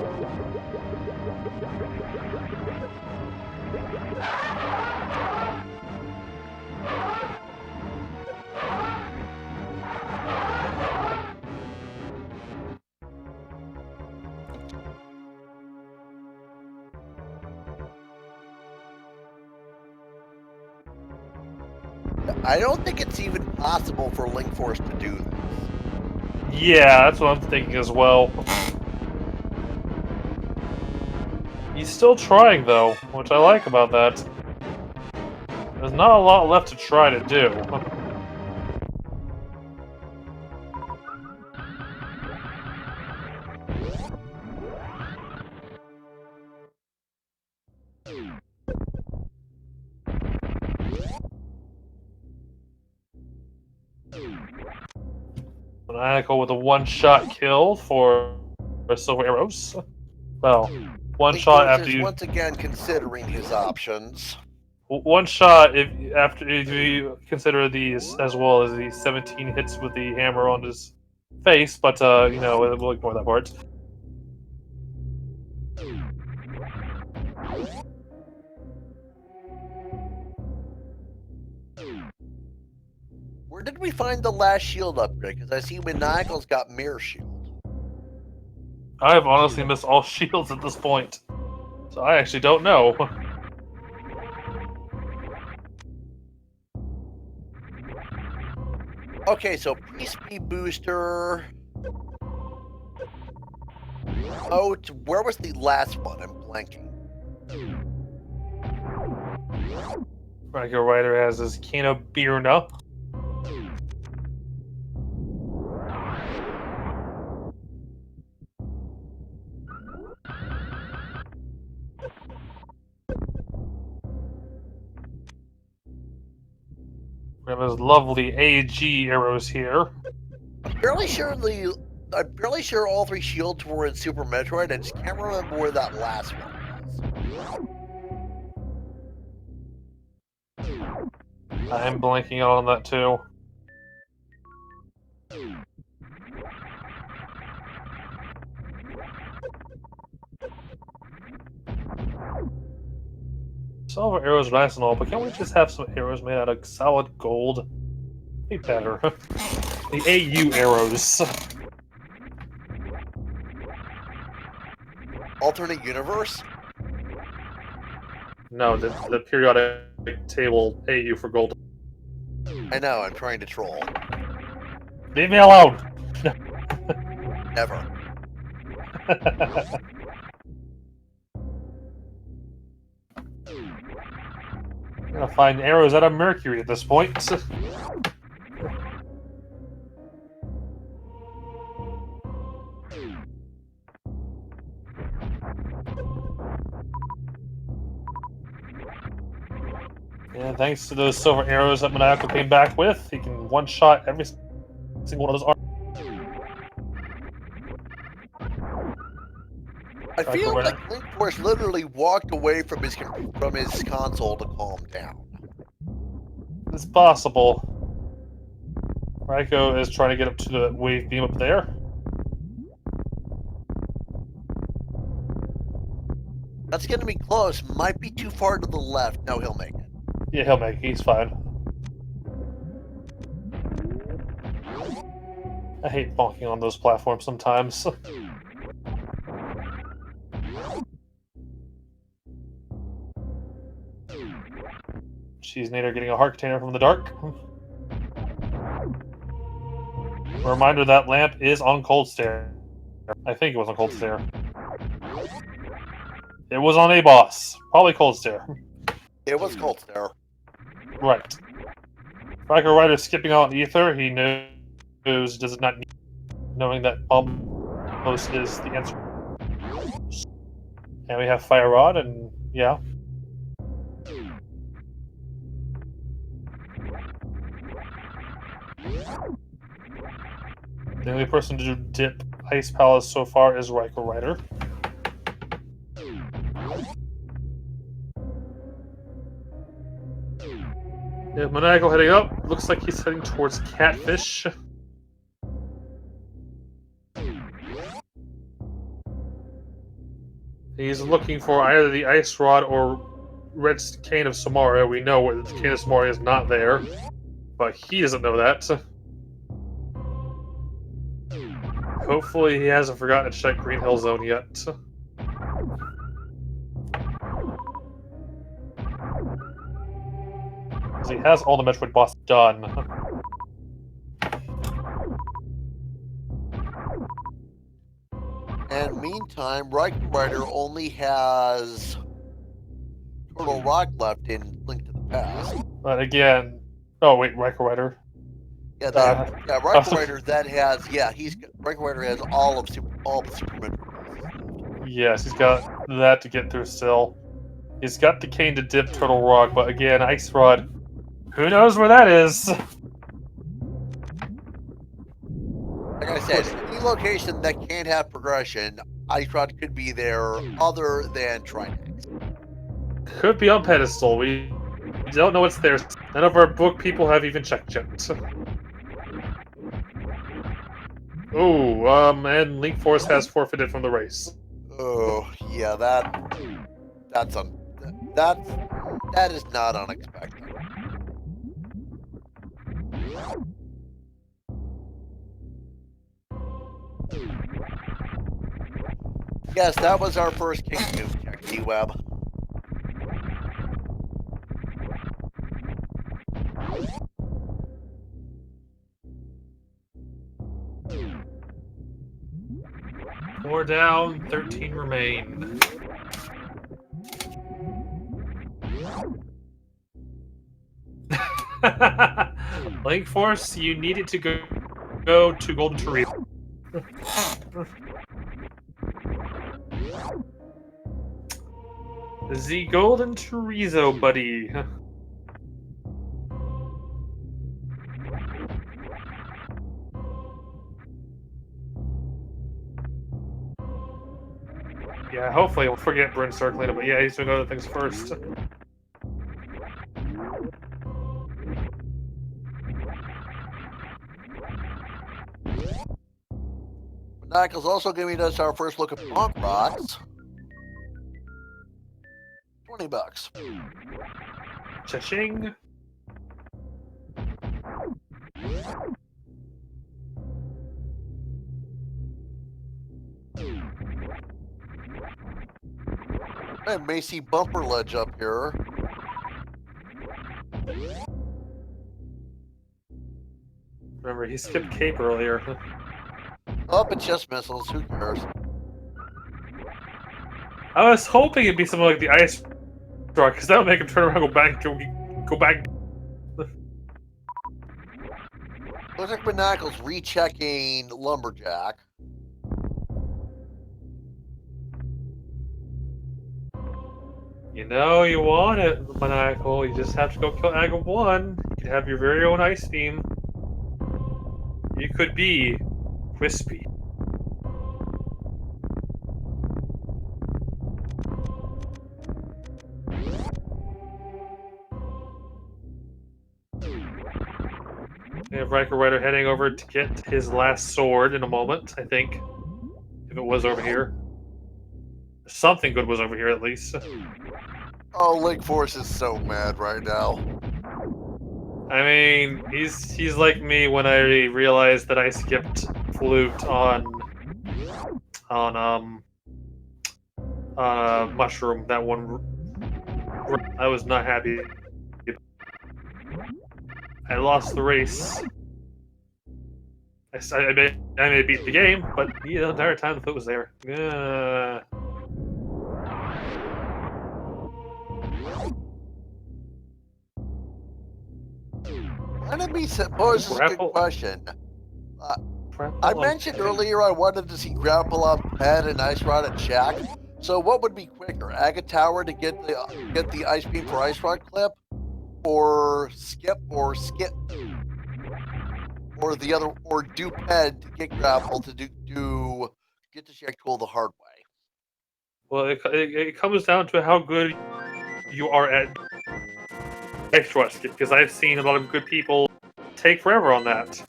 I don't think it's even possible for Link Force to do this. Yeah, that's what I'm thinking as well. He's still trying, though, which I like about that. There's not a lot left to try to do. Maniacal with a one-shot kill for Silver Arrows. Well, one Link shot Force after is you... once again considering his options. One shot if you consider these as well as the 17 hits with the hammer on his face, but you know, we'll ignore that part. Where did we find the last shield upgrade? Because I see Maniacal's got Mirror Shield. I've honestly missed all shields at this point, so I actually don't know. Okay, so pre-speed booster. Oh, where was the last one? I'm blanking. Rango Rider has his Kano Birna. We have those lovely AG arrows here. I'm fairly sure all 3 shields were in Super Metroid. I just can't remember where that last one was. I'm blanking out on that too. Silver arrows are nice and all, but can't we just have some arrows made out of solid gold? Be better. The AU arrows. Alternate universe? No, the periodic table AU for gold. I know, I'm trying to troll. Leave me alone! Never. I'm gonna find arrows out of Mercury at this point. Yeah, thanks to those silver arrows that Maniacal came back with, he can one-shot every single one of those arms. I feel like Link Force literally walked away from his console to calm down. It's possible. Raiko is trying to get up to the wave beam up there. That's gonna be close. Might be too far to the left. No, he'll make it. Yeah, he'll make it. He's fine. I hate bonking on those platforms sometimes. Cheese Nader getting a heart container from the dark. A reminder that lamp is on Cold Stare. I think it was on Cold Stare. It was on a boss. Probably Cold Stare. It was Cold Stare. Right. Riker Rider skipping out ether. He knows does not need, knowing that almost is the answer. And we have Fire Rod, and yeah. The only person to dip Ice Palace so far is Riker Rider. Yeah, Maniacal heading up. Looks like he's heading towards Catfish. He's looking for either the Ice Rod or Red Cane of Samaria. We know where the Cane of Samaria is not there, but he doesn't know that. Hopefully he hasn't forgotten to check Green Hill Zone yet. He has all the Metroid boss done. And meantime, Riker Rider only has Turtle Rock left in Link to the Past. But again, oh wait, Riker Rider. Yeah, Riker Rider Riker Rider has all the Super Metroid. Yes, he's got that to get through still. He's got the cane to dip Turtle Rock, but again, Ice Rod. Who knows where that is? Like I said, any location that can't have progression, Ice Rod could be there other than Trinex. Could be on pedestal. We don't know what's there. None of our book people have even checked yet. Oh, and Link Force has forfeited from the race. Oh, yeah, that is not unexpected. Yes, that was our first King move check, D-Web. Four down, 13 remain. Link Force, you needed to go to Golden Teresa. The Golden Chorizo, buddy. Yeah, hopefully we'll forget Bryn start cleaning up, but yeah, he's doing other things first. Knuckles also giving us our first look at Bonk Rocks. $20. Cha-ching! And Macy Bumper Ledge up here. Remember, he skipped Cape earlier. Oh, it's just missiles. Who cares? I was hoping it'd be something like the ice rock, because that would make him turn around and go back. Looks like Knuckles rechecking Lumberjack. You know, you want it, Maniacal. You just have to go kill Aga 1. You could have your very own ice beam. You could be Crispy. We have Riker Rider heading over to get his last sword in a moment, I think. If it was over here. Something good was over here, at least. Oh, Link Force is so mad right now. I mean, he's like me when I realized that I skipped Flute on Mushroom, that one. I was not happy. I lost the race. I may beat the game, but the entire time the Flute was there. Enemy poses a good question. I mentioned earlier I wanted to see Grapple on Ped and Ice Rod at Shack. So what would be quicker, Aga Tower to get the Ice Beam for Ice Rod clip, or skip, or the other, or do Ped to get Grapple to get the Shack tool the hard way? Well, it comes down to how good you are at Ice Rod skip, because I've seen a lot of good people take forever on that.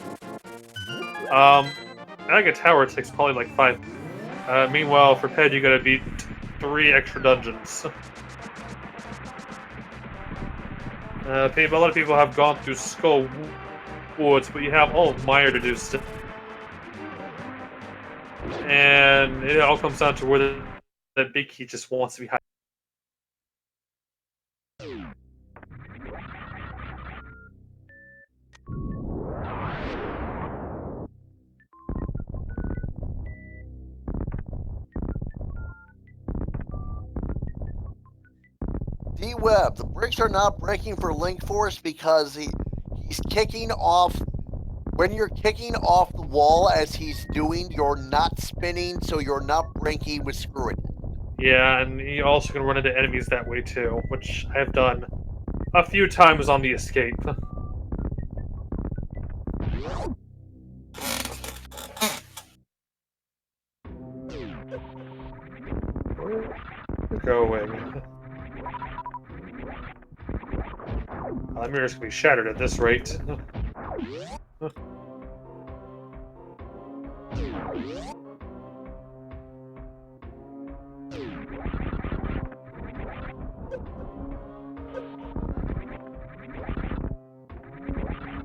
Aga Tower takes probably like 5. Meanwhile, for Ped, you gotta beat 3 extra dungeons. A lot of people have gone through Skull Woods, but you have all of Meyer to do still. And it all comes down to whether that Big Key just wants to be high. D-Web, the brakes are not braking for Link Force because he's kicking off. When you're kicking off the wall as he's doing, you're not spinning, so you're not braking with screw it. Yeah, and you also can run into enemies that way too, which I have done a few times on the escape. We're going. The mirror's gonna be shattered at this rate.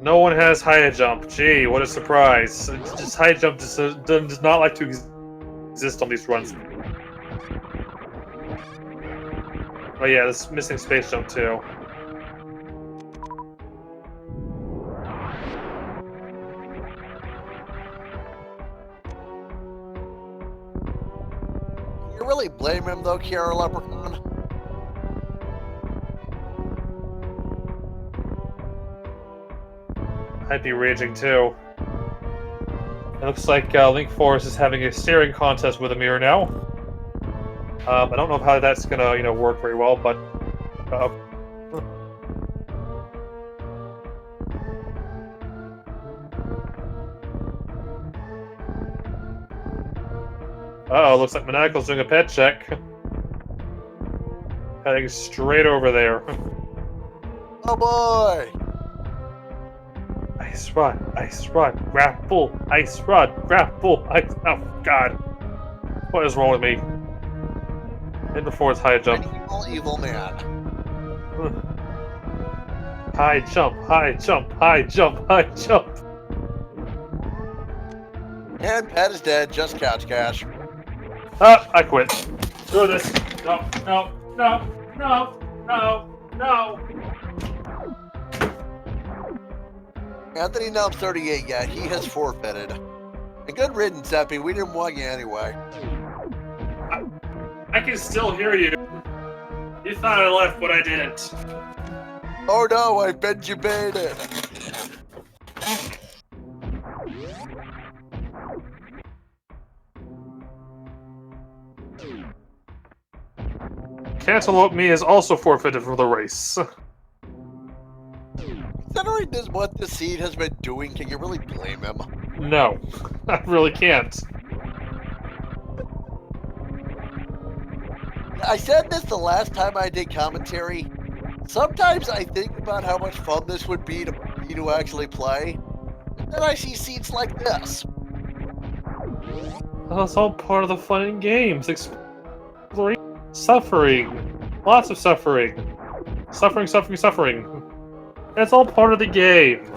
No one has high jump. Gee, what a surprise. Just high jump does not like to exist on these runs. Oh yeah, this missing space jump too. You really blame him though, Kiara Leprechaun? I'd be raging too. It looks like Link Force is having a staring contest with a mirror now. I don't know how that's gonna, work very well, but Uh-oh, looks like Maniacal's doing a pet check. Heading straight over there. Oh boy! Ice rod, grapple, ice rod, grapple, ice... Oh, God. What is wrong with me? Hit before it's high jump. An evil man. High jump, high jump, high jump, high jump. And Pet is dead, just couch cash. Ah, I quit. Screw this. No, no, no, no, no, no. Anthony Nelm's 38 yet. He has forfeited. And good riddance, Epi. We didn't want you anyway. I can still hear you. You thought I left, but I didn't. Oh no, I've been debated. Cantaloupe Me is also forfeited from the race. Considering this, what this seed has been doing, can you really blame him? No, I really can't. I said this the last time I did commentary. Sometimes I think about how much fun this would be to actually play, and then I see seeds like this. Well, it's all part of the fun in games. Exploring, suffering, lots of suffering. Suffering, suffering, suffering. It's all part of the game.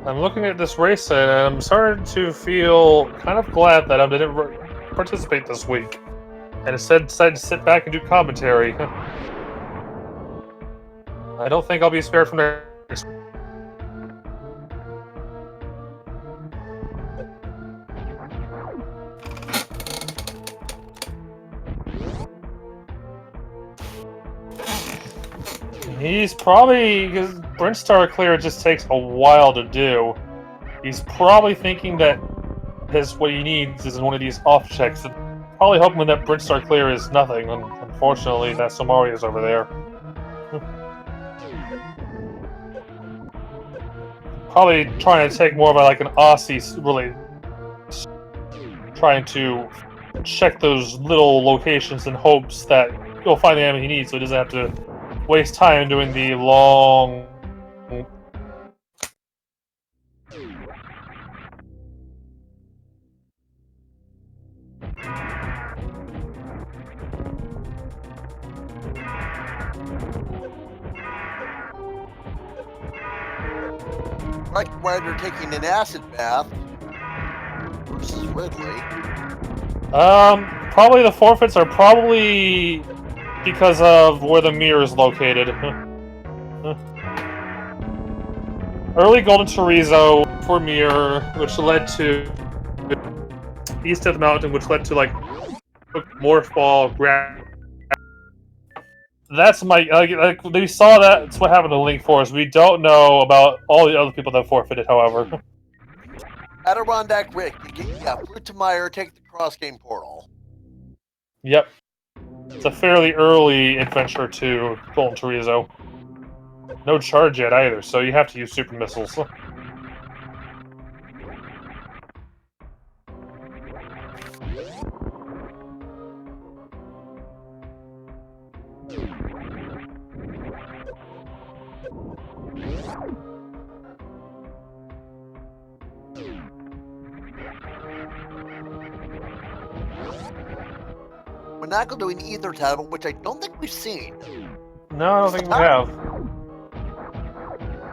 I'm looking at this race and I'm starting to feel kind of glad that I didn't participate this week. And instead decided to sit back and do commentary. I don't think I'll be spared from next. He's probably, because Brintstar Clear just takes a while to do. He's probably thinking that what he needs is one of these off checks. Probably hoping that Brintstar Clear is nothing. Unfortunately, that Somari is over there. Probably trying to take more of like an Aussie, really trying to check those little locations in hopes that he'll find the enemy he needs, so he doesn't have to waste time doing the long. Right while you're taking an acid bath versus Ridley. Probably the forfeits are probably because of where the mirror is located. Early Golden Chorizo for mirror, which led to East of the Mountain, which led to like Morph Ball, That's my like we saw that. That's what happened to Link Force. We don't know about all the other people that forfeited, however. Adirondack Rick, Fruit to Meyer, take the cross game portal. Yep. It's a fairly early adventure to Golden Chorizo. No charge yet either, so you have to use super missiles. Monaco doing Ether Tattle, which I don't think we've seen. No, I don't think we have.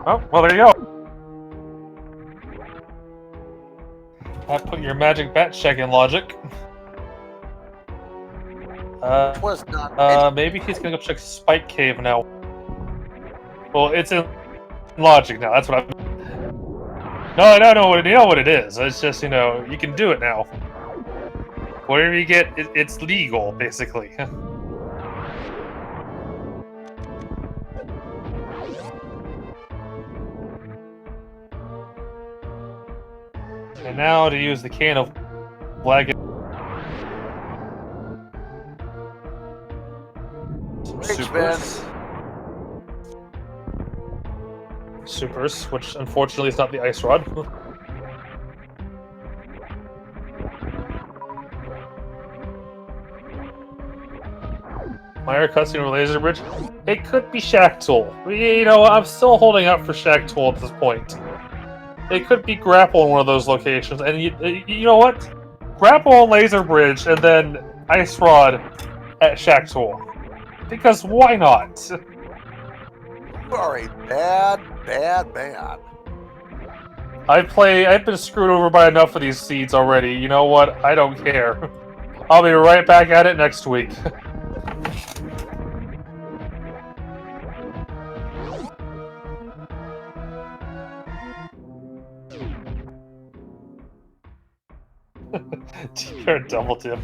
Oh, well, there you go. That put your magic bat check in logic. Was not maybe he's gonna go check Spike Cave now. Well, it's in logic now. That's what I'm. No, I don't know what it is. It's just, you know, you can do it now. Whatever you get, it's legal, basically. And now to use the can of black. Supers, which unfortunately is not the ice rod. Minor cutscene or laser bridge? It could be Shack Tool. You know, I'm still holding out for Shack Tool at this point. It could be Grapple in one of those locations, and you know what? Grapple and laser bridge, and then ice rod at Shack Tool. Because why not? You are a bad man. I've been screwed over by enough of these seeds already. You know what? I don't care. I'll be right back at it next week. You're a double tip.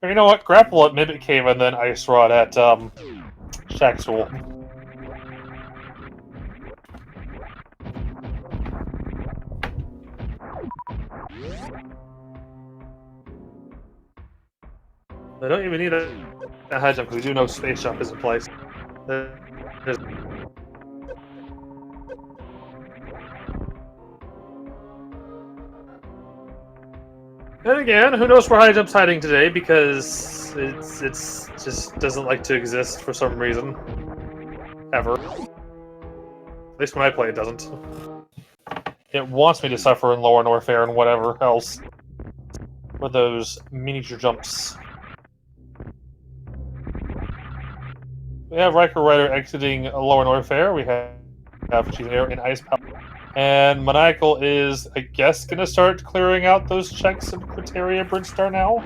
Or you know what? Grapple at Mimic Cave and then Ice Rod at Shack Tool. I don't even need a high jump because we do know space jump is in place. There's... And again, who knows where high jump's hiding today because it's just doesn't like to exist for some reason. Ever. At least when I play it doesn't. It wants me to suffer in lower warfare and whatever else. With those miniature jumps. We have Riker Rider exiting Lower Norfair. We have Chief Air in Ice Power. And Maniacal is, I guess, going to start clearing out those checks in Criteria Bridgestar now.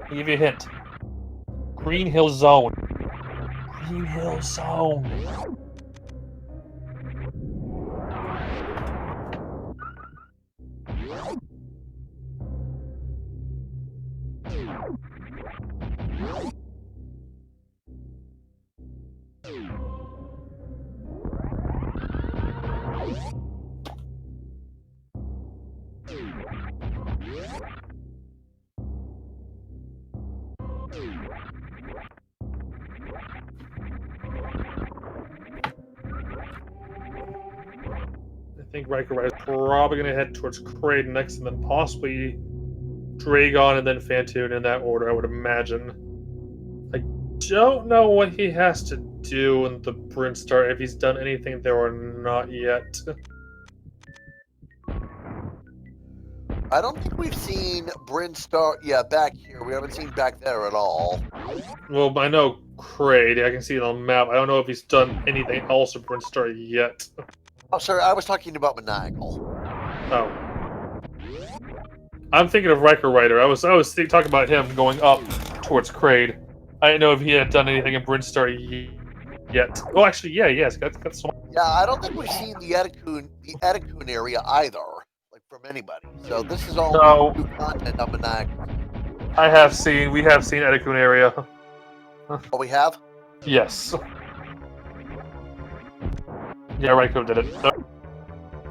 I'll give you a hint. Green Hill Zone. Green Hill Zone. I think Riker Rider is probably going to head towards Kraid next, and then possibly Dragon, and then Phantoon in that order, I would imagine. I don't know what he has to do in the Brinstar, if he's done anything there or not yet. I don't think we've seen Brinstar, back here. We haven't seen back there at all. Well, I know Kraid, I can see it on the map. I don't know if he's done anything else in Brinstar yet. Oh, sorry, I was talking about Maniacal. Oh. I'm thinking of Riker Rider. I was talking about him going up towards Kraid. I didn't know if he had done anything in Brinstar yet. Oh, actually, yeah, yes, got some. Yeah, I don't think we've seen the Etikun area either, like from anybody. So this is all new content on Maniacal. We have seen Etikun area. Oh, we have? Yes. Yeah, Raiko did it.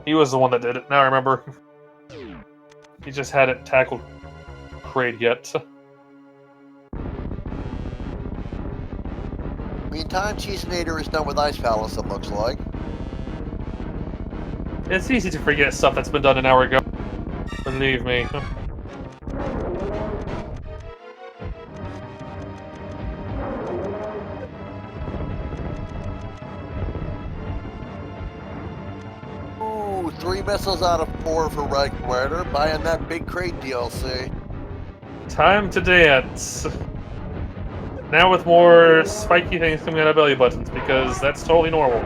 He was the one that did it. Now I remember. He just hadn't tackled Kraid yet. Meantime, Cheesenator is done with Ice Palace, it looks like. It's easy to forget stuff that's been done an hour ago. Believe me. Ooh, 3 missiles out of 4 for Riker Rider, buying that big Kraid DLC. Time to dance. Now with more spiky things coming out of belly buttons, because that's totally normal.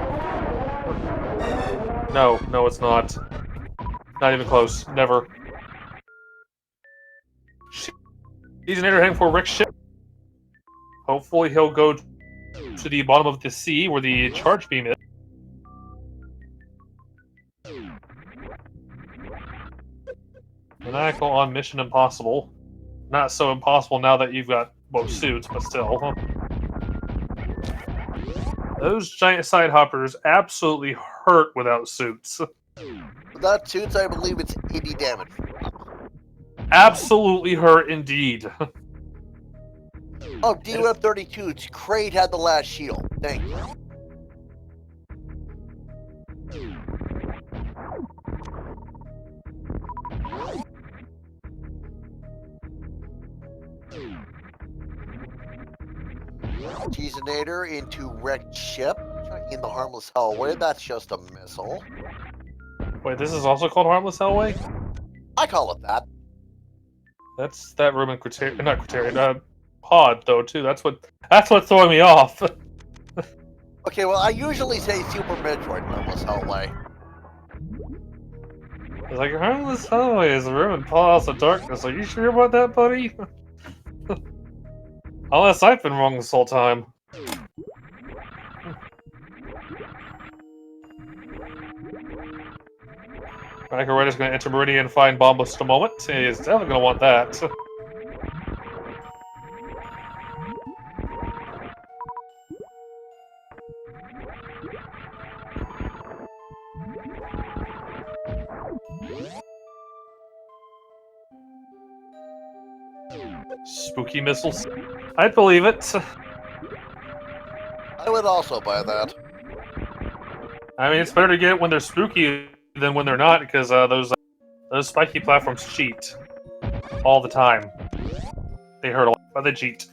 No, it's not. Not even close. Never. He's an heading for Rick's ship. Hopefully he'll go to the bottom of the sea where the charge beam is. Maniacal on Mission Impossible. Not so impossible now that you've got both suits, but still. Those giant side hoppers absolutely hurt without suits. Without suits, I believe it's 80 damage. Absolutely hurt indeed. Oh, D-Web 32. Kraid had the last shield. Thank you. Cheeseinator into wrecked ship. In the harmless hellway. That's just a missile. Wait, this is also called Harmless Hellway? I call it that. That's that room in Criterion, not Criterion, Pod though too. That's what's throwing me off. Okay, well I usually say Super Metroid Harmless Hellway. It's like Harmless Hellway is a room in Palace of Darkness. Are you sure about that, buddy? Unless I've been wrong this whole time. Rider's going to enter Meridian and find Bombus a moment. He's definitely going to want that. Spooky missiles. I'd believe it. I would also buy that. I mean, it's better to get it when they're spooky than when they're not, because those spiky platforms cheat all the time. They hurt a lot, but they cheat.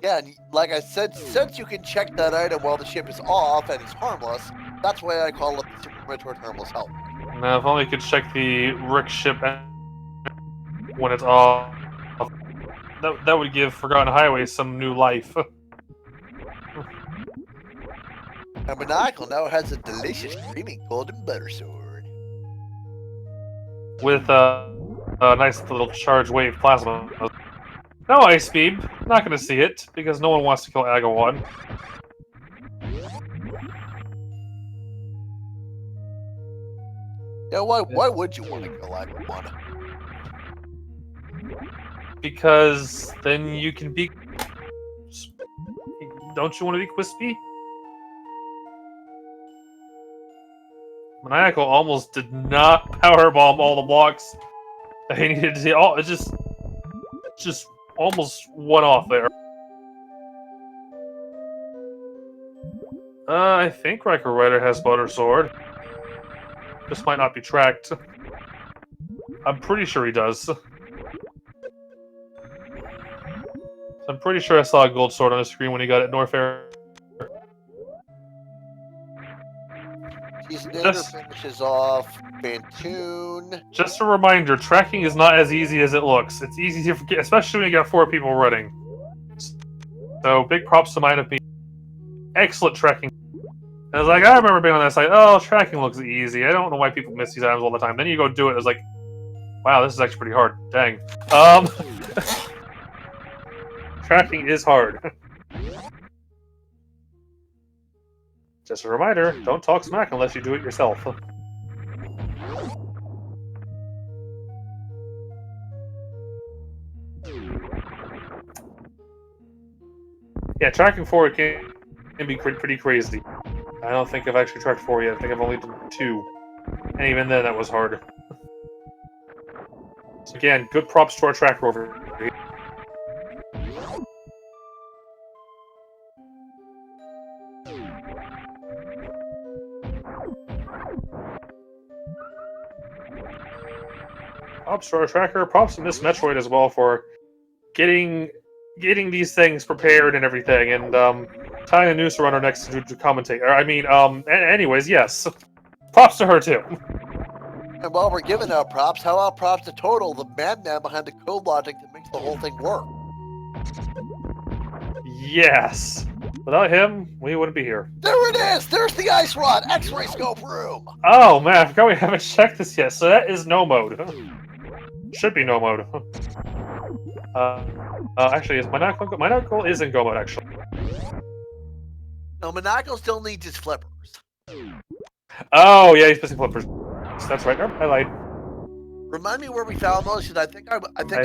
Yeah, and like I said, since you can check that item while the ship is off and it's harmless, that's why I call it the Super Metroid Harmless Hellway. Now, if only you could check the Rick ship when it's off. That would give Forgotten Highway some new life. And Maniacal now has a delicious creamy golden butter sword. With a nice little charge wave plasma. No ice beam. Not going to see it, because no one wants to kill Agawad. Yeah, why would you want to kill Agawad? Because then you can be... Don't you want to be Quispy? Maniacal almost did not powerbomb all the blocks that he needed to see. Oh, it just almost went off there. I think Riker Rider has Butter Sword. This might not be tracked. I'm pretty sure he does. I'm pretty sure I saw a gold sword on the screen when he got it Norfair. Cheeseinator finishes off Bantoon. Just a reminder, tracking is not as easy as it looks. It's easy to forget, especially when you got 4 people running. So, big props to mine of me. Excellent tracking. And I was like, I remember being on that site, oh, tracking looks easy. I don't know why people miss these items all the time. Then you go do it, it's like, wow, this is actually pretty hard. Dang. Tracking is hard. Just a reminder, don't talk smack unless you do it yourself. Yeah, tracking 4 can be pretty crazy. I don't think I've actually tracked 4 yet. I think I've only done 2. And even then, that was hard. So again, good props to our tracker over here. Props to our tracker. Props to Miss Metroid as well for getting these things prepared and everything, and tying a news runner next to commentate. I mean, anyways, yes. Props to her too. And while we're giving out props, how about props to Total, the madman behind the code logic that makes the whole thing work? Yes. Without him, we wouldn't be here. There it is! There's the ice rod! X-ray scope room! Oh man, I forgot we haven't checked this yet. So that is no mode. Should be no mode. Actually, is Maniacal is in go mode, actually. No, Maniacal still needs his flippers. Oh, yeah, he's missing flippers. That's right. I lied. Remind me where we found those, because I think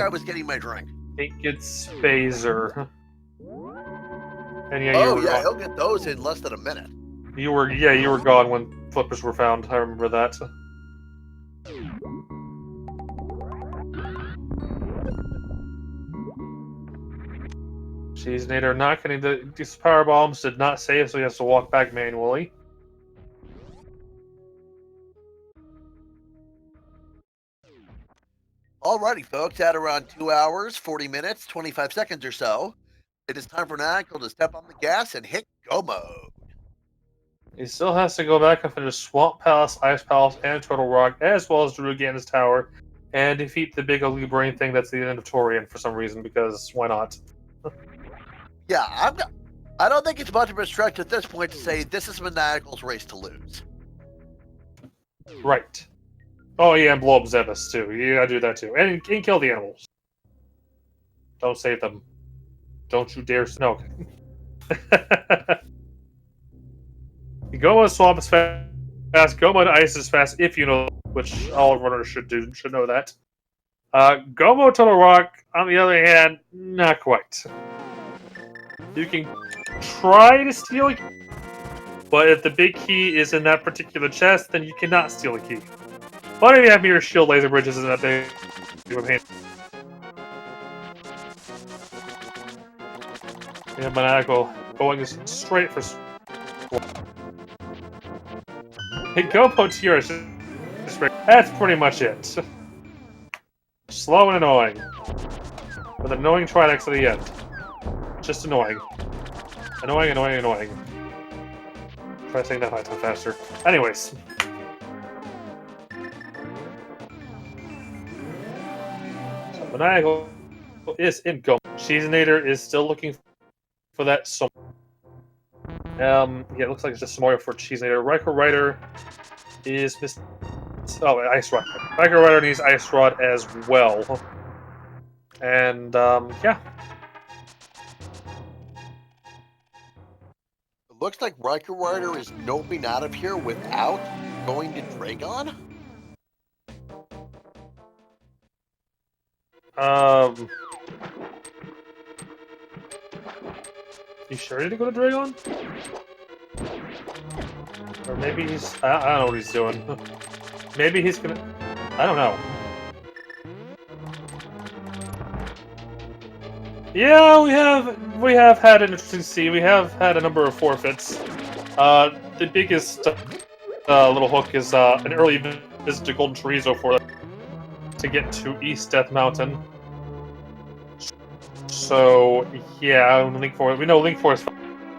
I was getting my drink. I think it's Phaser. And yeah, oh yeah, he'll get those in less than a minute. You were gone when flippers were found. I remember that. Cheese Nader not getting these power bombs, did not save, so he has to walk back manually. Alrighty, folks, at around 2 hours, 40 minutes, 25 seconds or so, it is time for Nigel to step on the gas and hit go mode. He still has to go back up into Swamp Palace, Ice Palace, and Turtle Rock, as well as Drugan's Tower, and defeat the big ugly brain thing that's the end of Torian for some reason, because why not? Yeah, I don't think it's much of a stretch at this point to say this is Maniacal's race to lose. Right. Oh yeah, and blow up Zebus too. You gotta do that too. And kill the animals. Don't save them. Don't you dare... No. Goma Swamp is fast. Goma Ice is fast, if you know, which all runners should know that. Gomo Tunnel Rock, on the other hand, not quite. You can try to steal a key, but if the big key is in that particular chest, then you cannot steal a key. But if you have Mirror Shield Laser Bridges in that thing, you have hand. We have Maniacal going straight for... Hey, Gopo Tier is just... That's pretty much it. Slow and annoying. With an annoying Tridex at the end. Just annoying. Annoying, annoying, annoying. Try saying that 5 times faster. Anyways. So Maniacal is in Go. Cheesenator is still looking for that some. Yeah, it looks like it's just Samoya for Cheesenator. Riker Rider is Ice Rod. Riker Rider needs Ice Rod as well. And yeah. It looks like Riker Rider is noping out of here without going to Dragon. You sure he didn't go to Dragon? Or maybe he's... I don't know what he's doing. Maybe he's gonna... I don't know. Yeah, we have had an interesting scene. We have had a number of forfeits. The biggest little hook is an early visit to Golden Chorizo for to get to East Death Mountain. So yeah, Link Force. We know Link Force.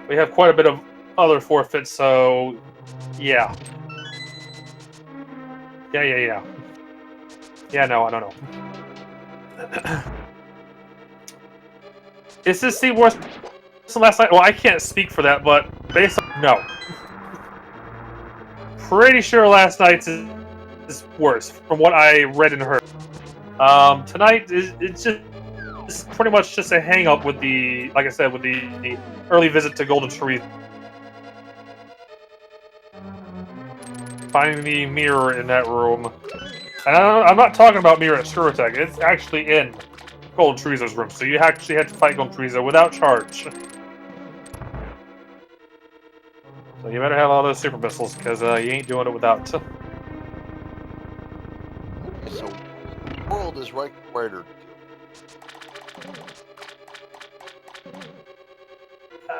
We have quite a bit of other forfeits. So yeah. Yeah, no, I don't know. Is this scene worse than last night? Well, I can't speak for that, but based on... No. Pretty sure last night's is worse, from what I read and heard. Tonight, it's pretty much just a hang-up with the... Like I said, with the early visit to Golden Chorizo. Finding the mirror in that room. And I'm not talking about mirror at Suratech. It's actually in Golden Chorizo's room, so you actually had to fight Golden Chorizo without charge. So you better have all those super missiles, because you ain't doing it without. Okay, so what in the world is Riker Rider doing?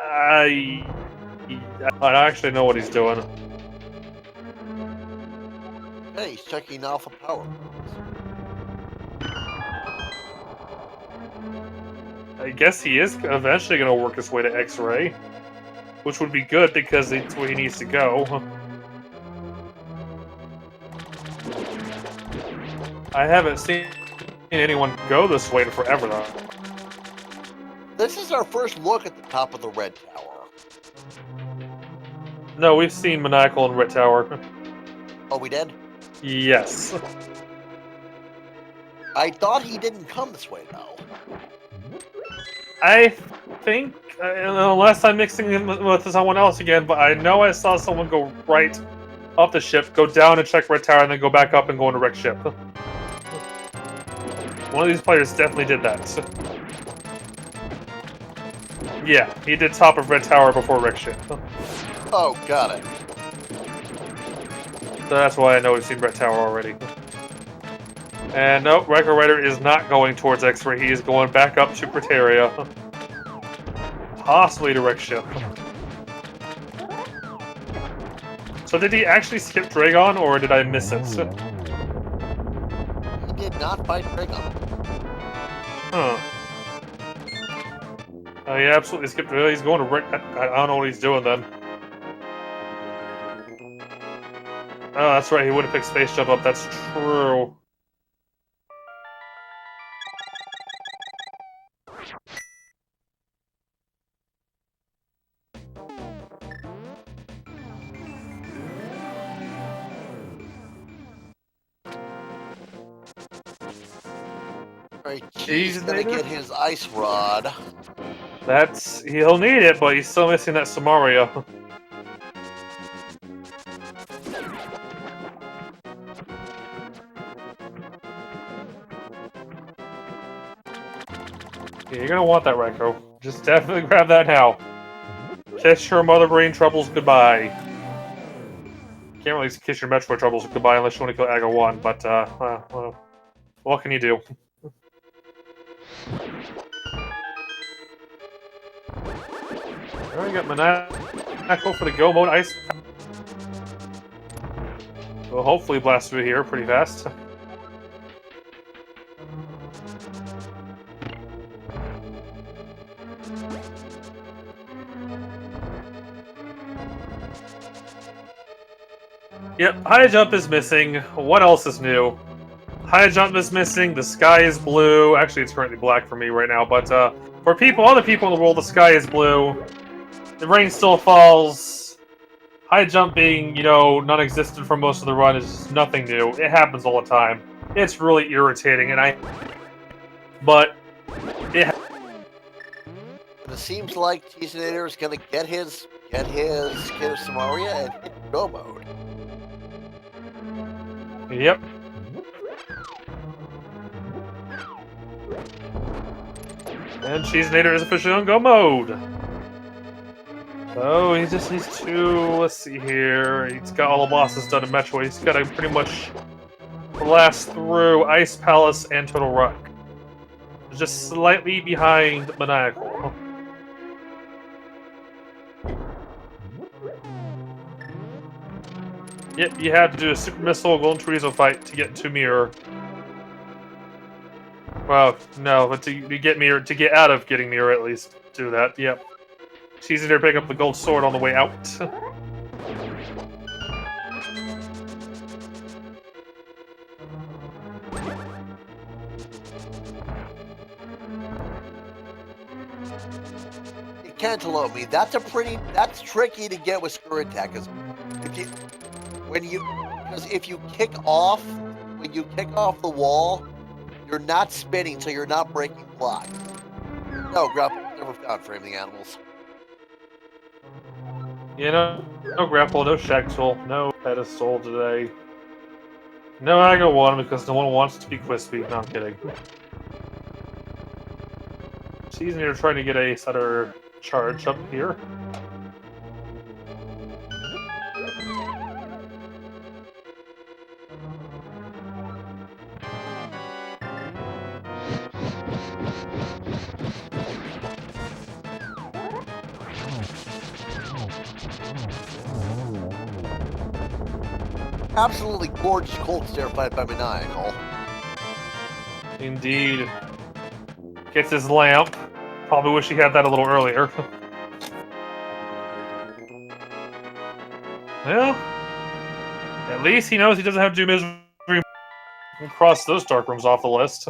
I actually know what he's doing. Hey, he's checking Alpha Power. I guess he is eventually going to work his way to X-Ray. Which would be good, because it's where he needs to go. I haven't seen anyone go this way in forever, though. This is our first look at the top of the Red Tower. No, we've seen Maniacal and Red Tower. Oh, we did? Yes. I thought he didn't come this way, though. I think, unless I'm mixing him with someone else again, but I know I saw someone go right off the ship, go down and check Red Tower, and then go back up and go into wreck ship. One of these players definitely did that. Yeah, he did top of Red Tower before Rickshaw. Oh, got it. So that's why I know we've seen Red Tower already. And nope, Riker Rider is not going towards X-Ray. He is going back up to Criteria. Possibly to Rickshaw. So did he actually skip Dragon, or did I miss it? He did not fight Dragon. Huh. Oh, he absolutely skipped. He's going to Rick. I don't know what he's doing then. Oh, that's right. He would have picked Space Jump up. That's true. Alright, he's gonna get his Ice Rod. He'll need it, but he's still missing that Samaria. Yeah, you're gonna want that, Reiko. Just definitely grab that now. Kiss your mother brain troubles goodbye. Can't really kiss your Metroid troubles goodbye unless you want to kill Aga 1, but, well, what can you do? Alright, got Maniacal for the go mode ice. We'll hopefully blast through here pretty fast. Yep, high jump is missing. What else is new? High jump is missing. The sky is blue. Actually, it's currently black for me right now, but for other people in the world, the sky is blue. The rain still falls. High jump being, non-existent for most of the run is just nothing new. It happens all the time. It's really irritating, but it seems like Cheesinator is gonna get his Samaria and hit go mode. Yep. And Cheesinator is officially on go mode. Oh, he just needs to, let's see here, he's got all the bosses done in Metroid. He's got to pretty much blast through Ice Palace and Total Rock. Just slightly behind Maniacal. Yep, you have to do a Super Missile Golden Chorizo fight to get to Mirror. Well, no, but to get Mirror, to get out of getting Mirror at least, do that, yep. She's in there picking up the gold sword on the way out. Cantaloupe me. That's tricky to get with Screw Attack, because if you kick off the wall, you're not spinning, so you're not breaking blocks. No, grapple never found framing animals. No grapple, no Shexel, no pedestal today. No Aga 1 because no one wants to be Quispy. No, I'm kidding. She's in here trying to get a Sutter charge up here. Absolutely gorgeous cold stare fight by Maniacal. Indeed. Gets his lamp. Probably wish he had that a little earlier. Well, at least he knows he doesn't have to do misery and cross those dark rooms off the list.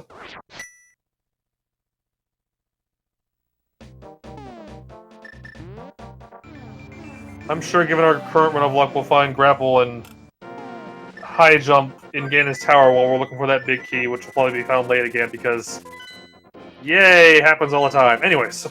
I'm sure given our current run of luck, we'll find grapple and high jump in Ganon's Tower while we're looking for that big key, which will probably be found late again because, yay, happens all the time. Anyways.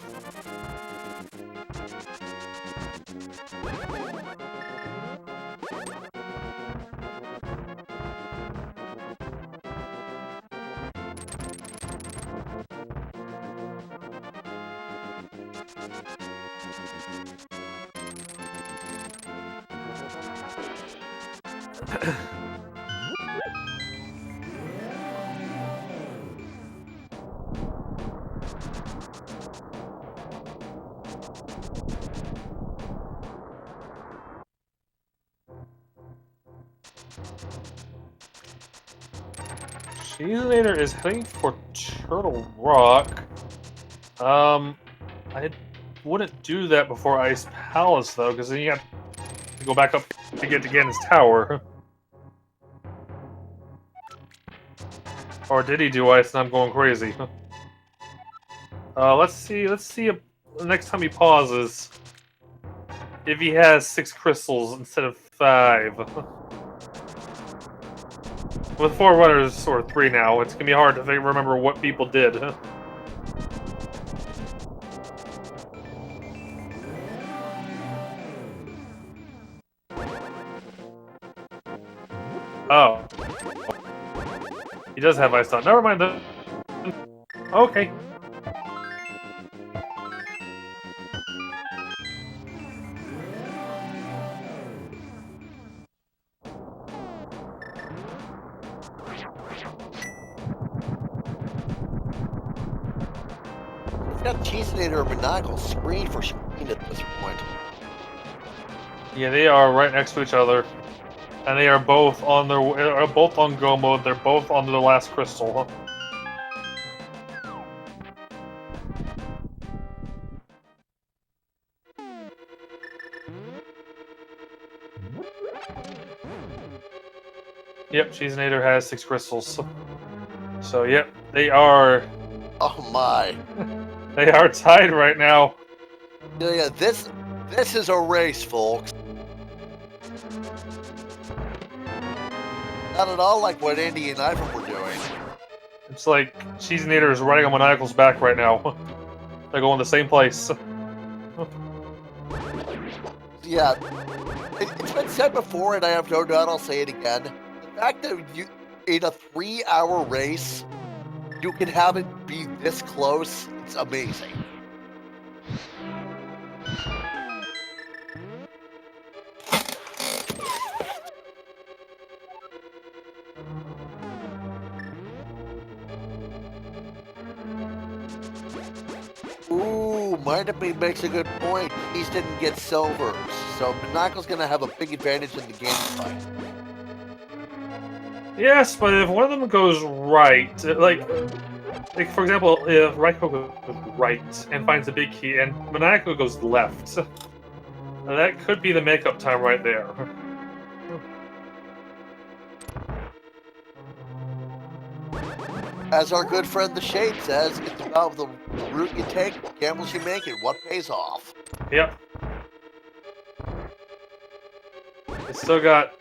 Cheesinator is heading for Turtle Rock. I wouldn't do that before Ice Palace, though, because then you have to go back up to get to Ganon's Tower. Or did he do ice and I'm going crazy? Let's see if the next time he pauses, if he has 6 crystals instead of 5. With 4 runners, or 3 now, it's gonna be hard to remember what people did. Oh. He does have ice on. Never mind then. Okay. We've got Cheesinator and Maniacal screen for screen at this point. Yeah, they are right next to each other. And they are both on both on go mode. They're both on their last crystal. Yep, Cheesinator has 6 crystals. So yep, they are. Oh my! They are tied right now. Yeah, this is a race, folks. Not at all like what Andy and Ivan were doing. It's like Cheesinator is riding on Maniacal's back right now. They're going the same place. Yeah, it's been said before, and I have no doubt I'll say it again. The fact that you, in a 3-hour race, you can have it be this close, it's amazing. Ooh, Mind of Me makes a good point. He's didn't get silvers, so Maniacal's gonna have a big advantage in the game fight. Yes, but if one of them goes right, like for example, if Raiko goes right and finds a big key, and Maniacal goes left, that could be the makeup time right there. As our good friend the Shade says, it's about the route you take, what gambles you make, and what pays off. Yep. It's still got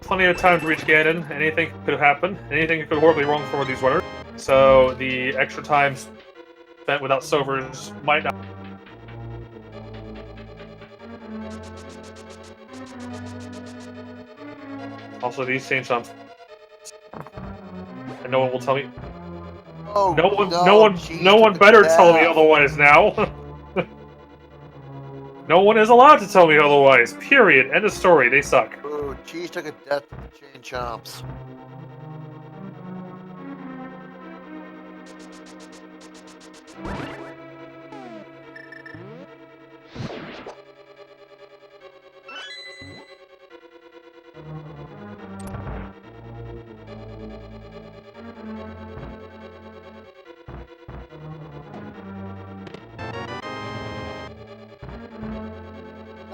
plenty of time to reach Ganon. Anything could happen. Anything could go horribly wrong for these runners. So the extra time spent without silvers might not. Also, these change jumps, and no one will tell me. Oh, no one better tell me otherwise now. No one is allowed to tell me otherwise. Period. End of story. They suck. Oh, Cheese took a death to the chain chomps.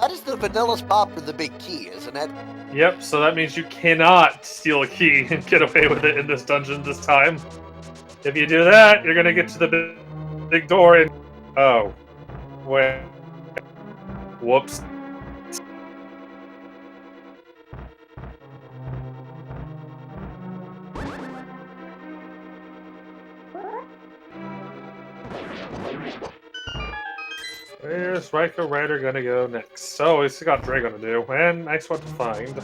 That is the vanilla spot for the big key, isn't it? Yep, so that means you cannot steal a key and get away with it in this dungeon this time. If you do that, you're gonna get to the big door and... Oh. Wait. Whoops. Where's Raiko Rider gonna go next? So, it's got Dragon to do, and nice one to find.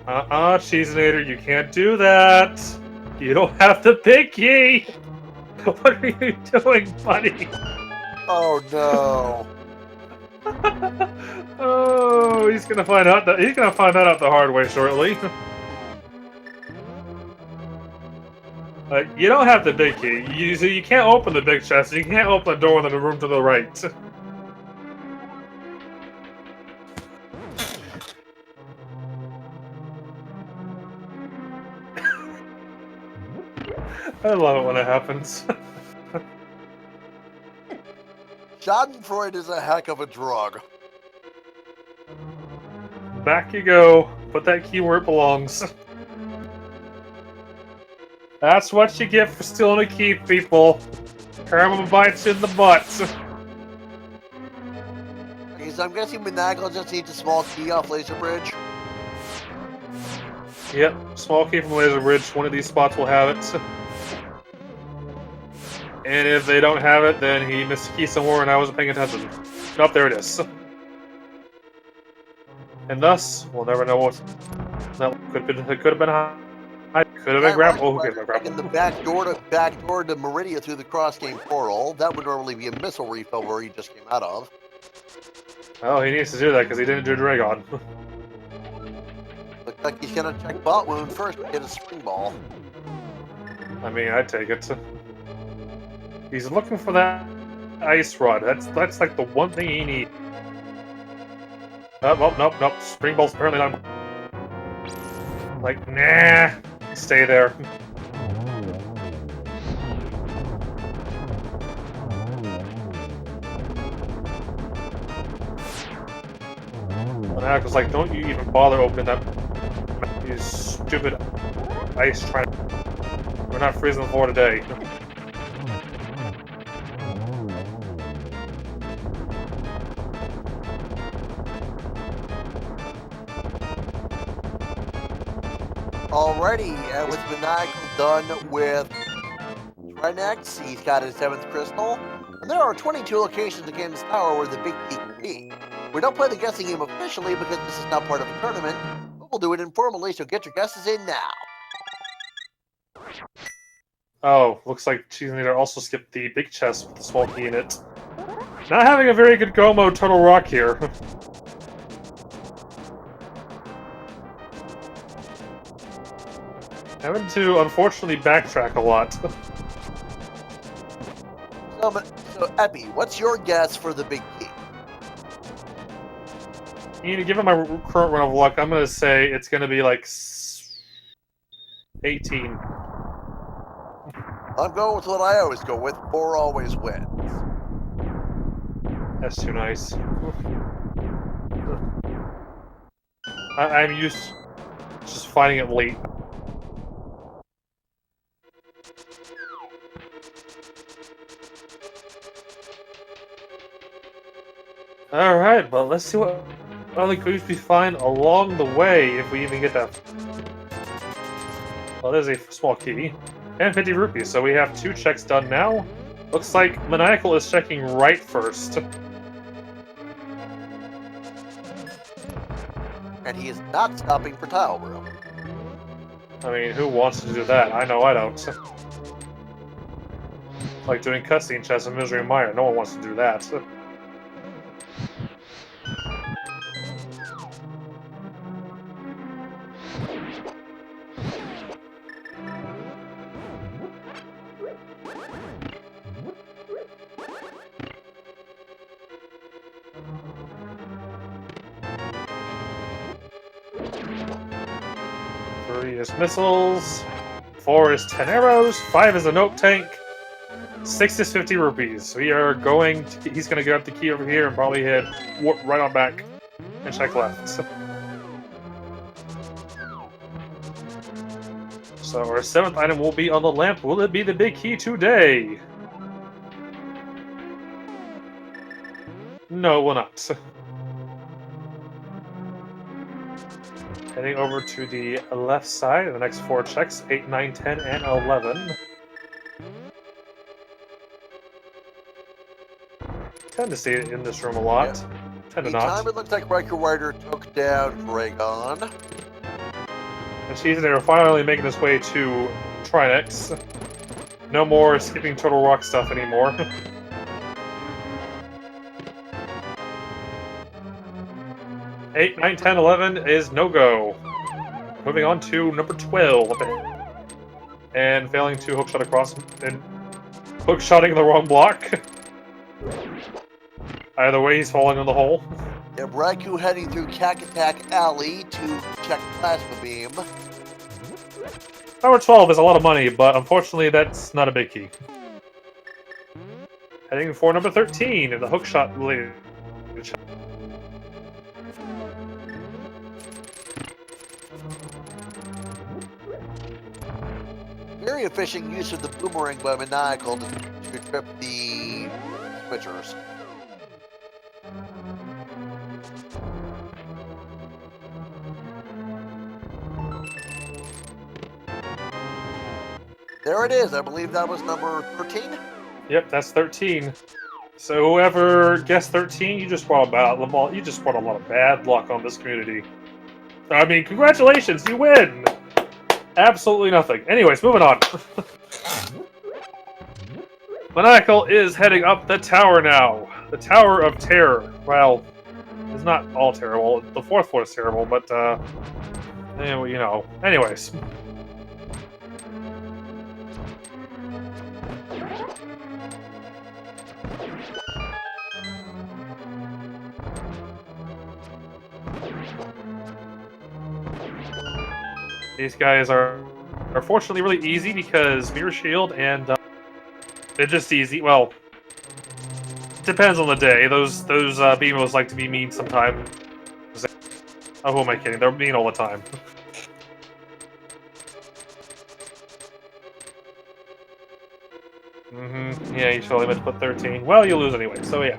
Cheesinator, you can't do that. You don't have the big key. What are you doing, buddy? Oh no. Oh, he's gonna find out that out the hard way shortly. You don't have the big key. You can't open the big chest. You can't open the door in the room to the right. I love it when it happens. Schadenfreude is a heck of a drug. Back you go. Put that key where it belongs. That's what you get for stealing a key, people. Karma bites in the butt. Okay, so I'm guessing Maniacal just needs a small key off Laser Bridge. Yep, small key from Laser Bridge. One of these spots will have it. And if they don't have it, then he missed a key somewhere and I wasn't paying attention. Nope, there it is. And thus, we'll never know what that could have been. I could have been grabbed. Oh, okay, grabbed. In the back door to Meridia through the cross game portal. That would normally be a missile refill where he just came out of. Oh, he needs to do that because he didn't do Dragon. Looks like he's gonna check bot wound first and get a spring ball. I mean, I'd take it. He's looking for that ice rod. That's like the one thing he needs. Oh, nope. Spring ball's apparently not. Like, nah. Stay there. Maniacal's like, don't you even bother opening that. You stupid ice trying. We're not freezing the floor today. Alrighty, with Maniacal done with Trinex, he's got his 7th crystal. And there are 22 locations again in this tower where the big key can be. We don't play the guessing game officially because this is not part of a tournament, but we'll do it informally, so get your guesses in now. Oh, looks like Cheesinator also skipped the big chest with the small key in it. Not having a very good go mode Turtle Rock here. Having to, unfortunately, backtrack a lot. So, Epi, what's your guess for the big key? Given my current run of luck, I'm going to say it's going to be like 18. I'm going with what I always go with. 4 always wins. That's too nice. I'm used to just finding it late. Alright, but let's see what other clues we find along the way, if we even get that. Well, there's a small key. And 50 rupees, so we have 2 checks done now. Looks like Maniacal is checking right first. And he is not stopping for tile room. I mean, who wants to do that? I know I don't. Like doing cutscene chests in Misery Mire, no one wants to do that. Missiles, 4 is 10 arrows, 5 is a note tank, 6 is 50 rupees. We are going to, he's going to grab the key over here and probably hit warp right on back and check left. So our 7th item will be on the lamp. Will it be the big key today? No, it will not. Heading over to the left side, the next 4 checks, 8, 9, 10, and 11. Tend to stay in this room a lot. Tend to not. Time it looks like Riker Rider took down Dragon. And she's there finally making his way to Trinex. No more skipping Turtle Rock stuff anymore. 8, 9, 10, 11 is no-go. Moving on to number 12. And failing to hookshot across and hookshotting the wrong block. Either way, he's falling in the hole. Yeah, Raikou heading through Cacatac Alley to check Plasma Beam. Number 12 is a lot of money, but unfortunately that's not a big key. Heading for number 13 in the hookshot related. Very efficient use of the boomerang by Maniacal to trip the switchers. There it is. I believe that was number 13. Yep, that's 13. So whoever guessed 13, you just brought a lot of bad luck on this community. I mean, congratulations, you win! Absolutely nothing. Anyways, moving on. Maniacal is heading up the tower now. The Tower of Terror. Well, it's not all terrible. The 4th floor is terrible, but, you know. Anyways. These guys are fortunately really easy because Mirror Shield and they're just easy. Well, depends on the day. Those Beamos like to be mean sometimes. Oh, who am I kidding? They're mean all the time. Yeah, you totally meant to put 13. Well, you lose anyway, so yeah.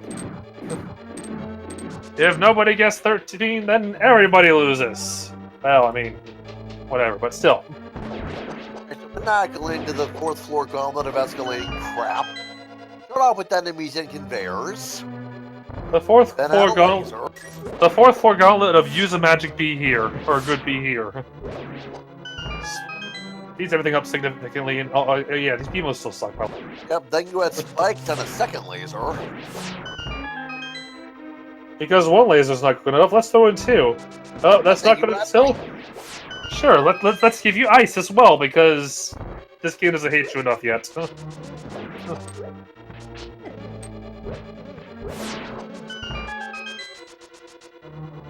If nobody gets 13, then everybody loses. Well, I mean, whatever, but still. Maniacal into the 4th floor gauntlet of escalating crap. Start off with enemies and conveyors. The 4th floor gauntlet. The 4th floor gauntlet of use a magic bee here, or a good bee here. Speeds everything up significantly, and yeah, these Beamos still suck probably. Yep, then you had spikes and a second laser. Because one laser's not good enough, let's throw in 2. Oh, that's not good enough still? Sure, let's give you ice as well, because this game doesn't hate you enough yet.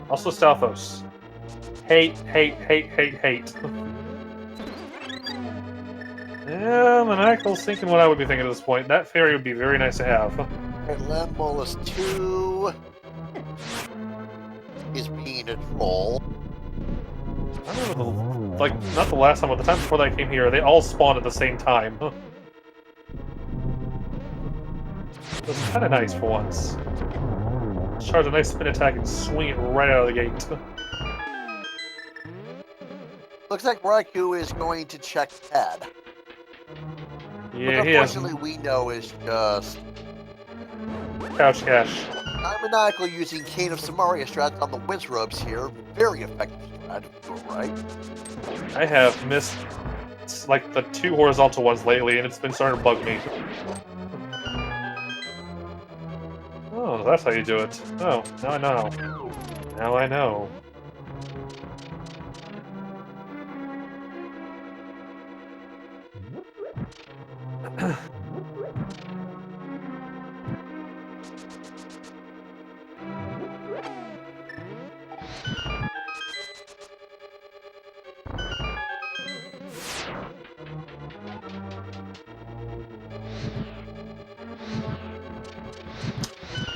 Also Stalfos. Hate. Yeah, Maniacal's thinking what I would be thinking at this point. That fairy would be very nice to have. Land Molus 2 is being a troll. I remember not the last time, but the time before that I came here, they all spawned at the same time. It was kind of nice for once. Charge a nice spin attack and swing it right out of the gate. Looks like Raikou is going to check Ted. Yeah, which unfortunately we know is just couch cash. Maniacal using Cane of Samaria strats on the Winsrubs here. Very effective strat, right? I have missed like the 2 horizontal ones lately, and it's been starting to bug me. Oh, that's how you do it. Oh, now I know. Now I know.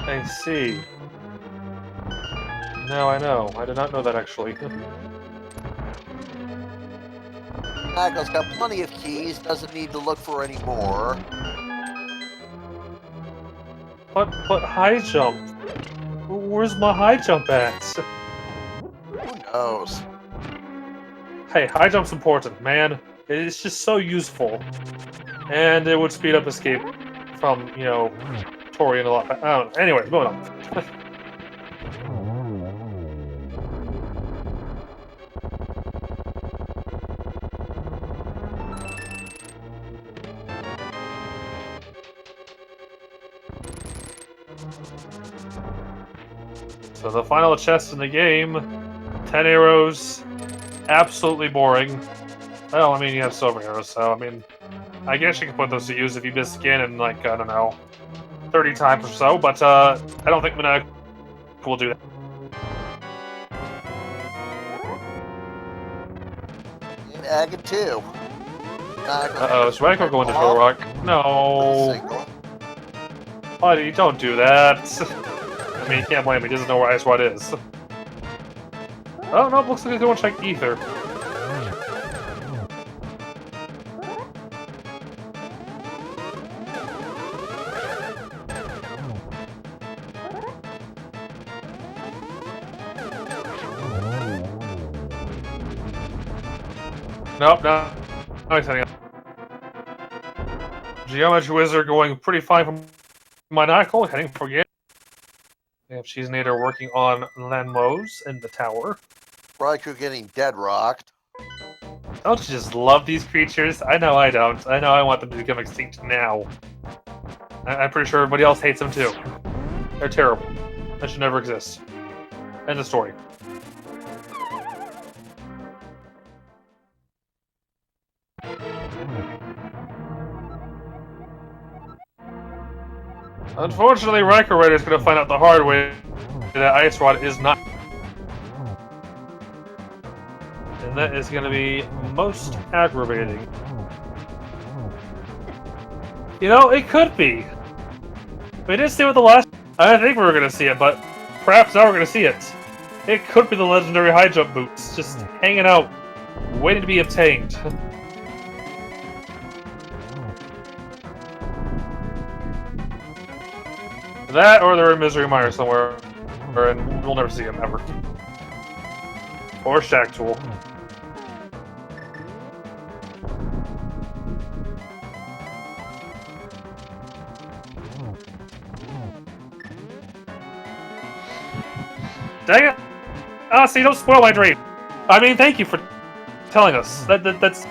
I see. Now I know. I did not know that actually. Maniacal's got plenty of keys, doesn't need to look for any more. But high jump. Where's my high jump at? Who knows? Hey, high jump's important, man. It's just so useful. And it would speed up escape from, you know, Torian a lot. I don't know. Anyway, moving on. So the final chest in the game, 10 arrows, absolutely boring. Well, I mean, you have silver arrows, so, I mean, I guess you can put those to use if you miss again in, like, I don't know, 30 times or so, but, I don't think Maniacal will do that. In Aga 2. Uh-oh, is Radical going to Turtle Rock? No. Buddy, don't do that. I mean, you can't blame me, he doesn't know where Ice Rod is. Oh, no, looks like he's going to check Ether. Nope, no. No, he's heading up. Geometry Wizard going pretty fine from Maniacal, heading for game. We have Cheese Nader working on Lanmos in the tower. Raikou getting dead rocked. Don't you just love these creatures? I know I don't. I know I want them to become extinct now. I'm pretty sure everybody else hates them too. They're terrible. They should never exist. End of story. Unfortunately, Riker Rider is going to find out the hard way that Ice Rod is not. And that is going to be most aggravating. You know, it could be. We didn't see it with the last. I didn't think we were going to see it, but perhaps now we're going to see it. It could be the legendary high jump boots, just hanging out, waiting to be obtained. That, or they're in Misery Mire somewhere, and we'll never see him ever. Or Shack Tool. Dang it! Ah, see, don't spoil my dream. I mean, thank you for telling us. That's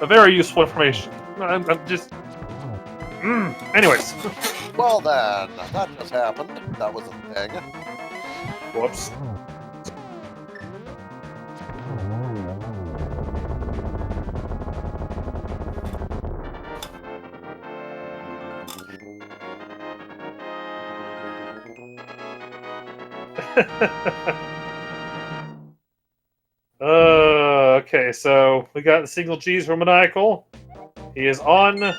a very useful information. I'm just. Anyways. Well then, that just happened. That was a thing. Whoops. Okay, so we got the single G's from Maniacal. He is on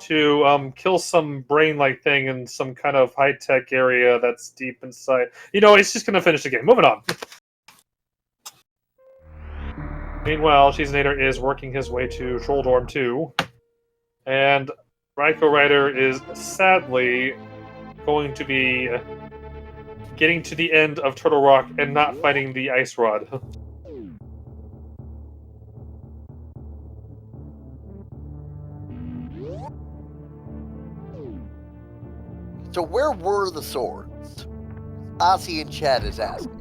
to kill some brain-like thing in some kind of high-tech area that's deep inside. You know, he's just gonna finish the game. Moving on. Meanwhile, Cheese Nader is working his way to Troll Dorm 2. And Raikou Rider is sadly going to be getting to the end of Turtle Rock and not fighting the Ice Rod. So where were the swords? Aussie in chat is asking.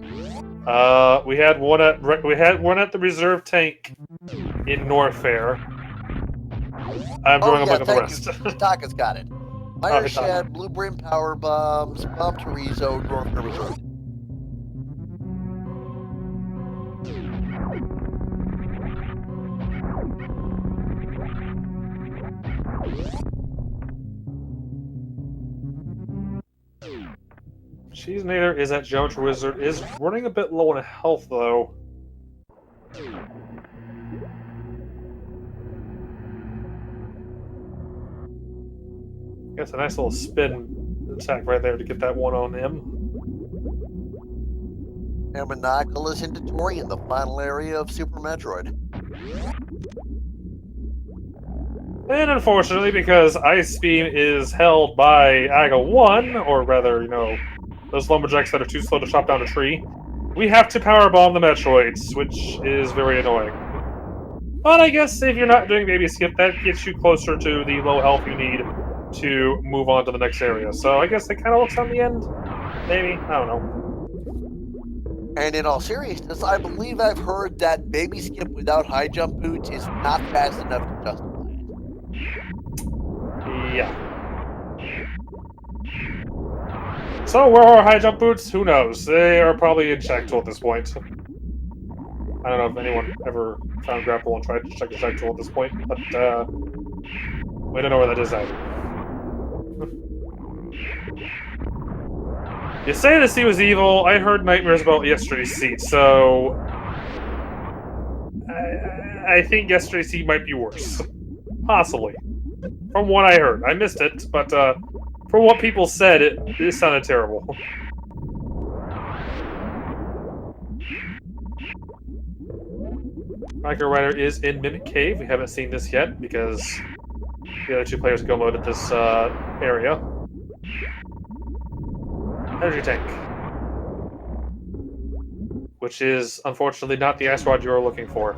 We had one at the reserve tank in Norfair. I'm doing a look at the rest. Taka's got it. Miner Shed, Blue Brim Power Bombs, Bomb Torizo, Norfair Reserve. Cheese Nader is at Geometry Wizard, is running a bit low on health though. That's a nice little spin attack right there to get that one on him. And Maniacal is into Tori in the final area of Super Metroid. And unfortunately, because Ice Beam is held by Aga 1, or rather, you know, those lumberjacks that are too slow to chop down a tree, we have to powerbomb the Metroids, which is very annoying. But I guess if you're not doing Baby Skip, that gets you closer to the low health you need to move on to the next area. So I guess it kind of looks on the end. Maybe. I don't know. And in all seriousness, I believe I've heard that Baby Skip without high jump boots is not fast enough to justify it. Yeah. So, where are high jump boots? Who knows? They are probably in check tool at this point. I don't know if anyone ever found grapple and tried to check the check tool at this point, but we don't know where that is either. You say the sea was evil. I heard nightmares about yesterday's sea, so I think yesterday's sea might be worse. Possibly. From what I heard. I missed it, but from what people said, it sounded terrible. Micro Rider is in Mimic Cave. We haven't seen this yet because the other two players go mode at this area. Energy tank. Which is, unfortunately, not the ice rod you were looking for.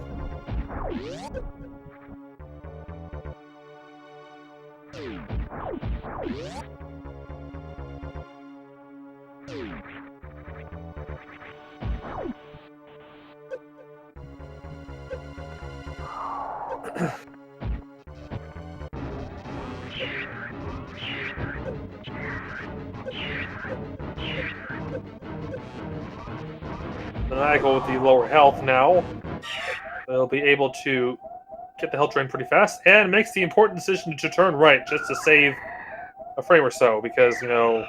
Maniacal with the lower health now. They'll be able to get the health drain pretty fast, and makes the important decision to turn right just to save a frame or so, because, you know,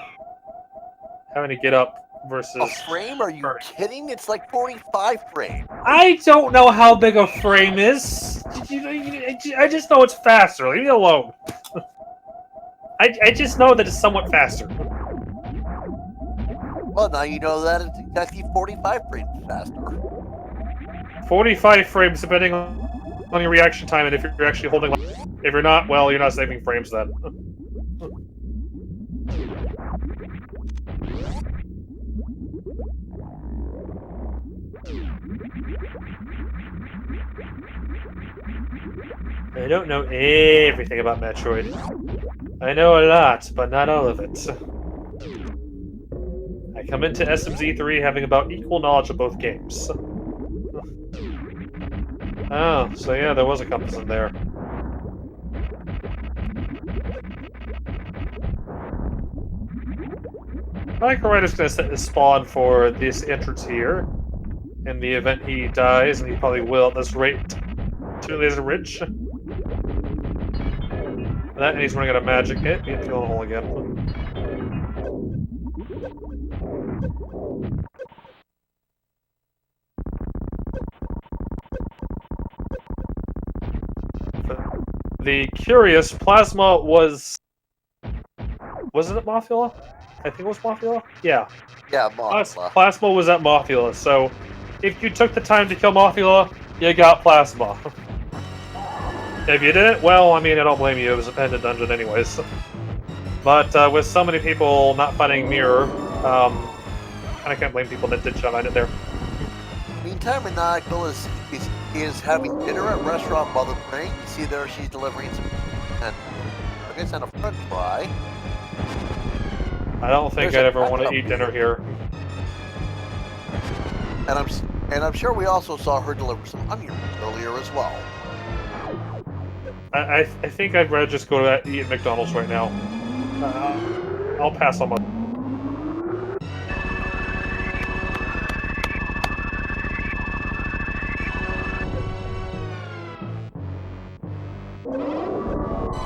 having to get up versus... A frame? Are you kidding? It's like 45 frames. I don't know how big a frame is. I just know it's faster. Leave me alone. I just know that it's somewhat faster. Well, now you know that it's exactly 45 frames faster. 45 frames, depending on your reaction time, and if you're actually holding... If you're not, well, you're not saving frames then. I don't know everything about Metroid. I know a lot, but not all of it. I come into SMZ3 having about equal knowledge of both games. Oh, so yeah, there was a compass in there. Micro Rider's gonna set his spawn for this entrance here. In the event he dies, and he probably will at this rate, to Laser Ridge. That, and he's running out of magic. Get the hole again. The curious plasma was... Wasn't it Mothula? I think it was Mothula? Yeah. Yeah, Mothula. Plasma was at Mothula, so if you took the time to kill Mothula, you got plasma. If you didn't, well, I mean, I don't blame you. It was a pendant dungeon anyways. But with so many people not finding Mirror, I can't blame people that did shove it there. Meantime, Maniacal is having dinner at restaurant Mother Brain. You see there she's delivering some nuggets and a french fry. I don't think I'd ever want to eat dinner here. And I'm sure we also saw her deliver some onion earlier as well. I think I'd rather just go to eat at McDonald's right now. I'll pass on my...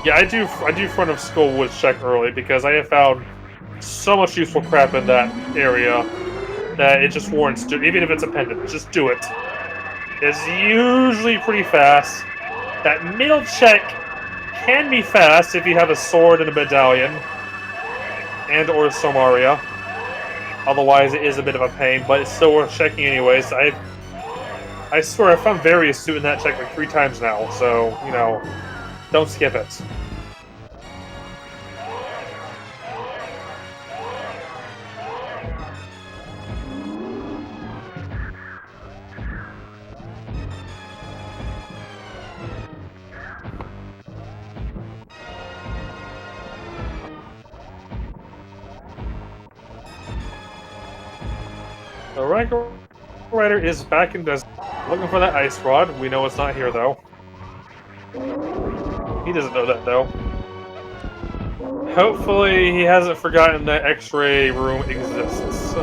Yeah, I do front of school woods check early because I have found so much useful crap in that area that it just warrants to, even if it's a pendant, just do it. It's usually pretty fast. That middle check can be fast if you have a sword and a medallion, and or Somaria. Otherwise, it is a bit of a pain, but it's still worth checking anyways. I swear, I found various suit in that check like 3 times now, so, you know, don't skip it. The Ranker Rider is back in desert, looking for that ice rod. We know it's not here, though. He doesn't know that, though. Hopefully he hasn't forgotten that X-ray room exists.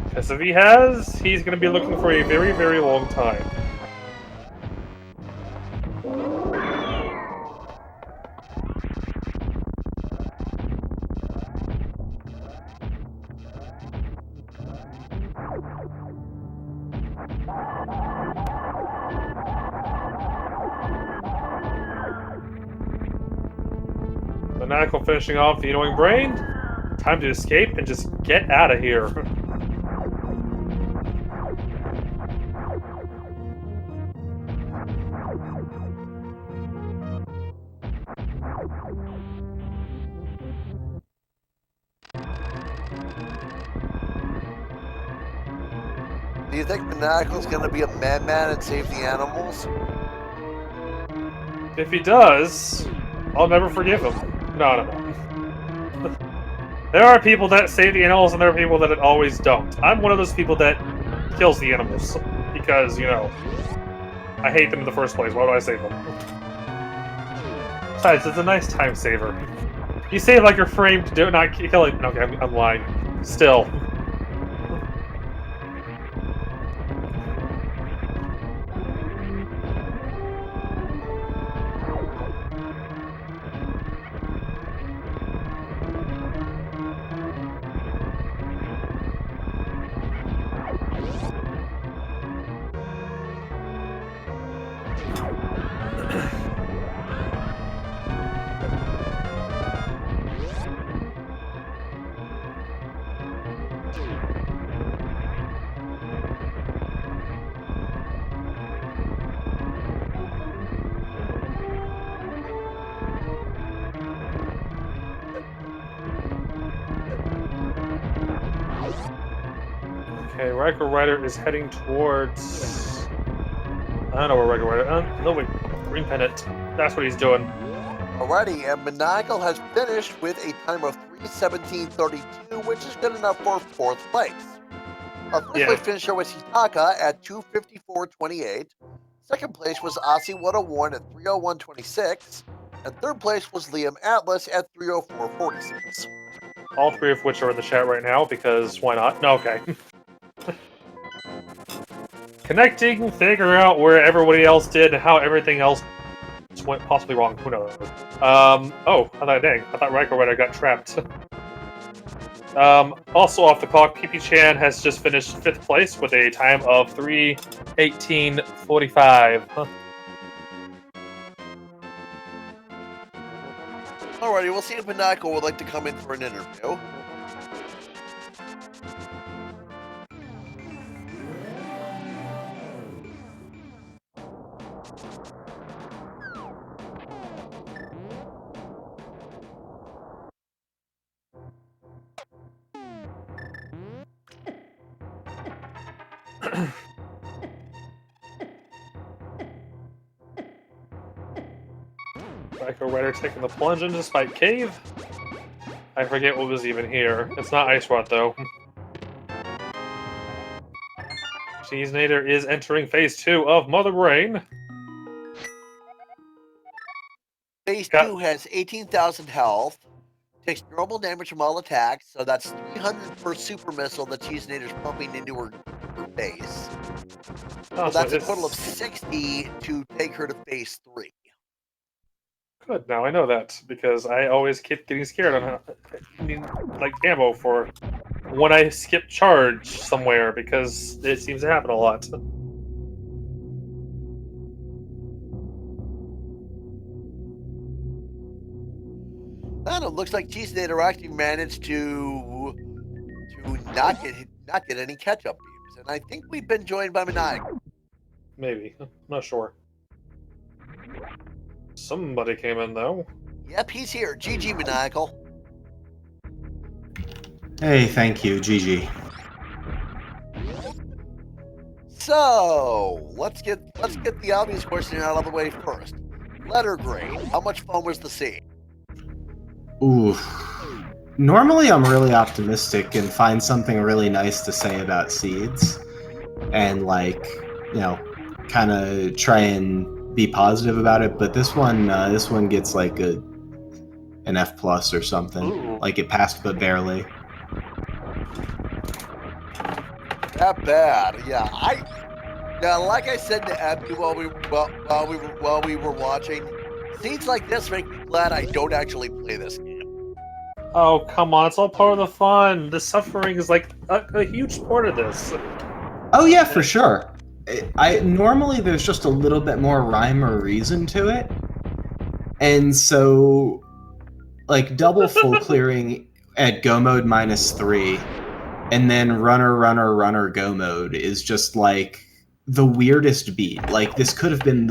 Because if he has, he's going to be looking for a very, very long time. Maniacal finishing off the annoying brain. Time to escape and just get out of here. Do you think Maniacal's gonna be a madman and save the animals? If he does, I'll never forgive him. No. There are people that save the animals, and there are people that always don't. I'm one of those people that kills the animals. Because, you know, I hate them in the first place. Why do I save them? Besides, it's a nice time saver. You save like you're framed to do not killing. Okay, I'm lying. Still. Okay, Riker Rider is heading towards... I don't know where Riker Rider... no, wait. Green Pennant. That's what he's doing. Alrighty, and Maniacal has finished with a time of 3:17:32, which is good enough for 4th place. Our first place finisher was Hitaka at 2:54:28. Second place was Aussie 101 at 3:01:26. And third place was Liam Atlas at 3:04:46. All three of which are in the chat right now, because why not? No, okay. Connecting, figure out where everybody else did and how everything else went possibly wrong. Who knows? Oh, I thought Riker Rider got trapped. Also off the clock, PP-chan has just finished 5th place with a time of 3:18:45. Huh. Alrighty, we'll see if Maniacal would like to come in for an interview. Riker Rider taking the plunge into Spike Cave. I forget what was even here. It's not Ice Rod, though. Cheese Nader is entering Phase 2 of Mother Brain. Phase 2 has 18,000 health, takes normal damage from all attacks, so that's 300 per super missile that Cheese Nader's pumping into her base. So that's a total of 60 to take her to Phase 3. Good, now I know that, because I always keep getting scared on like ammo for when I skip charge somewhere, because it seems to happen a lot. And it looks like Cheese Nader actually managed to not get any catch-up beams, and I think we've been joined by Maniacal. Maybe, I'm not sure. Somebody came in, though. Yep, he's here. GG, Maniacal. Hey, thank you, GG. So let's get the obvious question out of the way first. Letter grade. How much fun was the scene? Ooh. Normally, I'm really optimistic and find something really nice to say about seeds, and kind of try and be positive about it. But this one gets like a an F plus or something. Ooh. Like it passed but barely. That bad, yeah. Like I said to Abby while we were watching, scenes like this make me glad I don't actually play this game. Oh, come on, it's all part of the fun. The suffering is like a huge part of this. Oh yeah, for sure. Normally there's just a little bit more rhyme or reason to it. And so like double full clearing at go mode -3 and then runner go mode is just like the weirdest beat. Like this could have been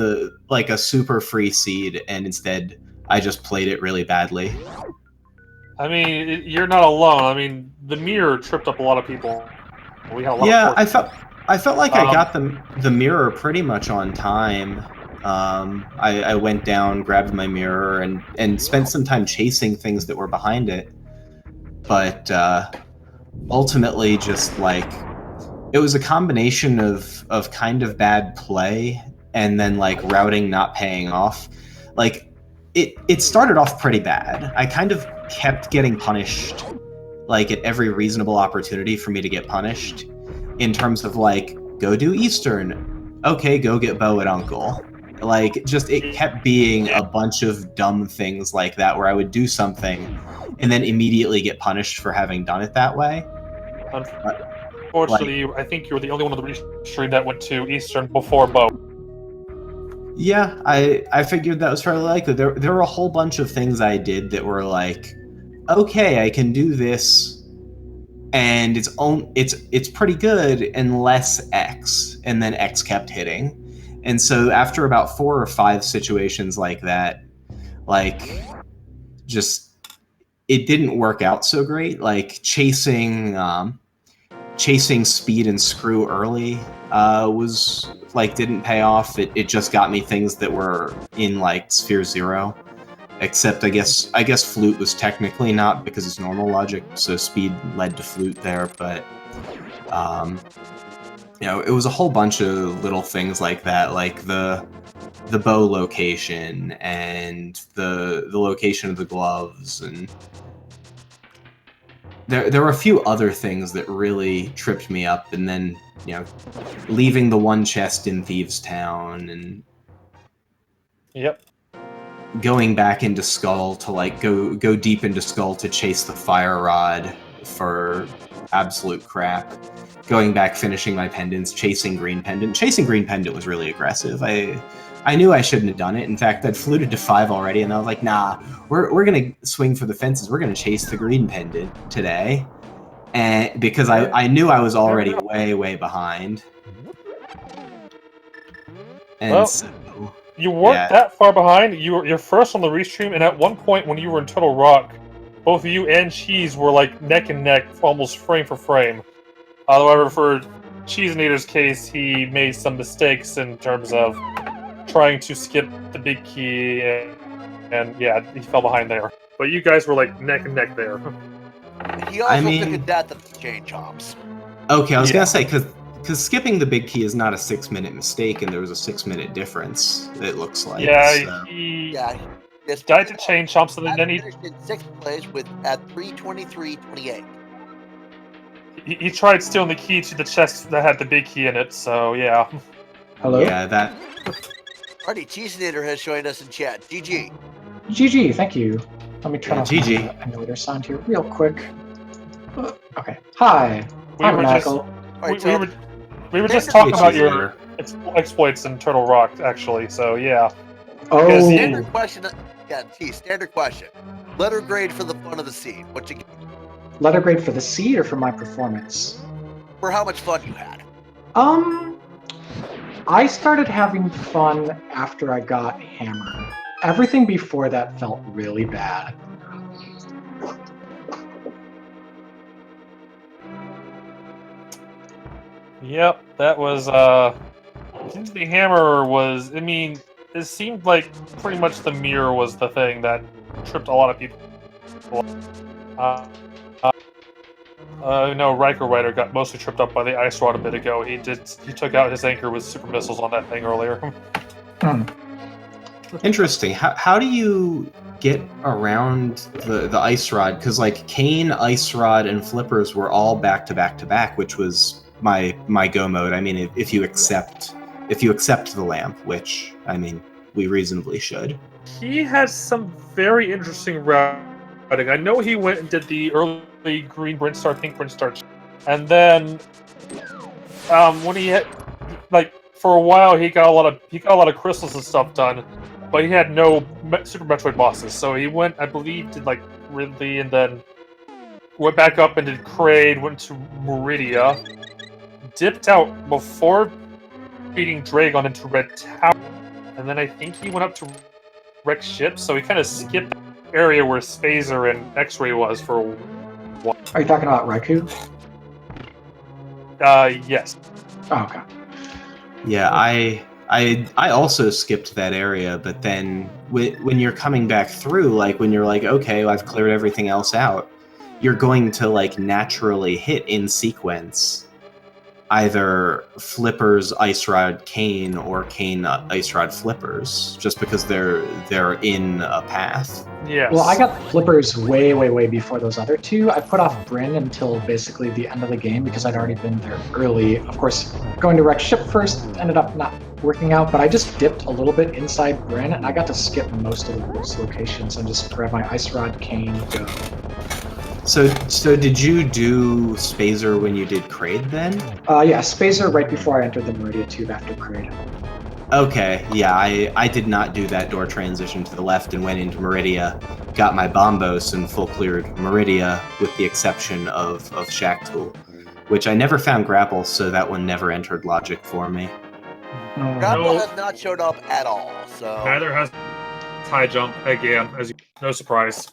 a super free seed, and instead I just played it really badly. I mean, you're not alone. I mean, the mirror tripped up a lot of people. We had a lot Yeah, of I felt like I got the mirror pretty much on time. I went down, grabbed my mirror, and spent some time chasing things that were behind it. But ultimately, just like it was a combination of kind of bad play and then like routing not paying off. Like it started off pretty bad. I kind of kept getting punished, like at every reasonable opportunity for me to get punished, in terms of like, go do Eastern, okay, go get Bo at Uncle. Like, just it kept being a bunch of dumb things like that where I would do something and then immediately get punished for having done it that way. Unfortunately, I think you were the only one on the restream that went to Eastern before Bo. Yeah, I figured that was fairly likely. There were a whole bunch of things I did that were like, okay, I can do this, and it's pretty good unless X, and then X kept hitting. And so after about 4 or 5 situations like that, like, just it didn't work out so great. Like chasing speed and screw early was like didn't pay off. It just got me things that were in like sphere 0. Except I guess flute was technically not, because it's normal logic, so speed led to flute there, but you know, it was a whole bunch of little things like that, like the bow location and the location of the gloves, and there were a few other things that really tripped me up, and then, you know, leaving the one chest in Thieves Town and Yep. going back into Skull to like go deep into Skull to chase the fire rod for absolute crap. Going back, finishing my pendants, chasing Green Pendant. Chasing Green Pendant was really aggressive. I knew I shouldn't have done it. In fact, I'd fluted to 5 already, and I was like, nah, we're gonna swing for the fences. We're gonna chase the Green Pendant today. And because I knew I was already way behind. And well, so, you weren't that far behind. You're first on the restream, and at one point when you were in Total Rock, both you and Cheese were like neck and neck, almost frame for frame. However, for Cheese and Eater's case, he made some mistakes in terms of trying to skip the big key, and yeah, he fell behind there. But you guys were like neck and neck there. He also took a death at the chain chomps. Okay, I was gonna say, because skipping the big key is not a 6-minute mistake, and there was a 6-minute difference, it looks like. Yeah, so. he yes, died to chain chomps, and then he finished in 6th place at 3:23:28. He tried stealing the key to the chest that had the big key in it, so yeah. Hello? Yeah, that... Alrighty, Cheesenator has joined us in chat. GG. GG, thank you. Let me turn off GG. the annotator sound here real quick. Okay. Hi, I'm Michael. We were just talking about your exploits in Turtle Rock, actually, so yeah. Oh. Standard question. Yeah, standard question. Letter grade for the fun of the scene. What you get? Letter grade for the seed or for my performance? For how much fun you had. I started having fun after I got hammered. Everything before that felt really bad. Yep, that was, since the hammer was, I mean, it seemed like pretty much the mirror was the thing that tripped a lot of people. No, Riker Rider got mostly tripped up by the ice rod a bit ago. He took out his anchor with super missiles on that thing earlier. Interesting. How do you get around the ice rod? Because like Kane, ice rod, and flippers were all back to back to back, which was my go mode. I mean, if you accept the lamp, which I mean we reasonably should. He has some very interesting routing. I know he went and did the early green Brent Star, pink Brent Star, and then when he had for a while he got a lot of crystals and stuff done, but he had no Super Metroid bosses. So he went, I believe, did like Ridley, and then went back up and did Kraid, went to Meridia, dipped out before beating Dragon into Red Tower, and then I think he went up to Wreck Ship. So he kind of skipped the area where Spazer and X-Ray was for a while. Are you talking about Raikou? Yes. Oh, okay. Yeah, I also skipped that area, but then when you're coming back through, like when you're like, okay, I've cleared everything else out, you're going to like naturally hit in sequence either Flippers Ice Rod Kane or Kane Ice Rod Flippers, just because they're in a path. Yes. Well, I got Flippers way before those other two. I put off Bryn until basically the end of the game because I'd already been there early. Of course, going to Wreck Ship first ended up not working out, but I just dipped a little bit inside Bryn, and I got to skip most of those locations and just grab my Ice Rod Kane, go. So did you do Spazer when you did Kraid then? Yeah, Spazer right before I entered the Meridia Tube after Kraid. Okay, yeah, I did not do that door transition to the left and went into Meridia, got my Bombos and full cleared Meridia with the exception of Shack Tool, which I never found Grapple, so that one never entered Logic for me. Grapple has not showed up at all, so... Neither has High Jump, again, no surprise.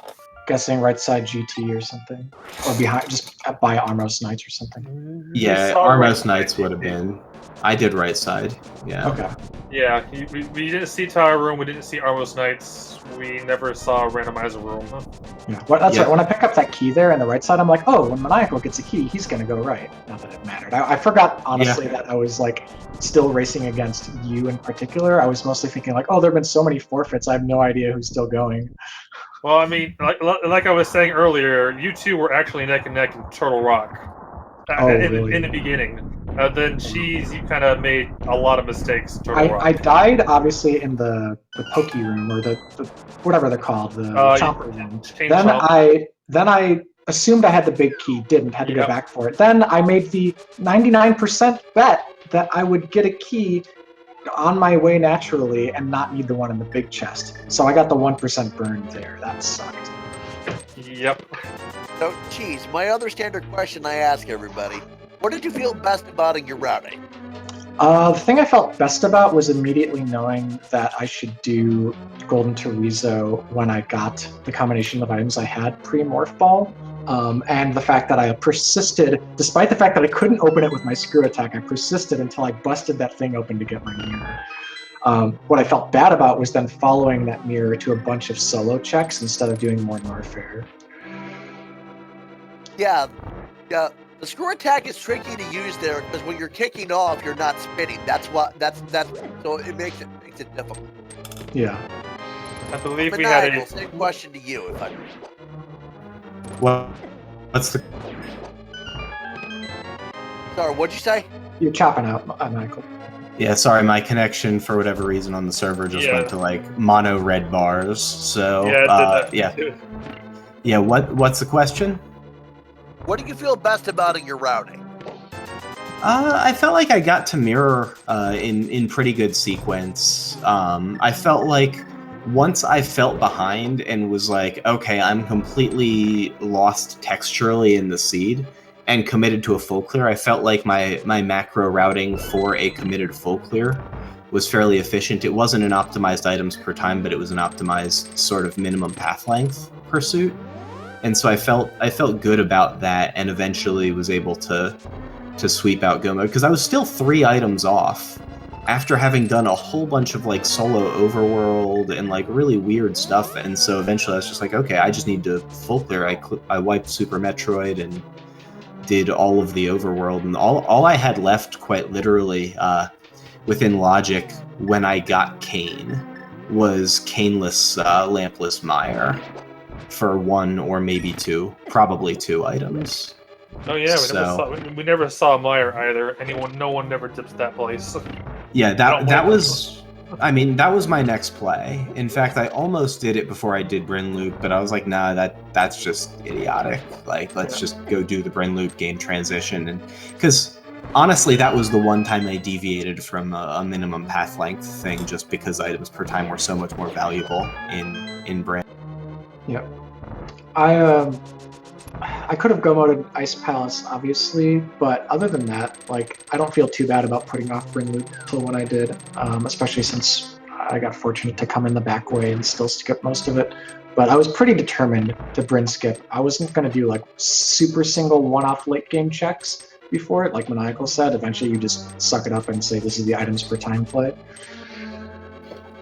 Guessing right side GT or something, or behind, just by Armos Knights or something. Yeah, Armos Knights would have been. I did right side. Yeah. Okay. Yeah, we didn't see Tower Room, we didn't see Armos Knights, we never saw Randomizer Room. Yeah, well, that's right. When I pick up that key there on the right side, I'm like, oh, when Maniacal gets a key, he's going to go right. Not that it mattered. I forgot, honestly, that I was like still racing against you in particular. I was mostly thinking like, oh, there have been so many forfeits, I have no idea who's still going. Well, I mean, like I was saying earlier, you two were actually neck and neck in Turtle Rock really? in the beginning. Then Cheese, you kind of made a lot of mistakes in Turtle Rock. I died, obviously, in the Pokey room, or the whatever they're called, the Chomper room. Then I assumed I had the big key, didn't, had to go back for it. Then I made the 99% bet that I would get a key on my way naturally and not need the one in the big chest. So I got the 1% burn there. That sucked. Yep. So, Cheese, my other standard question I ask everybody, what did you feel best about in your routing? The thing I felt best about was immediately knowing that I should do Golden Torizo when I got the combination of items I had pre-Morph Ball. And the fact that I persisted, despite the fact that I couldn't open it with my screw attack, I persisted until I busted that thing open to get my mirror. What I felt bad about was then following that mirror to a bunch of solo checks instead of doing more Norfair. Yeah, the screw attack is tricky to use there because when you're kicking off, you're not spinning. So it makes it difficult. Yeah. I believe we had a same question to you, if I may. What's the... Sorry, what'd you say? You're chopping out, Michael. Yeah, sorry, my connection for whatever reason on the server just went to like mono red bars. So yeah. What's the question? What do you feel best about in your routing? I felt like I got to mirror in pretty good sequence. I felt like once I felt behind and was like, okay, I'm completely lost texturally in the seed and committed to a full clear, I felt like my macro routing for a committed full clear was fairly efficient. It wasn't an optimized items per time, but it was an optimized sort of minimum path length pursuit. And so I felt good about that, and eventually was able to sweep out go mode because I was still 3 items off after having done a whole bunch of like solo overworld and like really weird stuff. And so eventually I was just like, okay, I just need to full clear. I wiped Super Metroid and did all of the overworld, and all I had left, quite literally, within logic when I got Kane, was caneless, lampless mire for 1 or maybe 2, probably 2 items. Oh yeah, we never saw Mire either. No one never dips that place. Yeah, that was. I mean, that was my next play. In fact, I almost did it before I did Bryn Loop, but I was like, nah, that's just idiotic. Like, let's just go do the Bryn Loop game transition, and because honestly, that was the one time I deviated from a minimum path length thing, just because items per time were so much more valuable in Bryn. Yep. I could have go-moded Ice Palace, obviously, but other than that, like, I don't feel too bad about putting off Bryn Loop till when I did, especially since I got fortunate to come in the back way and still skip most of it. But I was pretty determined to Bryn skip. I wasn't going to do, like, super single one-off late-game checks before it, like Maniacal said. Eventually you just suck it up and say this is the items per time play.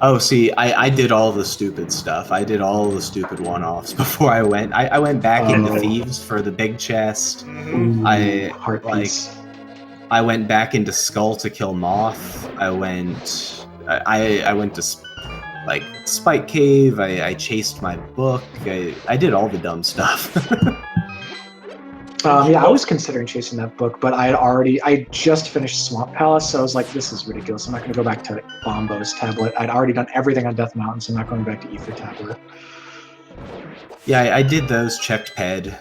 Oh, see, I did all the stupid stuff. I did all the stupid one-offs before I went. I went back into Thieves for the big chest. Ooh, I went back into Skull to kill Moth. I went to like Spike Cave. I chased my book. I did all the dumb stuff. Yeah, I was considering chasing that book, but I just finished Swamp Palace, so I was like, this is ridiculous. I'm not going to go back to Bombo's tablet. I'd already done everything on Death Mountain, so I'm not going back to Ether tablet. Yeah, I did those, checked Ped.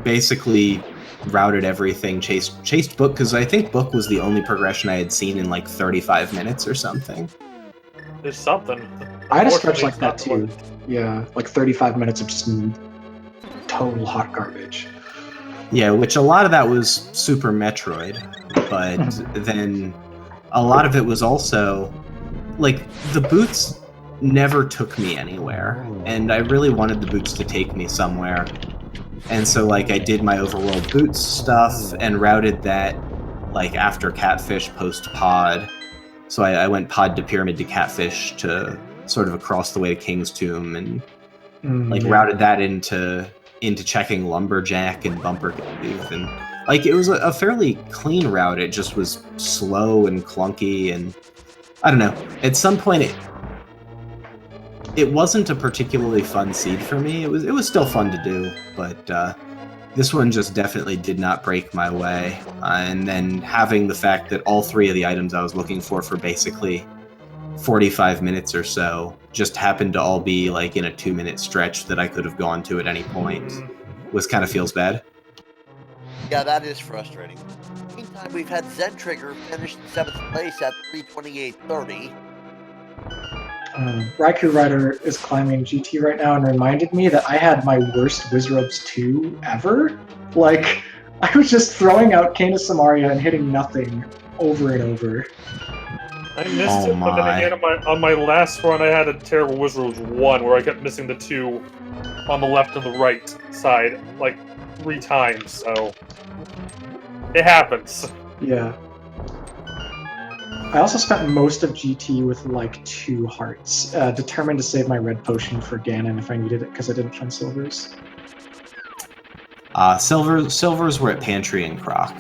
Basically routed everything, chased book, because I think book was the only progression I had seen in like 35 minutes or something. There's something. I had a stretch like that too. Yeah, like 35 minutes of just total hot garbage. Yeah, which a lot of that was Super Metroid, but then a lot of it was also like the boots never took me anywhere, and I really wanted the boots to take me somewhere. And so like I did my overworld boots stuff and routed that like after Catfish post pod. So I went pod to Pyramid to Catfish to sort of across the way to King's Tomb, and routed that into checking Lumberjack and Bumper Cave, and like it was a fairly clean route. It just was slow and clunky, and I don't know. At some point, it wasn't a particularly fun seed for me. It was still fun to do, but this one just definitely did not break my way. And then having the fact that all 3 of the items I was looking for basically 45 minutes or so just happened to all be like in a 2-minute stretch that I could have gone to at any point was kind of feels bad. Yeah, that is frustrating. Meantime, we've had Zen Trigger finish in 7th place at 3:28.30. Raikou Rider is climbing GT right now and reminded me that I had my worst Wizrobes 2 ever. Like, I was just throwing out Canis Samaria and hitting nothing over and over. I missed it, but then again, on my last run, I had a terrible Wizrobes 1 where I kept missing the 2 on the left and the right side, like 3 times, so it happens. Yeah. I also spent most of GT with like 2 hearts, determined to save my red potion for Ganon if I needed it, because I didn't find silvers. Silvers were at Pantry and Croc.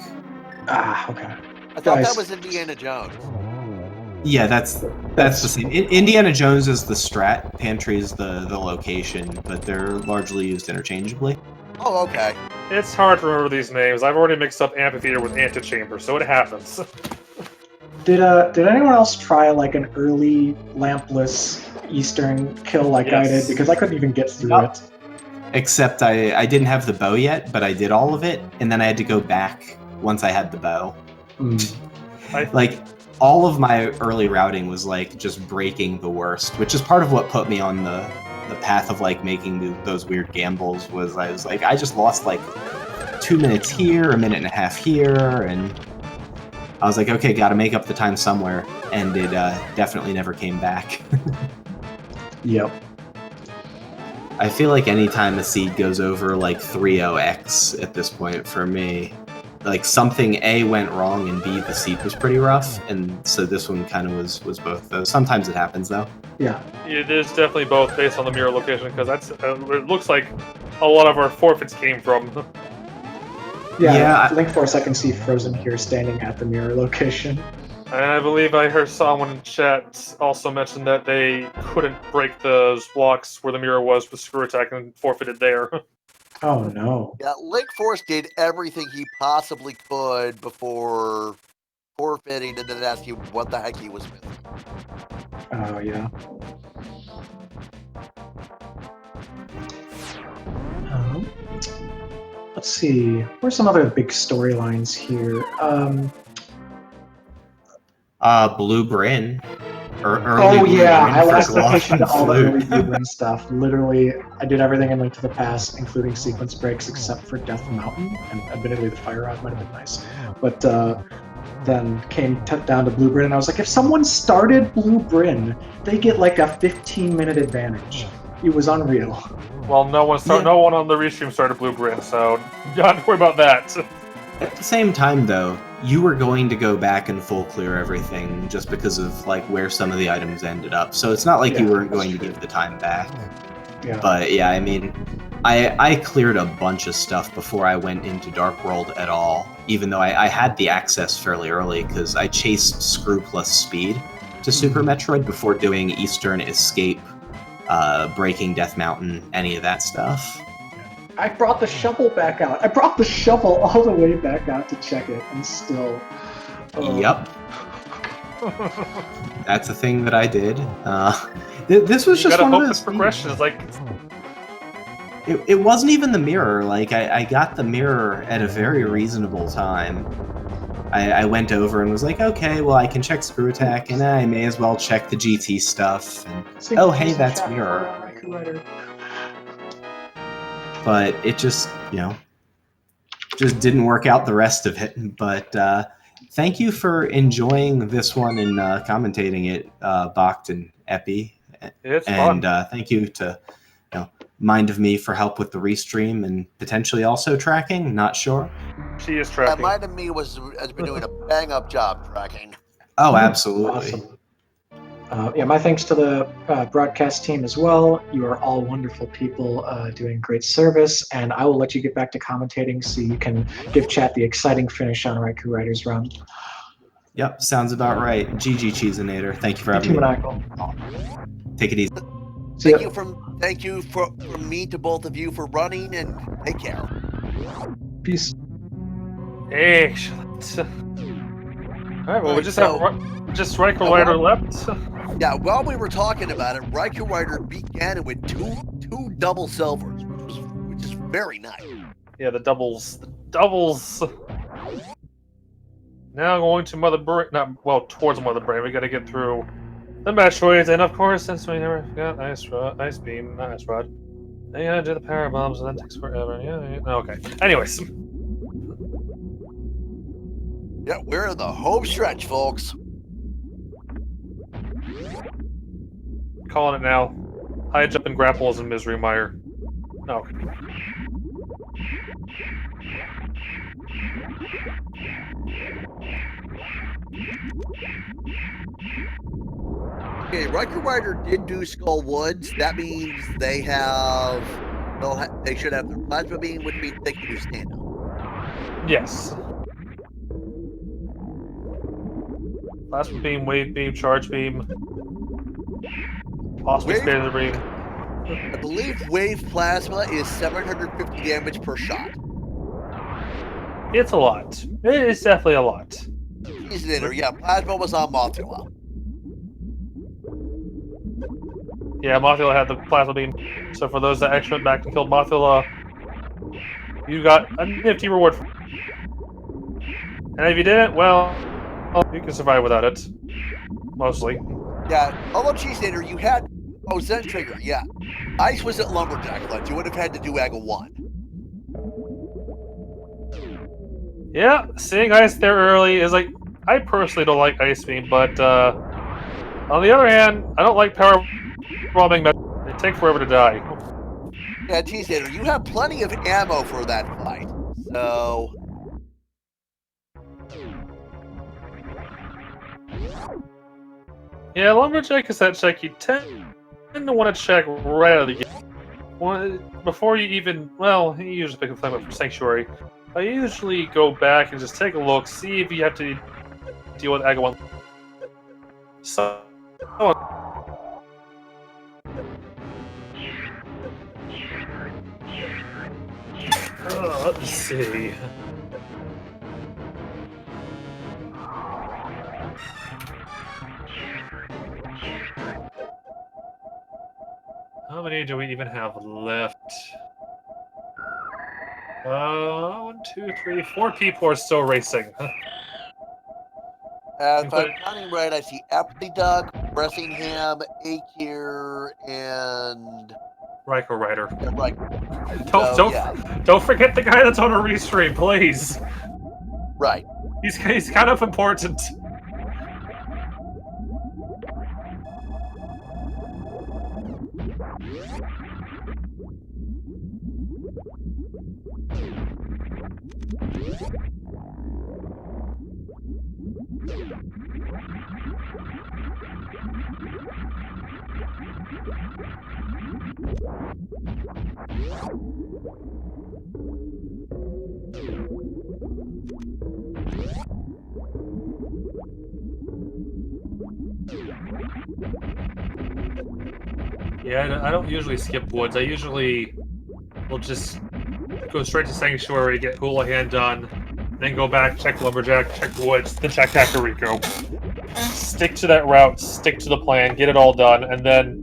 Ah, okay. I thought that was Indiana Jones. Yeah, that's the same. Indiana Jones is the strat, Pantry is the location, but they're largely used interchangeably. Oh, okay. It's hard to remember these names. I've already mixed up Amphitheater with Antechamber, so it happens. Did anyone else try like an early lampless Eastern kill like I did? Because I couldn't even get through it. Except I didn't have the bow yet, but I did all of it, and then I had to go back once I had the bow. Like, all of my early routing was like just breaking the worst, which is part of what put me on the path of like making those weird gambles. Was I was like, I just lost like 2 minutes here, 1.5 minutes here, and I was like, okay, gotta make up the time somewhere, and it definitely never came back. Yep. I feel like anytime a seed goes over like 3.0x at this point for me, like something A went wrong and B, the seed was pretty rough, and so this one kind of was both those. Sometimes it happens though. Yeah. It is definitely both based on the mirror location, because that's it looks like a lot of our forfeits came from. Yeah, Link Force I can see Frozen here standing at the mirror location. And I believe I heard someone in chat also mention that they couldn't break those blocks where the mirror was with screw attack and forfeited there. Oh no. Yeah, Link Force did everything he possibly could before forfeiting and then asking what the heck he was missing. Oh yeah. Let's see. Where's some other big storylines here? Blue Bryn. Oh yeah, I lost attention to all the early Blue Bryn stuff. Literally, I did everything in Link to the Past, including sequence breaks, except for Death Mountain, and admittedly the fire rod might have been nice. But then came down to Blue Bryn, and I was like, if someone started Blue Bryn, they get like a 15-minute advantage. It was unreal. Well, no one on the restream started Blue Bryn, so you don't have to worry about that. At the same time, though, you were going to go back and full clear everything just because of like where some of the items ended up. So it's not like you weren't going to give the time back. Yeah. But yeah, I mean, I cleared a bunch of stuff before I went into Dark World at all, even though I had the access fairly early because I chased Screw plus Speed to Super Metroid before doing Eastern Escape, breaking Death Mountain, any of that stuff. I brought the shovel back out. I brought the shovel all the way back out to check it, and still... Yep. That's a thing that I did. This was just one of those progressions. Like, it wasn't even the mirror. Like, I got the mirror at a very reasonable time. I went over and was like, okay, well, I can check Screw Attack, and I may as well check the GT stuff. And, oh, hey, that's mirror. But it just, just didn't work out the rest of it. But thank you for enjoying this one and commentating it, Bacht and Epi. It's fun. And thank you to Mind of Me for help with the restream and potentially also tracking. Not sure. She is tracking. Mind of Me has been doing a bang-up job tracking. Oh, absolutely. Awesome. My thanks to the broadcast team as well. You are all wonderful people doing great service, and I will let you get back to commentating so you can give chat the exciting finish on Raikou Riders Run. Yep, sounds about right. GG Cheesinator. Thank you for having me. Take it easy. Thank you from me to both of you for running, and take care. Peace. Excellent. All right, well, we just have Raikou Rider left. Yeah, while we were talking about it, Raikou Rider began it with two double silvers, which is very nice. Yeah, the doubles. Now going to Mother Brain, towards Mother Brain. We got to get through the Metroids, and of course, since we never forgot Ice Beam, not Ice Rod. Then you gotta do the power bombs, and that takes forever. Yeah. Okay. Anyways. Yeah, we're in the home stretch, folks. Calling it now. High jump and grapples and Misery Mire. No. Okay, Raikou Rider did do Skull Woods. That means they should have their plasma beam, which means they can do stand up. Yes. Plasma beam, wave beam, charge beam. Possibly standard beam. I believe wave plasma is 750 damage per shot. It's a lot. It is definitely a lot. Yeah, plasma was on Mothula. Yeah, Mothula had the plasma beam. So for those that actually went back and killed Mothula, you got a nifty reward. And if you didn't, well, you can survive without it. Mostly. Yeah, although Cheesinator, you had... Oh, Zen Trigger, yeah. Ice was at Lumberjack Ledge. You would have had to do Aga 1. Yeah, seeing Ice there early is like... I personally don't like Ice Beam, but on the other hand, I don't like power bombing. They take forever to die. Yeah, Cheesinator, you have plenty of ammo for that fight. So... Yeah, Lumberjack is that check you tend to want to check right out of the gate. Before you even... Well, you usually pick a flame up for Sanctuary. I usually go back and just take a look, see if you have to deal with Aga 1 So... let's see. How many do we even have left? 1, 2, 3, 4 people are still racing. If I'm counting right, I see Apathy Duck, Bressingham, Akir, and Riker Rider. yeah, right. Don't forget the guy that's on a restream, please. Right. He's kind of important. Yeah, I don't usually skip woods. I usually will just go straight to Sanctuary, get Houlihan done, then go back, check Lumberjack, check woods, then check Kakariko. Stick to that route, stick to the plan, get it all done, and then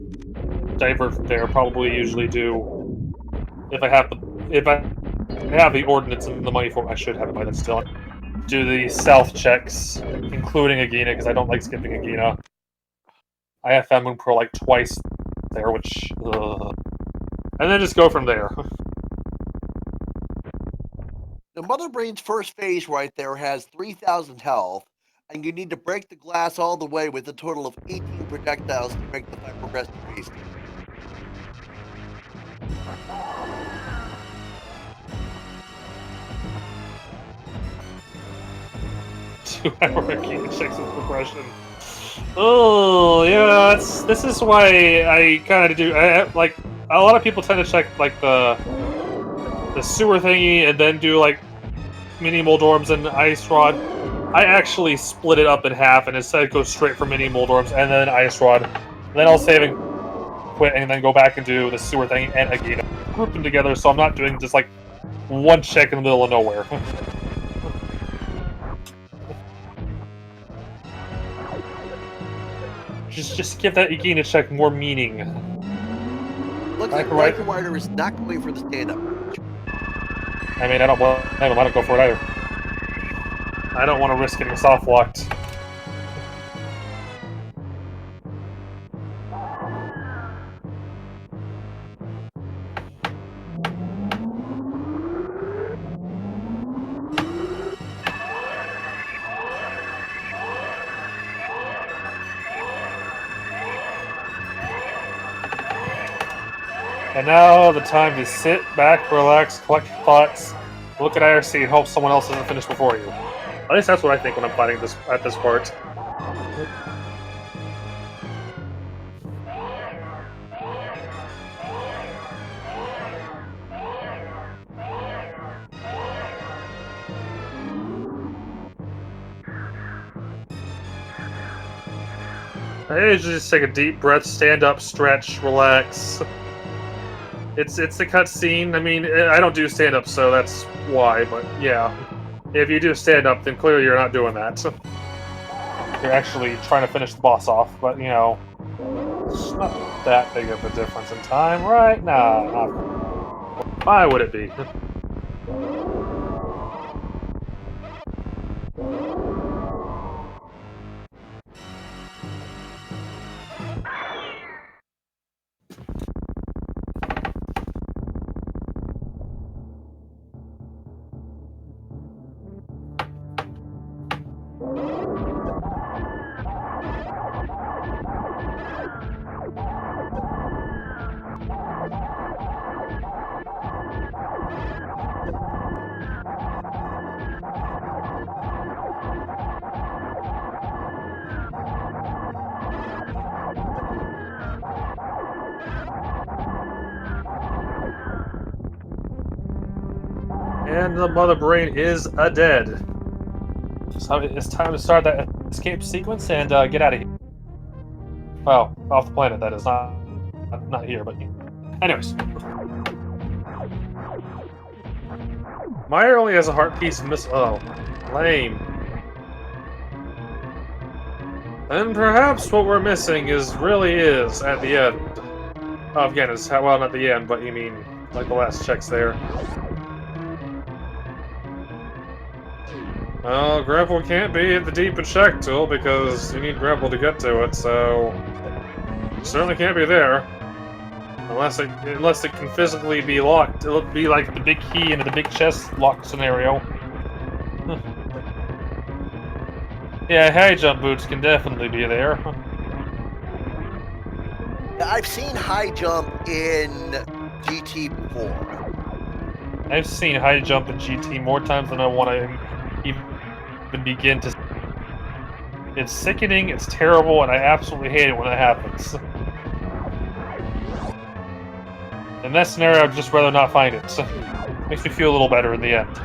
divert from there. Probably usually do, if I have the ordnance and the money for it, I should have it by then still. Do the south checks, including Agena, because I don't like skipping Agena. I have found Moon Pearl like twice there, which... And then just go from there. The Mother Brain's first phase right there has 3,000 health, and you need to break the glass all the way with a total of 18 projectiles to make the fight progress to phase 2 hour Agena checks with progression. Oh, yeah, this is why I kind of do... like, a lot of people tend to check, like, the sewer thingy and then do, like, mini Moldorms and Ice Rod. I actually split it up in half and instead go straight for mini Moldorms and then Ice Rod. Then I'll save and quit and then go back and do the sewer thing and again. Group them together so I'm not doing just, like, one check in the middle of nowhere. Just give that Agena check more meaning. Looks like Riker Rider is not going for the stand-up. I mean, I don't go for it either. I don't want to risk getting soft-locked. And now the time to sit back, relax, collect your thoughts, look at IRC, and hope someone else doesn't finish before you. At least that's what I think when I'm fighting this at this part. I usually just take a deep breath, stand up, stretch, relax. It's a cutscene. I mean, I don't do stand-up, so that's why, but yeah. If you do stand-up, then clearly you're not doing that. You're actually trying to finish the boss off, but, you know, it's not that big of a difference in time, right? Nah, why would it be? And the Mother Brain is dead. So it's time to start that escape sequence and get out of here. Well, off the planet, that is not here, but anyways. Meyer only has a heart piece miss. Oh, lame. And perhaps what we're missing really is at the end. Oh, again, it's well, not the end, but you mean like the last checks there. Well, grapple can't be at the deep and check tool because you need grapple to get to it, so it certainly can't be there. Unless it can physically be locked. It'll be like the big key into the big chest lock scenario. Yeah, high jump boots can definitely be there. I've seen high jump in GT before. I've seen high jump in GT more times than I want to even begin to. It's sickening, it's terrible, and I absolutely hate it when it happens. In that scenario, I'd just rather not find it. Makes me feel a little better in the end.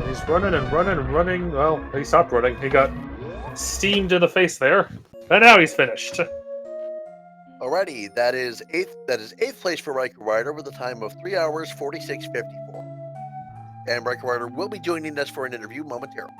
He's running and running and running. Well, he stopped running. He got steamed in the face there. And now he's finished. Alrighty, that is eighth place for Riker Rider with a time of 3 hours 46:54. And Riker Rider will be joining us for an interview momentarily.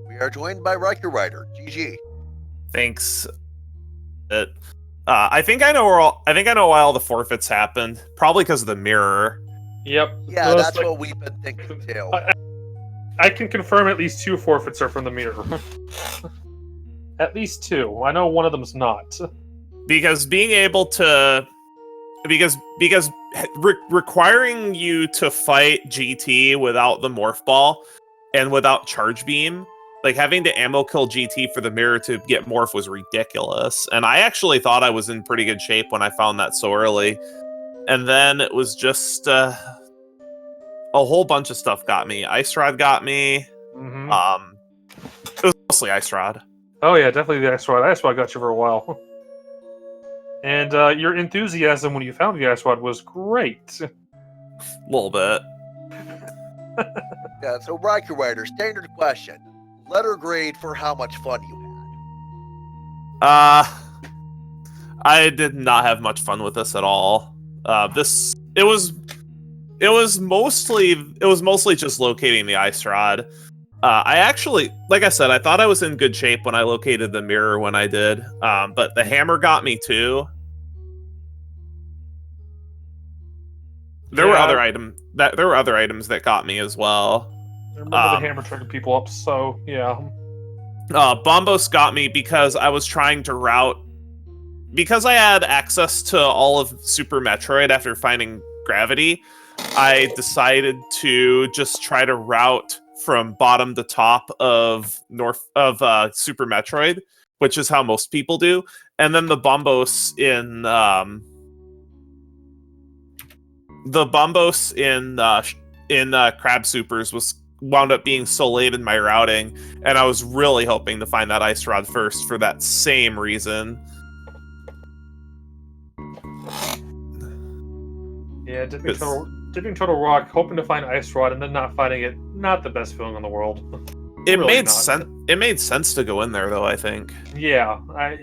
We are joined by Riker Rider. GG. Thanks. I think I know why all the forfeits happened. Probably because of the mirror. Yep. Yeah, So that's like, what we've been thinking too. I can confirm at least 2 forfeits are from the mirror. At least 2. I know one of them's not. Because being able to, because requiring you to fight GT without the morph ball and without charge beam, like having to ammo kill GT for the mirror to get morph was ridiculous. And I actually thought I was in pretty good shape when I found that so early. And then it was just a whole bunch of stuff got me. Ice Rod got me. Mm-hmm. It was mostly Ice Rod. Oh yeah, definitely the Ice Rod. Ice Rod got you for a while. And your enthusiasm when you found the Ice Rod was great. A little bit. Yeah, so Riker Rider, standard question. Letter grade for how much fun you had. I did not have much fun with this at all. It was mostly just locating the Ice Rod. I actually, like I said, I thought I was in good shape when I located the mirror when I did. But the hammer got me too. There were other items that got me as well. I remember the hammer tricking people up, so yeah. Bombos got me because I was trying to route. Because I had access to all of Super Metroid after finding Gravity, I decided to just try to route from bottom to top of Super Metroid, which is how most people do. And then the Bombos in Crab Supers wound up being so late in my routing, and I was really hoping to find that Ice Rod first for that same reason. Yeah, dipping Total Rock, hoping to find Ice Rod and then not finding it, not the best feeling in the world. It Really made not. sense. It made sense to go in there, though. I think. Yeah, I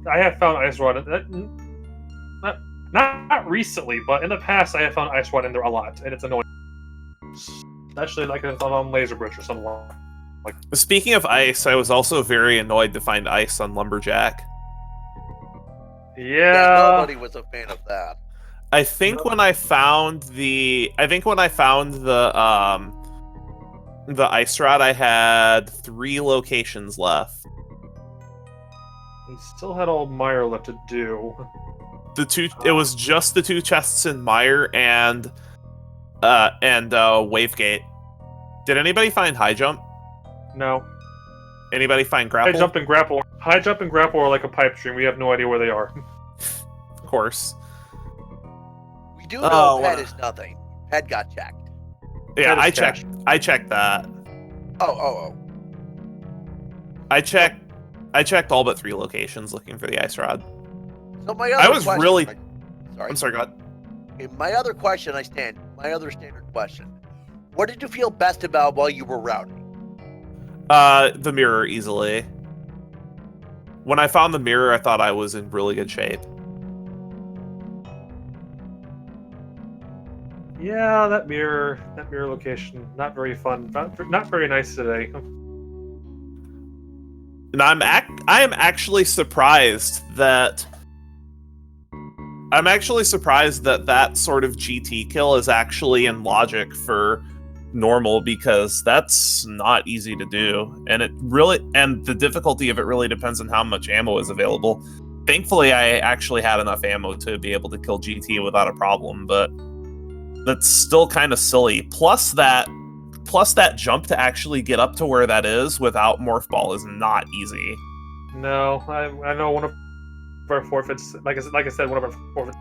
have found Ice Rod. Not recently, but in the past, I have found Ice Rod in there a lot, and it's annoying. Especially like I thought on Laser Bridge or something like. Speaking of ice, I was also very annoyed to find ice on Lumberjack. Yeah, nobody was a fan of that. I think when I found the Ice Rod, I had 3 locations left. We still had all Meyer left to do. It was just the 2 chests in Meyer and Wavegate. Did anybody find high jump? No. Anybody find grapple? High jump and grapple. High jump and grapple are like a pipe dream. We have no idea where they are. Of course. We do know Pet is nothing. Pet got checked. Yeah, Pet I is checked. cash. I checked that. Oh. I checked all but 3 locations looking for the ice rod. So my other question, I'm sorry, go ahead. Okay, my other standard question. What did you feel best about while you were routing? The mirror, easily. When I found the mirror, I thought I was in really good shape. Yeah, that mirror location, not very fun. Not very nice today. And I am actually surprised that that sort of GT kill is actually in logic for normal, because that's not easy to do, and the difficulty of it really depends on how much ammo is available. Thankfully, I actually had enough ammo to be able to kill GT without a problem, but that's still kind of silly. Plus that jump to actually get up to where that is without Morph Ball is not easy. No, I know one of our forfeits, like I said, one of our forfeits,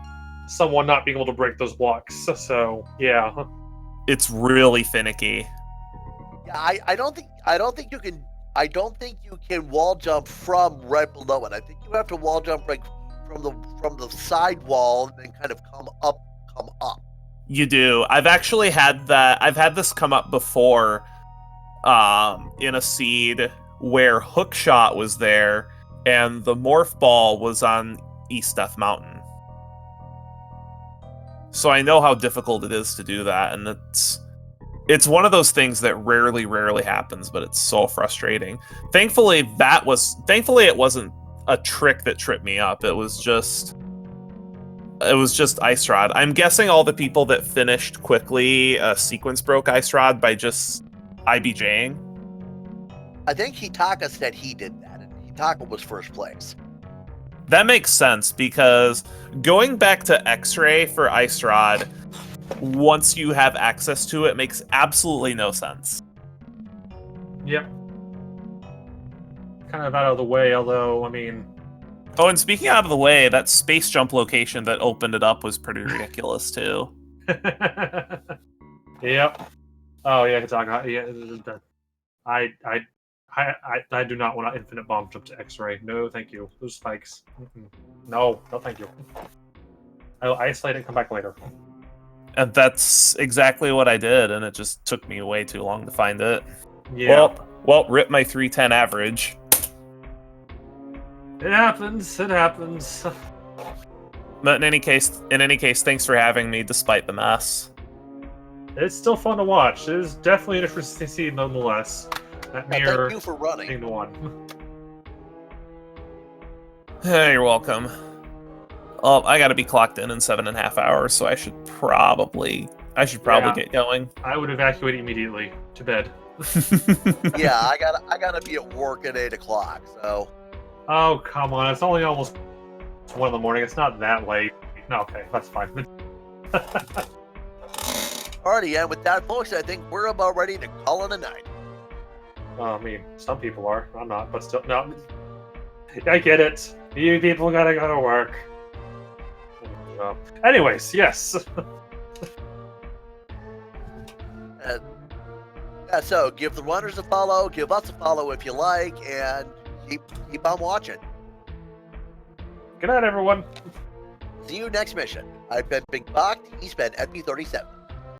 someone not being able to break those blocks. So yeah, it's really finicky. Yeah, I don't think you can wall jump from right below it. I think you have to wall jump like from the side wall and then kind of come up. You do. I've actually had that. I've had this come up before, in a seed where Hookshot was there and the Morph Ball was on East Death Mountain. So I know how difficult it is to do that, and it's one of those things that rarely happens, but it's so frustrating. Thankfully, it wasn't a trick that tripped me up. It was just Ice Rod. I'm guessing all the people that finished quickly sequence broke Ice Rod by just IBJing. I think Hitaka said he did that, and Hitaka was first place. That makes sense, because going back to X-Ray for Ice Rod, once you have access to it, makes absolutely no sense. yep. Kind of out of the way, although I mean. Oh, and speaking out of the way, that space jump location that opened it up was pretty ridiculous too. Yep. Oh yeah, Kataka. Yeah. I do not want to infinite bomb jump to X-ray. No, thank you. Those spikes. No, thank you. I'll isolate and come back later. And that's exactly what I did, and it just took me way too long to find it. Yeah. Well, rip my 310 average. It happens. But in any case, thanks for having me, despite the mess. It's still fun to watch. It is definitely an interesting to see, nonetheless. That mirror. Thank you for running. The one. Hey, you're welcome. Oh, I gotta be clocked in 7.5 hours, so I should probably get going. I would evacuate immediately to bed. Yeah, I gotta be at work at 8 o'clock. So. Oh come on! It's only almost 1 in the morning. It's not that late. No, okay, that's fine. Alrighty, and with that, folks, I think we're about ready to call it a night. I mean, some people are. I'm not, but still, no. I get it. You people gotta go to work. Anyways, yes. Yeah, so give the runners a follow, give us a follow if you like, and keep on watching. Good night, everyone. See you next mission. I've been Big Bach, he's been FP37.